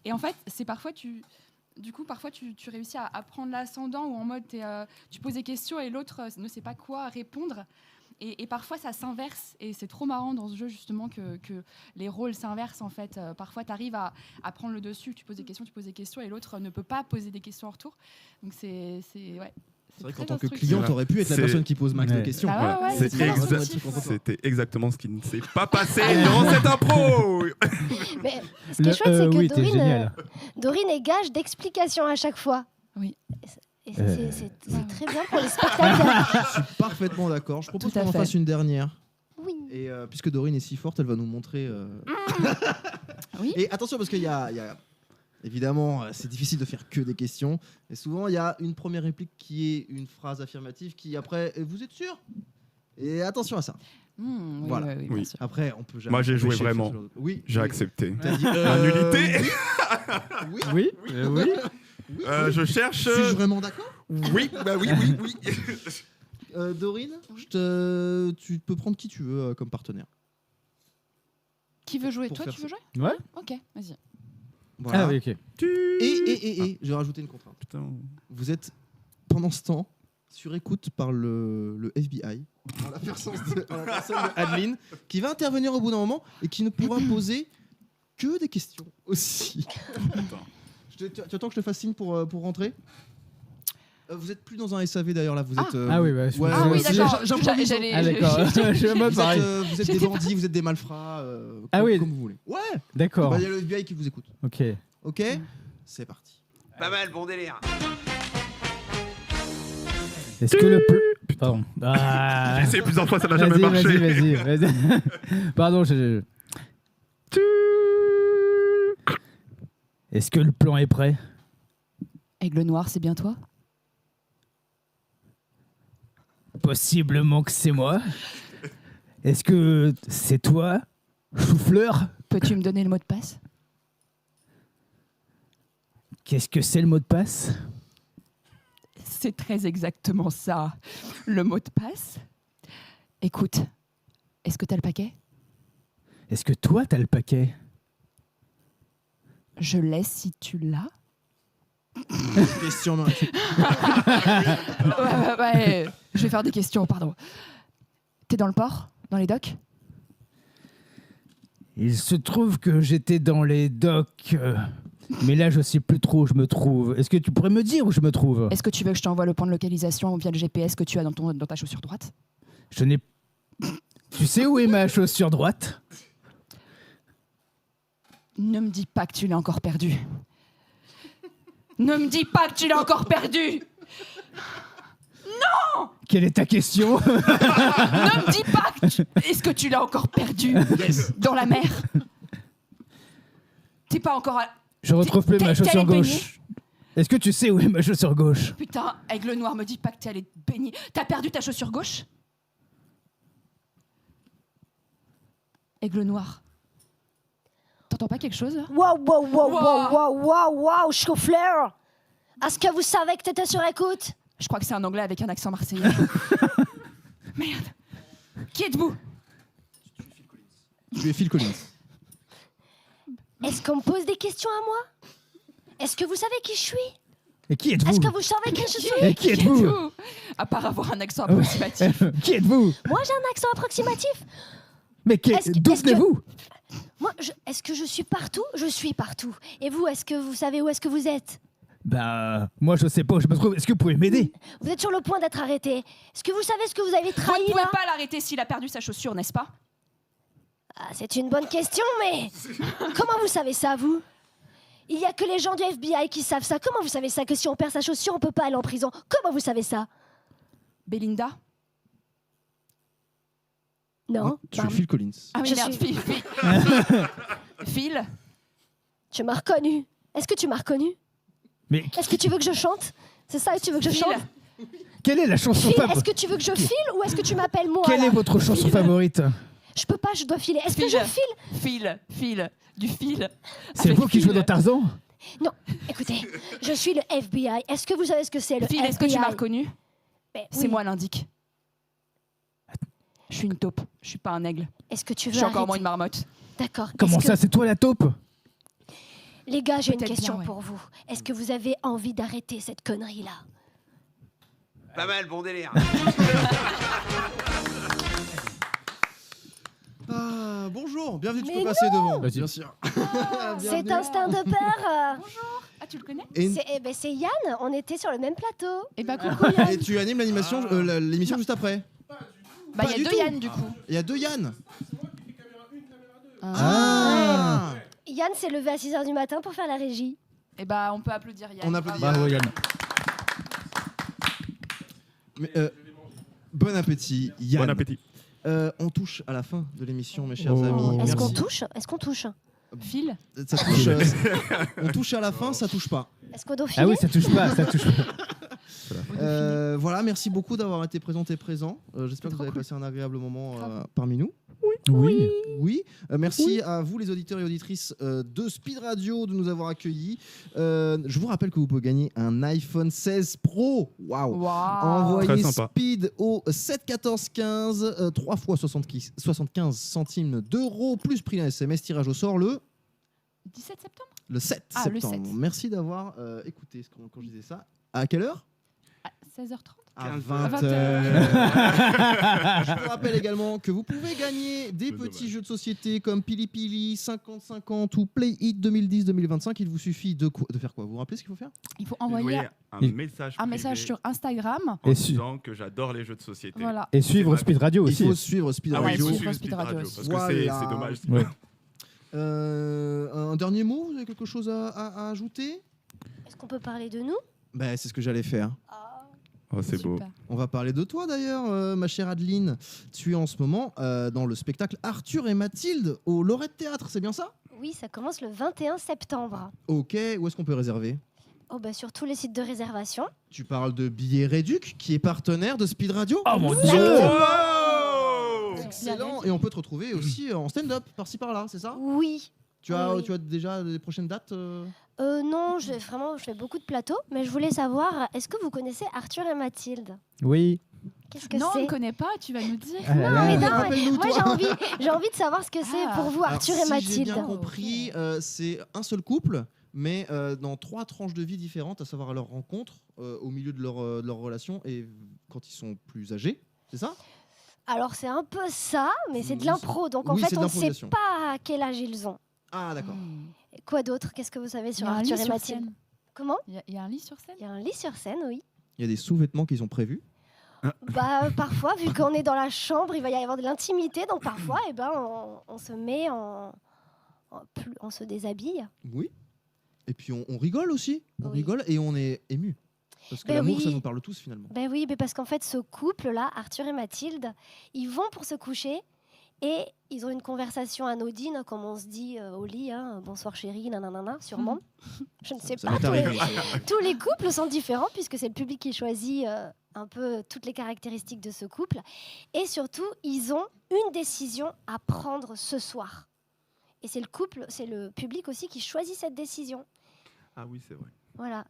S4: Et en fait, c'est parfois tu réussis à prendre l'ascendant ou en mode tu poses des questions et l'autre ne sait pas quoi répondre. Et parfois, ça s'inverse. Et c'est trop marrant dans ce jeu, justement, que les rôles s'inversent, en fait. Parfois, tu arrives à prendre le dessus, tu poses des questions, et l'autre ne peut pas poser des questions en retour. Donc, ouais.
S2: C'est vrai qu'en
S4: très
S2: tant que
S4: instructif.
S2: client, t'aurais pu être la
S6: C'est-
S2: personne qui pose max de
S3: Ouais.
S2: questions.
S4: Bah ouais,
S6: C'est
S4: c'est très
S6: exa-
S4: instructif.
S6: C'était exactement ce qui ne s'est pas passé dans cette impro.
S8: Mais ce qui est chouette, c'est que
S3: oui, t'es génial.
S8: Dorine est gage d'explication à chaque fois.
S4: Oui.
S8: Et c'est très bien pour les spectateurs.
S2: Je suis parfaitement d'accord. Je propose
S4: Tout à
S2: qu'on en
S4: fait.
S2: fasse une dernière.
S8: Oui.
S2: Et puisque Dorine est si forte, elle va nous montrer.
S4: Oui.
S2: Et attention, parce qu'il y a évidemment, c'est difficile de faire que des questions. Et souvent, il y a une première réplique qui est une phrase affirmative qui, après, vous êtes sûr? Et attention à ça.
S4: Oui,
S2: Voilà.
S4: oui,
S6: Oui.
S4: bien sûr.
S2: Après, on peut jamais.
S6: Moi, j'ai joué
S2: empêcher
S6: vraiment.
S2: ce genre de- Oui.
S6: J'ai
S2: oui.
S6: accepté.
S2: T'as dit,
S6: Nullité.
S2: Oui.
S3: Oui, oui.
S6: Je cherche.
S2: Suis-je vraiment d'accord?
S6: Oui, bah oui.
S2: Dorine, tu peux prendre qui tu veux comme partenaire.
S4: Qui veut jouer?
S2: Pour
S4: Toi,
S2: faire
S4: tu veux
S2: ça.
S4: jouer?
S3: Ouais.
S4: Ok, vas-y.
S2: Voilà.
S3: Ah oui, ok.
S2: Et je vais rajouter une contrainte.
S6: Putain.
S2: Vous êtes pendant ce temps sur écoute par le FBI, en la personne de Adeline, qui va intervenir au bout d'un moment et qui ne pourra poser que des questions aussi. Tu attends que je te fasse signe pour rentrer? Vous êtes plus dans un SAV d'ailleurs là, vous êtes.
S3: Ah oui, bah,
S2: ouais,
S4: Ah oui,
S3: aussi.
S4: d'accord.
S2: j'improvise.
S4: J'allais-
S3: Ah d'accord. Je me
S2: Vous
S3: pareil.
S2: êtes des bandits, vous êtes des malfrats,
S3: Ah
S2: comme,
S3: oui.
S2: comme vous voulez. Ouais.
S3: D'accord.
S2: Bah, il y a le FBI qui vous écoute.
S3: Ok.
S2: Ok. C'est parti.
S7: Pas mal, bon délire.
S3: Est-ce que le Pardon. Ah.
S6: J'ai essayé plusieurs fois, ça n'a jamais
S3: Vas-y,
S6: marché.
S3: vas-y. Pardon, Est-ce que le plan est prêt?
S4: Aigle noir, c'est bien toi?
S3: Possiblement que c'est moi. Est-ce que c'est toi, Chou-fleur?
S4: Peux-tu me donner le mot de passe?
S3: Qu'est-ce que c'est le mot de passe?
S4: C'est très exactement ça, le mot de passe. Écoute, est-ce que t'as le paquet?
S3: Est-ce que toi, t'as le paquet?
S4: Je laisse si tu l'as.
S2: Question non.
S4: Ouais, je vais faire des questions, pardon. T'es dans le port? Dans les docks?
S3: Il se trouve que j'étais dans les docks, mais là je sais plus trop où je me trouve. Est-ce que tu pourrais me dire où je me trouve?
S4: Est-ce que tu veux que je t'envoie le point de localisation via le GPS que tu as dans ta chaussure droite?
S3: Je n'ai... Tu sais où est ma chaussure droite?
S4: Ne me dis pas que tu l'as encore perdu. Ne me dis pas que tu l'as encore perdu.
S3: Quelle est ta question?
S4: Ne me dis pas que est-ce que tu l'as encore perdu dans la mer? T'es pas encore à...
S3: Je retrouve plus ma
S4: T'es
S3: chaussure
S4: allé te
S3: gauche. Est-ce que tu sais où est ma chaussure gauche?
S4: Putain, Aigle Noir, me dis pas que t'es allé te baigner. T'as perdu ta chaussure gauche? Aigle noir. T'entends pas quelque chose là?
S8: Wow, chou-fleur. Est-ce que vous savez que t'étais sur écoute?
S4: Je crois que c'est un anglais avec un accent marseillais. Merde. Qui êtes-vous?
S2: Tu es Phil Collins.
S8: Est-ce qu'on me pose des questions à moi? Est-ce que vous savez qui je suis?
S3: Et qui êtes-vous?
S8: Est-ce que vous savez qui je suis?
S3: Et qui êtes-vous?
S4: À part avoir un accent approximatif.
S3: Qui êtes-vous?
S8: Moi, j'ai un accent approximatif.
S3: Mais d'où
S8: est-ce que-
S3: venez-vous?
S8: Moi, est-ce que je suis partout? Je suis partout. Et vous, est-ce que vous savez où est-ce que vous êtes?
S3: Bah, moi je sais pas, je me trouve. Est-ce que vous pouvez m'aider?
S8: Vous êtes sur le point d'être arrêté. Est-ce que vous savez ce que vous avez
S4: Vous
S8: trahi
S4: ne pouvez
S8: là?
S4: pas l'arrêter s'il a perdu sa chaussure, n'est-ce pas?
S8: Ah, c'est une bonne question, mais comment vous savez ça, vous? Il y a que les gens du FBI qui savent ça. Comment vous savez ça, que si on perd sa chaussure, on peut pas aller en prison? Comment vous savez ça?
S4: Belinda?
S8: Non.
S2: Tu es Phil Collins.
S4: Ah oui,
S8: Je
S4: merde,
S8: suis-
S4: Phil.
S8: Tu m'as reconnu. Est-ce que tu m'as reconnu?
S3: Mais
S8: Est-ce que tu veux que je chante? C'est ça que tu veux que je
S4: Phil.
S8: chante?
S3: quelle est la chanson
S8: Phil,
S3: favorite?
S8: est-ce que tu veux que je file ou est-ce que tu m'appelles moi?
S3: Quelle
S8: là
S3: est votre chanson favorite?
S8: Je peux pas, je dois filer. Est-ce que
S4: Phil.
S8: je file?
S4: Fil. Du fil.
S3: C'est
S4: Avec
S3: vous qui
S4: Phil.
S3: jouez dans Tarzan?
S8: Non. Écoutez, je suis le FBI. Est-ce que vous savez ce que c'est le
S4: Phil,
S8: FBI?
S4: est-ce que tu m'as reconnu?
S8: Ben,
S4: C'est
S8: oui.
S4: moi l'indique. Je suis une taupe, je suis pas un aigle.
S8: Est-ce que tu
S4: Je
S8: veux
S4: suis encore
S8: arrêter?
S4: moins une marmotte.
S8: D'accord.
S3: Comment
S8: Est-ce
S3: ça,
S8: que-
S3: c'est toi la taupe?
S8: Les gars, j'ai une
S4: Peut-être
S8: question
S4: bien, ouais.
S8: pour vous. Est-ce que vous avez envie d'arrêter cette connerie-là?
S7: Pas mal, bon délire.
S2: Ah, bonjour, bienvenue, tu
S8: Mais
S2: peux passer devant.
S3: Vas-y.
S2: Bien sûr.
S8: C'est un stand-upper.
S4: Ah, tu le connais?
S2: Et,
S8: C'est Yann, on était sur le même plateau.
S4: Eh ben coucou Yann.
S2: et tu animes l'animation, l'émission juste après.
S4: Bah,
S2: Pas
S4: il y
S2: du
S4: a deux
S2: tout.
S4: Yann du coup.
S2: Il y a deux Yann.
S3: Ah.
S8: Yann s'est levé à 6h du matin pour faire la régie.
S4: Eh bah, on peut applaudir Yann.
S2: On applaudit
S4: Bravo.
S3: Bravo Yann.
S2: Mais, bon appétit, Yann.
S6: Bon appétit.
S2: On touche à la fin de l'émission, mes chers
S3: Oh.
S2: amis.
S8: Est-ce qu'on
S2: Merci.
S8: touche? Est-ce qu'on touche?
S4: Phil.
S2: Ça touche, on touche à la fin, ça touche pas.
S8: Est-ce qu'on doit filer?
S3: Ah oui, ça touche pas, ça touche pas.
S2: Voilà, merci beaucoup d'avoir été présent et présent. J'espère que vous avez passé un agréable moment parmi nous.
S3: Oui.
S2: Oui, merci à vous les auditeurs et auditrices de Speed Radio de nous avoir accueillis. Je vous rappelle que vous pouvez gagner un iPhone 16 Pro. Waouh! Envoyez
S6: Très sympa.
S2: Speed au 7 14 15 3 fois 75 centimes d'euros plus prix d'un SMS, tirage au sort le
S4: 17 septembre.
S2: 7
S4: Ah, le
S2: septembre.
S4: 7.
S2: Merci d'avoir écouté quand je disais ça. À quelle heure?
S4: À 16h30.
S2: À
S6: 15
S2: 20
S4: heures.
S2: heures. Je vous rappelle également que vous pouvez gagner des
S6: C'est
S2: petits
S6: dommage.
S2: jeux de société comme Pili Pili, 50-50 ou Play It 2010-2025. Il vous suffit de faire quoi? Vous vous rappelez ce qu'il faut faire?
S4: Il faut envoyer
S6: un
S3: Il-
S6: message
S4: un message
S6: privé
S4: sur Instagram.
S6: en
S3: Et
S6: disant que j'adore les jeux de société.
S4: Voilà.
S3: Et suivre Speed Radio
S2: Il
S3: aussi.
S2: faut suivre Speed
S6: Ah oui, il
S2: Radio.
S6: faut
S4: Ouais,
S6: suivre
S4: Speed
S6: Speed
S4: Radio
S6: Radio
S4: aussi.
S6: parce que
S2: Voilà.
S6: c'est dommage.
S3: Ouais.
S2: Un dernier mot? Vous avez quelque chose à ajouter?
S8: Est-ce qu'on peut parler de nous?
S2: Ben, c'est ce que j'allais faire.
S6: Oh, c'est beau.
S4: Super.
S2: On va parler de toi d'ailleurs, ma chère Adeline. Tu es en ce moment dans le spectacle Arthur et Mathilde au Lorette Théâtre, c'est bien ça?
S8: Oui, ça commence le 21 septembre.
S2: Ok, où est-ce qu'on peut réserver?
S8: Oh bah sur tous les sites de réservation.
S2: Tu parles de Billets Réduc, qui est partenaire de Speed Radio.
S3: Oh mon
S8: Exactement.
S3: dieu!
S2: Excellent. Et on peut te retrouver aussi en stand-up, par-ci par-là, c'est ça?
S8: Oui.
S2: Tu as,
S8: Oui.
S2: tu as déjà des prochaines dates
S8: Non, je fais beaucoup de plateaux, mais je voulais savoir, est-ce que vous connaissez Arthur et Mathilde?
S3: Oui.
S8: Qu'est-ce que
S4: Non, on
S8: c'est?
S4: ne connaît pas, tu vas nous dire.
S3: Ah là
S8: Non,
S3: là.
S8: mais non,
S2: Rappelle-nous,
S8: moi
S2: toi.
S8: j'ai envie de savoir ce que c'est
S4: Ah.
S8: pour vous,
S2: Alors,
S8: Arthur
S2: si
S8: et
S2: j'ai
S8: Mathilde.
S2: bien compris, c'est un seul couple, mais dans 3 tranches de vie différentes, à savoir à leur rencontre, au milieu de leur relation et quand ils sont plus âgés, c'est ça?
S8: Alors c'est un peu ça, mais c'est de
S2: Oui,
S8: l'impro, donc en
S2: oui,
S8: fait
S2: c'est de
S8: on ne sait
S2: l'improvisation.
S8: pas à quel âge ils ont.
S2: Ah d'accord.
S8: Et quoi d'autre? Qu'est-ce que vous savez
S4: Il
S8: sur
S4: y a un
S8: Arthur
S4: lit
S8: et
S4: sur
S8: Mathilde?
S4: scène.
S8: Comment?
S4: Il y a un lit sur scène.
S8: Il y a un lit sur scène, oui.
S2: Il y a des sous-vêtements qu'ils ont prévus.
S8: Bah parfois, vu qu'on est dans la chambre, il va y avoir de l'intimité, donc parfois, on se met on se déshabille.
S2: Oui. Et puis on rigole aussi. On
S8: Oui.
S2: rigole et on est ému. Parce que
S8: Ben
S2: l'amour,
S8: oui.
S2: ça nous parle tous finalement.
S8: Ben oui, mais parce qu'en fait, ce couple-là, Arthur et Mathilde, ils vont pour se coucher Et ils ont une conversation anodine, comme on se dit au lit, hein, bonsoir chérie, nanana, sûrement. Je ne sais
S2: Ça
S8: pas,
S2: m'est arrivé.
S8: tous les couples sont différents puisque c'est le public qui choisit un peu toutes les caractéristiques de ce couple. Et surtout, ils ont une décision à prendre ce soir. Et c'est le public aussi qui choisit cette décision.
S6: Ah oui, c'est vrai.
S8: Voilà.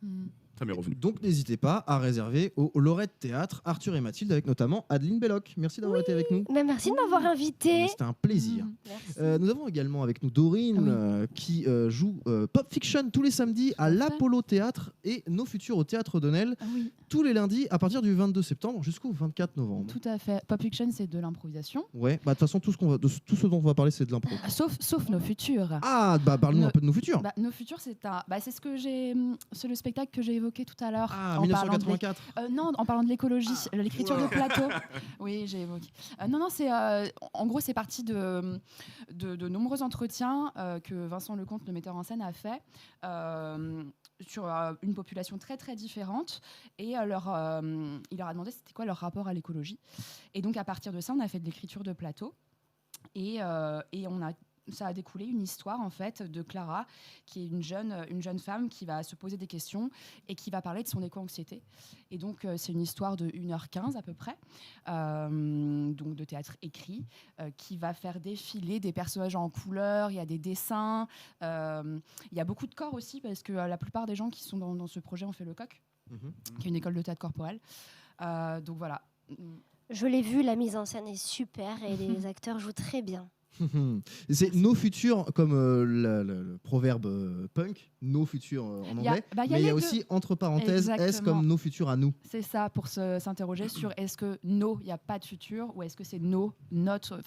S6: Ça m'est revenu.
S2: Donc n'hésitez pas à réserver au Lorette Théâtre Arthur et Mathilde avec notamment Adeline Belloc. Merci d'avoir été avec nous.
S8: Mais merci de m'avoir invité.
S2: C'était un plaisir.
S8: Merci.
S2: Nous avons également avec nous Dorine qui joue Pop Fiction tous les samedis à l'Apollo Théâtre et Nos Futurs au Théâtre d'Honnel
S9: Oui,
S2: tous les lundis à partir du 22 septembre jusqu'au 24 novembre.
S9: tout à fait. Pop Fiction, c'est de l'improvisation.
S2: Ouais, bah de toute façon tout ce dont on va parler c'est de l'impro.
S9: Sauf Nos Futurs.
S2: Ah bah parle-nous
S9: Ne-
S2: un peu de Nos Futurs.
S9: Nos Futurs, c'est ce que c'est le spectacle que j'ai évoqué tout à l'heure.
S2: Ah
S9: en parlant de
S2: 1984.
S9: non, en parlant de l'écologie, l'écriture de plateau. Oui, j'ai évoqué. Non, c'est en gros, c'est parti de nombreux entretiens que Vincent Lecomte, le metteur en scène, a fait sur une population très très différente et il leur a demandé c'était quoi leur rapport à l'écologie. Et donc à partir de ça, on a fait de l'écriture de plateau et ça a découlé une histoire en fait de Clara, qui est une jeune femme qui va se poser des questions et qui va parler de son éco-anxiété. Et donc c'est une histoire de 1h15 à peu près, donc de théâtre écrit, qui va faire défiler des personnages en couleur. Il y a des dessins, il y a beaucoup de corps aussi parce que la plupart des gens qui sont dans ce projet ont fait le Coq, qui est une école de théâtre corporel. Donc voilà.
S8: Je l'ai vu, la mise en scène est super et les acteurs jouent très bien.
S2: C'est Nos Futurs comme le proverbe punk, Nos Futurs en
S9: Il y a-
S2: anglais,
S9: bah, il y a
S2: mais il y a
S9: les
S2: aussi entre parenthèses S
S9: Exactement.
S2: comme Nos Futurs à nous.
S9: C'est ça, pour s'interroger sur est-ce que il n'y a pas de futur ou est-ce que c'est notre,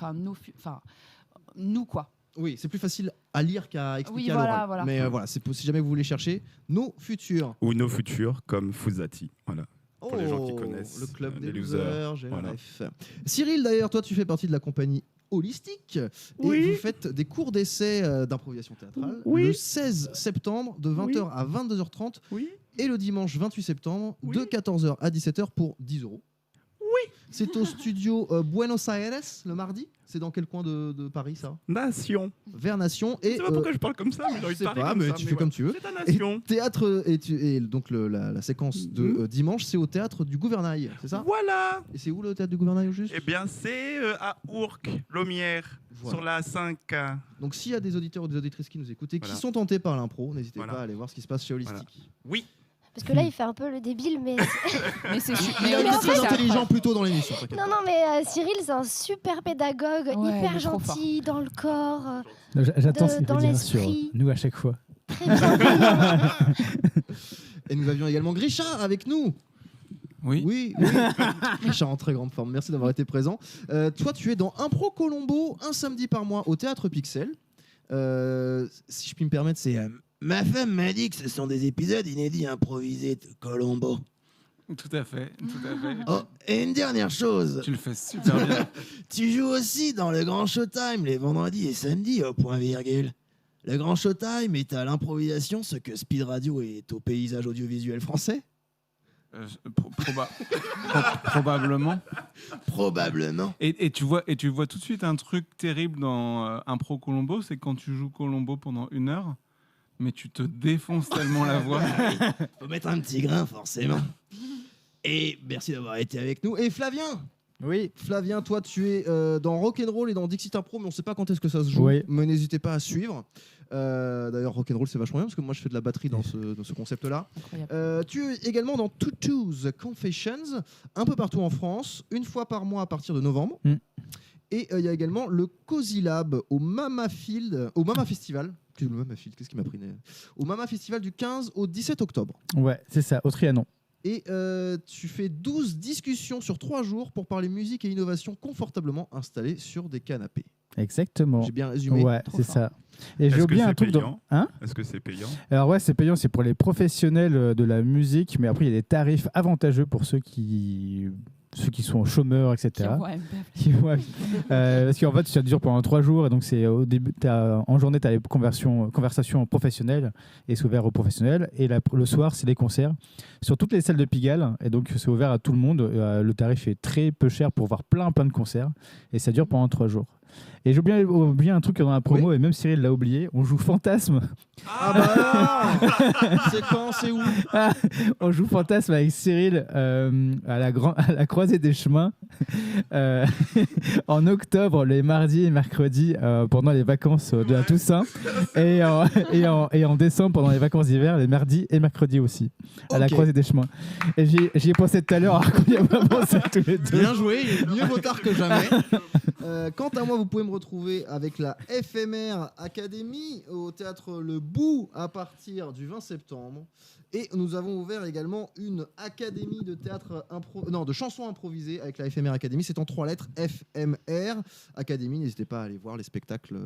S9: nous quoi.
S2: Oui, c'est plus facile à lire qu'à expliquer
S9: Oui,
S2: à
S9: voilà,
S2: l'oral.
S9: voilà.
S2: Mais voilà, si jamais vous voulez chercher Nos Futurs.
S6: Ou Nos Futurs comme Fusati. Voilà. Pour les gens qui connaissent,
S2: le club des
S6: les
S2: losers,
S6: losers, voilà.
S2: GRF. Cyril, d'ailleurs, toi, tu fais partie de la compagnie Holistique et vous faites des cours d'essai d'improvisation théâtrale le 16 septembre de 20h à 22h30 et le dimanche 28 septembre de 14h à 17h pour 10 €. C'est au studio Buenos Aires le mardi. C'est dans quel coin de Paris ça?
S6: Nation.
S2: Vers Nation.
S6: Je
S2: Et
S6: sais pas pourquoi je parle comme ça, mais j'ai
S2: je
S6: envie de
S2: sais
S6: parler
S2: pas,
S6: comme
S2: mais
S6: ça,
S2: tu
S6: mais
S2: fais comme
S6: ouais.
S2: tu veux.
S6: C'est ta
S2: Et
S6: nation.
S2: théâtre et donc la séquence de dimanche, c'est au théâtre du Gouvernail, c'est ça?
S6: Voilà.
S2: Et c'est où le théâtre du Gouvernail au juste?
S6: Eh bien, c'est à Ourcq, Lomière,
S2: Voilà.
S6: sur la 5.
S2: Donc s'il y a des auditeurs ou des auditrices qui nous écoutent et qui
S6: Voilà.
S2: sont tentés par l'impro, n'hésitez
S6: Voilà.
S2: pas à aller voir ce qui se passe chez Holistique.
S6: Voilà. Oui.
S8: Parce que là, il fait un peu le débile, mais...
S9: Mais c'est
S2: Il a été très intelligent plus tôt dans l'émission. t'inquiète
S8: non,
S2: pas.
S8: mais Cyril, c'est un super pédagogue,
S9: Ouais, il
S8: hyper
S9: est trop
S8: gentil dans le corps,
S3: J'attends
S8: De-
S3: ce qu'il
S8: dans
S3: va dire sur
S8: l'esprit.
S3: nous à chaque fois.
S8: très bienveillant.
S2: Et nous avions également Grisha avec nous.
S5: Oui.
S2: Oui, oui. Grisha en très grande forme. Merci d'avoir été présent. Toi, tu es dans Impro Colombo, un samedi par mois au Théâtre Pixel. Si je puis me permettre, c'est... Ma femme m'a dit que ce sont des épisodes inédits improvisés de Colombo.
S5: Tout à fait, tout à fait.
S2: Oh, et une dernière chose.
S5: Tu le fais super bien.
S2: Tu joues aussi dans le Grand Showtime les vendredis et samedis au point virgule. Le Grand Showtime est à l'improvisation ce que Speed Radio est au paysage audiovisuel français.
S5: Probablement.
S2: Probablement.
S5: Et tu vois tout de suite un truc terrible dans Impro Colombo, c'est quand tu joues Colombo pendant 1 heure, mais tu te défonces tellement la voix.
S2: Faut mettre un petit grain forcément. Et merci d'avoir été avec nous. Et Flavien.
S3: Oui.
S2: Flavien, toi tu es dans Rock'n'Roll et dans Dixit Impro, mais on sait pas quand est-ce que ça se joue.
S3: Oui.
S2: Mais n'hésitez pas à suivre. D'ailleurs, Rock'n'Roll c'est vachement bien parce que moi je fais de la batterie dans ce concept-là.
S9: Incroyable.
S2: Tu es également dans Tutu's Confessions, un peu partout en France, une fois par mois à partir de novembre.
S3: Mm.
S2: Et il y a également le Cozy Lab au Mama Festival. Le Mama Field, qu'est-ce qui m'a pris au Mama Festival du 15 au 17 octobre.
S3: Ouais, c'est ça, au Trianon.
S2: Et tu fais 12 discussions sur 3 jours pour parler musique et innovation confortablement installés sur des canapés.
S3: Exactement.
S2: J'ai bien résumé.
S3: Ouais,
S9: Trop
S3: c'est
S9: fort.
S3: ça. Et j'ai
S6: Est-ce que
S3: oublié
S6: c'est
S3: un truc
S6: payant
S3: Hein
S6: Est-ce que c'est payant?
S3: Alors ouais, c'est payant, c'est pour les professionnels de la musique, mais après il y a des tarifs avantageux pour ceux qui sont chômeurs, etc.
S9: Qui envoie un peu.
S3: Ouais. Parce qu'en fait, ça dure pendant 3 jours et donc c'est au début, en journée, tu as les conversations professionnelles et c'est ouvert aux professionnels. Et le soir, c'est des concerts sur toutes les salles de Pigalle et donc c'est ouvert à tout le monde. Le tarif est très peu cher pour voir plein de concerts et ça dure pendant 3 jours. Et j'ai oublié un truc dans la promo, et même Cyril l'a oublié. On joue Fantasme.
S2: Ah bah non. C'est quand, c'est où?
S3: On joue Fantasme avec Cyril à la croisée des chemins en octobre, les mardis et mercredis pendant les vacances de la Toussaint, et en décembre pendant les vacances d'hiver, les mardis et mercredis aussi, à la croisée des chemins. Et j'y ai pensé tout à l'heure, alors qu'on y a pas pensé tous les deux.
S2: Bien joué, mieux vaut tard que jamais. Quant à moi, vous pouvez me retrouver avec la FMR Academy au théâtre Le Bout à partir du 20 septembre. Et nous avons ouvert également une académie de théâtre de chansons improvisées avec la FMR Academy. C'est en 3 lettres, FMR Academy. N'hésitez pas à aller voir les spectacles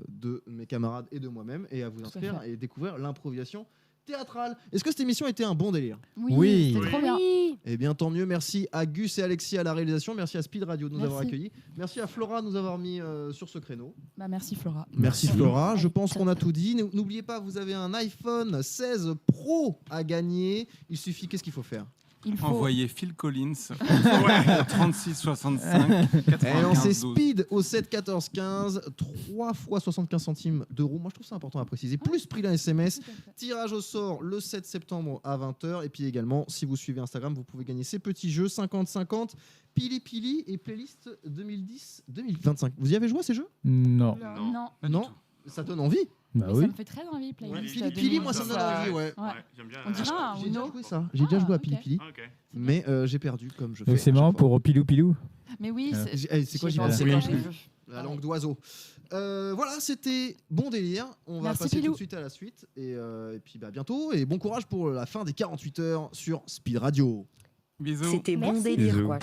S2: de mes camarades et de moi-même et à vous inscrire et découvrir l'improvisation théâtrale. Est-ce que cette émission était un bon délire?
S3: Oui.
S9: C'était trop bien.
S2: Eh bien, tant mieux. Merci à Gus et Alexis à la réalisation. Merci à Speed Radio de nous avoir accueillis. Merci à Flora de nous avoir mis sur ce créneau.
S9: Bah, merci Flora.
S2: Merci Flora. Je pense qu'on a tout dit. N'oubliez pas, vous avez un iPhone 16 Pro à gagner. Il suffit, qu'est-ce qu'il faut faire?
S9: Il faut
S5: Envoyer Phil Collins au 36 65 95
S2: Et on sait
S5: 12.
S2: Speed au 7 14 15, 3 fois 75 centimes d'euros. Moi, je trouve ça important à préciser. Plus prix d'un SMS. Tirage au sort le 7 septembre à 20h. Et puis également, si vous suivez Instagram, vous pouvez gagner ces petits jeux 50-50, Pili Pili et playlist 2010-2025. Vous y avez joué à ces jeux?
S3: Non.
S9: Non.
S2: Non. Ça donne envie.
S3: Bah
S9: Mais
S3: oui.
S9: ça me fait très envie, playlist.
S2: Pili Pili, moi, ça me donne envie. Ouais.
S9: Ouais.
S6: J'aime bien.
S9: On dirait un
S2: J'ai déjà
S9: Uno.
S2: joué ça. J'ai déjà joué à Pili
S9: ok.
S2: Pili.
S6: Ok.
S2: Mais j'ai perdu comme je fais.
S3: Donc c'est
S2: à
S3: marrant
S2: chaque fois.
S3: pour Pilou Pilou.
S9: Mais oui,
S2: C'est quoi
S9: j'y
S2: j'y
S9: ai
S2: pensais
S9: pensé
S2: quand
S9: quand
S2: j'ai
S9: j'ai
S2: vu
S9: vu.
S2: la langue d'oiseau. Voilà, c'était bon délire. On va
S9: Merci,
S2: passer
S9: Pilou.
S2: tout de suite à la suite. Et puis à bientôt. Et bon courage pour la fin des 48 heures sur Speed Radio.
S5: Bisous.
S10: C'était bon
S8: Merci.
S10: délire,
S3: Bisous.
S10: quoi.